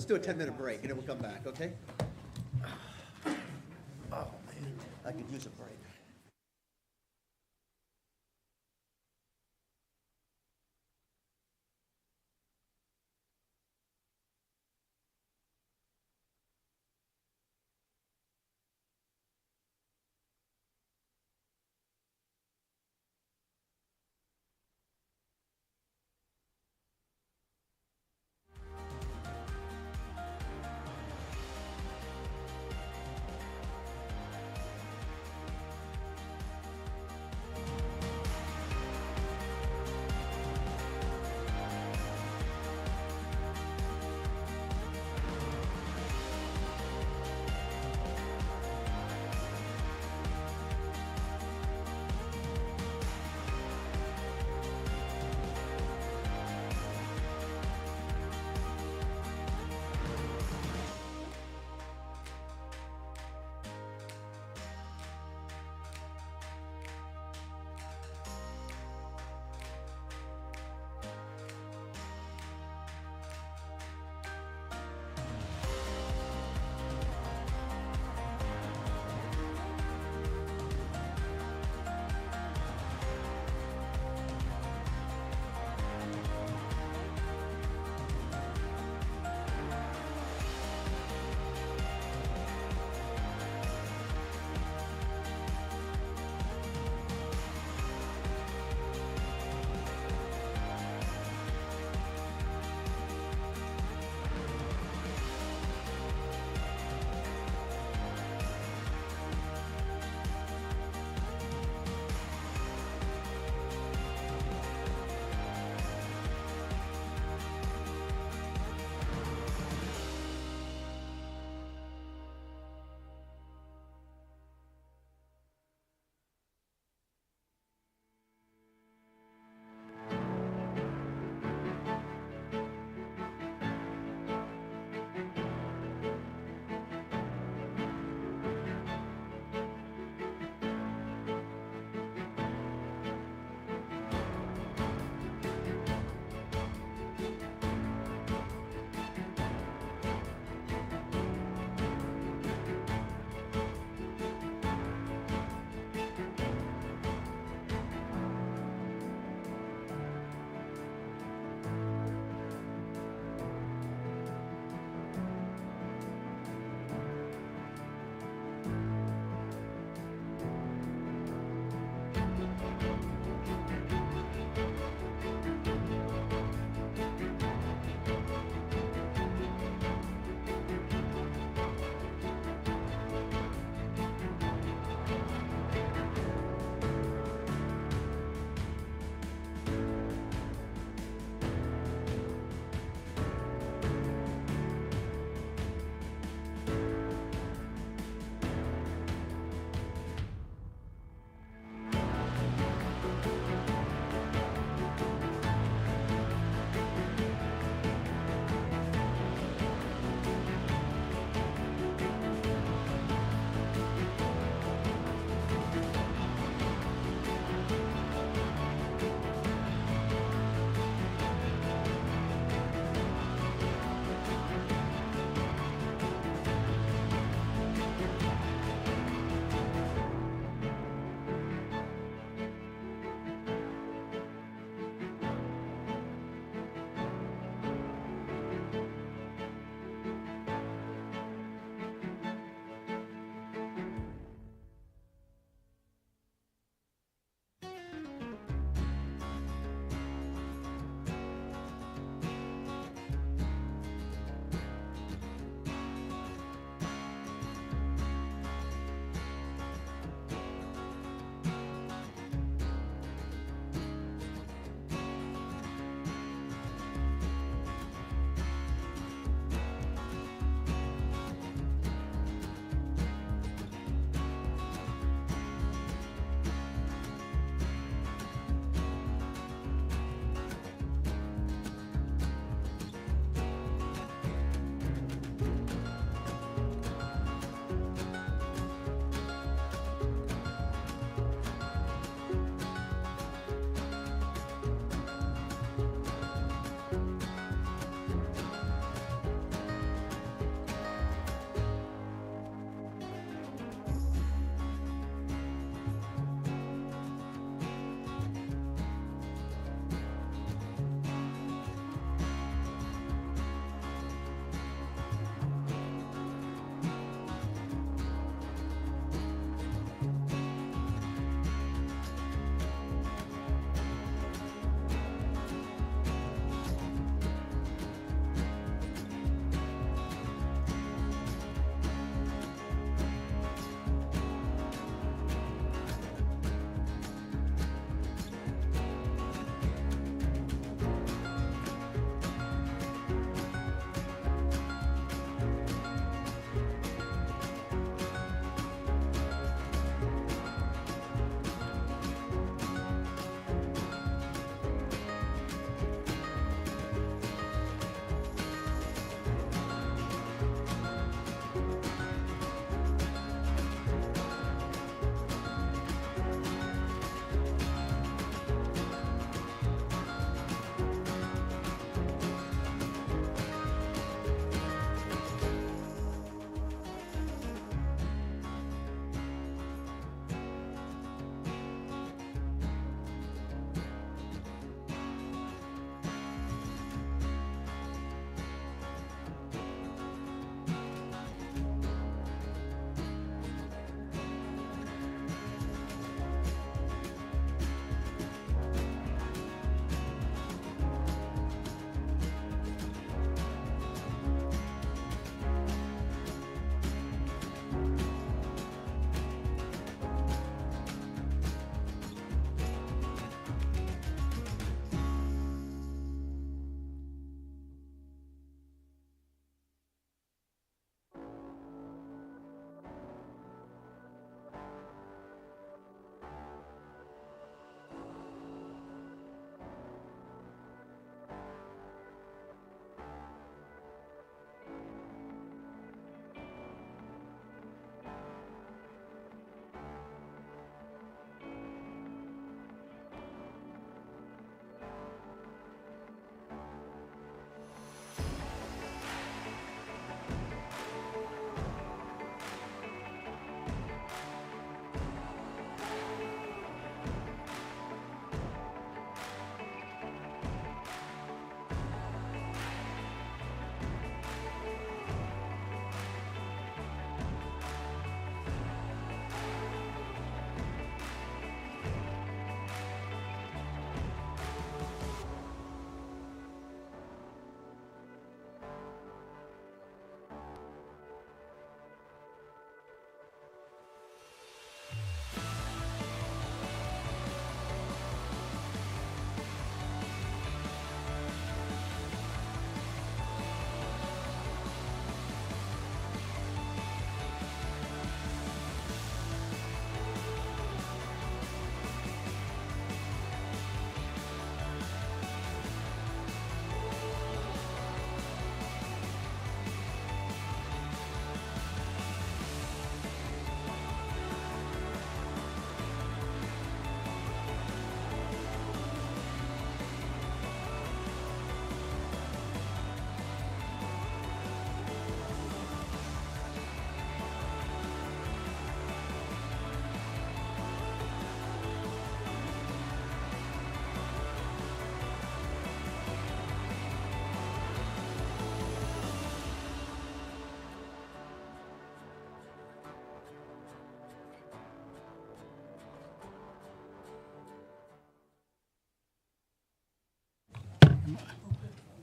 do a 10-minute break, and then we'll come back, okay? Oh, man, I could use a break.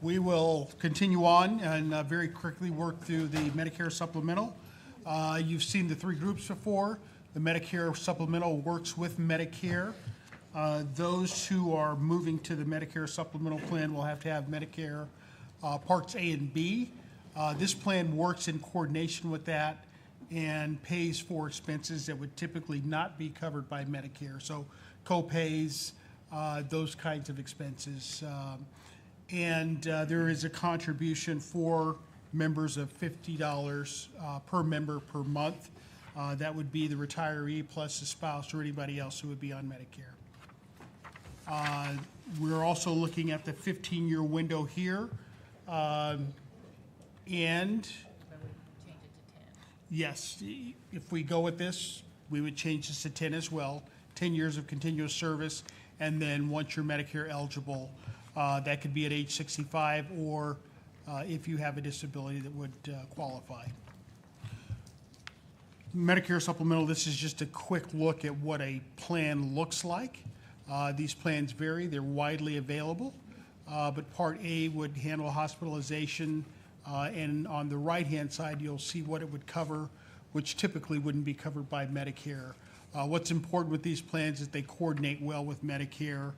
We will continue on and very quickly work through the Medicare supplemental. You've seen the three groups before. The Medicare supplemental works with Medicare. Those who are moving to the Medicare supplemental plan will have to have Medicare Parts A and B. This plan works in coordination with that and pays for expenses that would typically not be covered by Medicare. So co-pays, those kinds of expenses. And there is a contribution for members of $50 per member per month. That would be the retiree plus the spouse or anybody else who would be on Medicare. We're also looking at the 15-year window here. And yes, if we go with this, we would change this to 10 as well. 10 years of continuous service, and then once you're Medicare eligible, that could be at age 65 or if you have a disability that would qualify. Medicare supplemental, this is just a quick look at what a plan looks like. These plans vary, they're widely available, but Part A would handle hospitalization, and on the right-hand side, you'll see what it would cover, which typically wouldn't be covered by Medicare. What's important with these plans is they coordinate well with Medicare.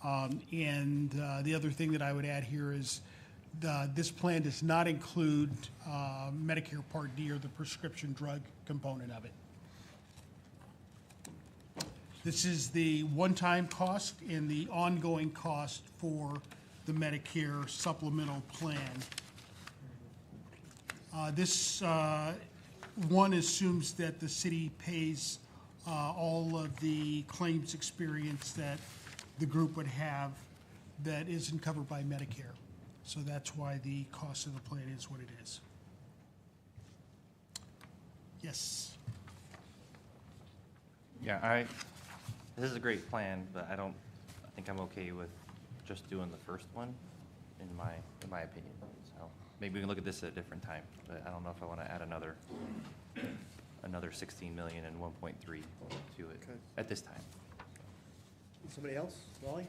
And the other thing that I would add here is this plan does not include Medicare Part D or the prescription drug component of it. This is the one-time cost and the ongoing cost for the Medicare supplemental plan. This one assumes that the city pays all of the claims experience that the group would have that isn't covered by Medicare. So that's why the cost of the plan is what it is. Yes. Yeah, this is a great plan, but I think I'm okay with just doing the first one, in my opinion. So maybe we can look at this at a different time, but I don't know if I want to add another 16 million and 1.3 to it Okay. at this time. Somebody else? Wally?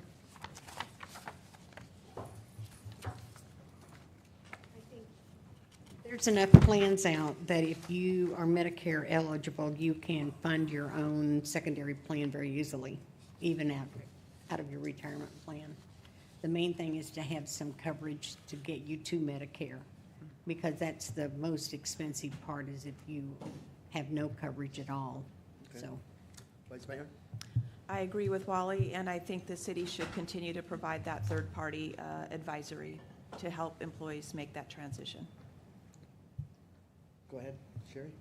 There's enough plans out that if you are Medicare eligible, you can fund your own secondary plan very easily, even out of your retirement plan. The main thing is to have some coverage to get you to Medicare, because that's the most expensive part, is if you have no coverage at all. Okay. So, Vice Mayor? I agree with Wally, and I think the city should continue to provide that third-party advisory to help employees make that transition. Go ahead, Sherry.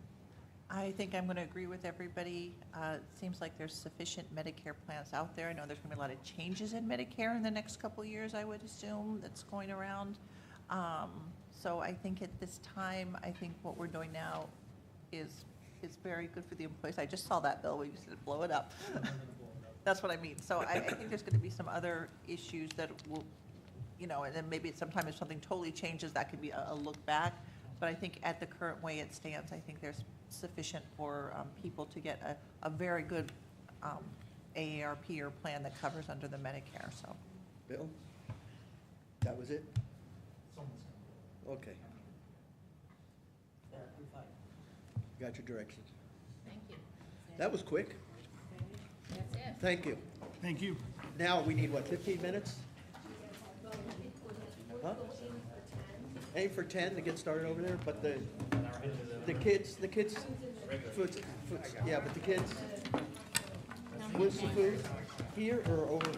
I think I'm going to agree with everybody. It seems like there's sufficient Medicare plans out there. I know there's going to be a lot of changes in Medicare in the next couple of years, I would assume, that's going around. So I think at this time, I think what we're doing now is very good for the employees. I just saw that bill, we used to blow it up. That's what I mean. So I think there's going to be some other issues that will, and then maybe sometime if something totally changes, that could be a look back. But I think at the current way it stands, I think there's sufficient for people to get a very good AARP or plan that covers under the Medicare, so. Bill? That was it? Okay. Got your directions. Thank you. That was quick. That's it. Thank you. Thank you. Now, we need, what, 15 minutes? Huh? Aim for 10 to get started over there, but the kids, food's, yeah, but the kids, where's the food? Here or over?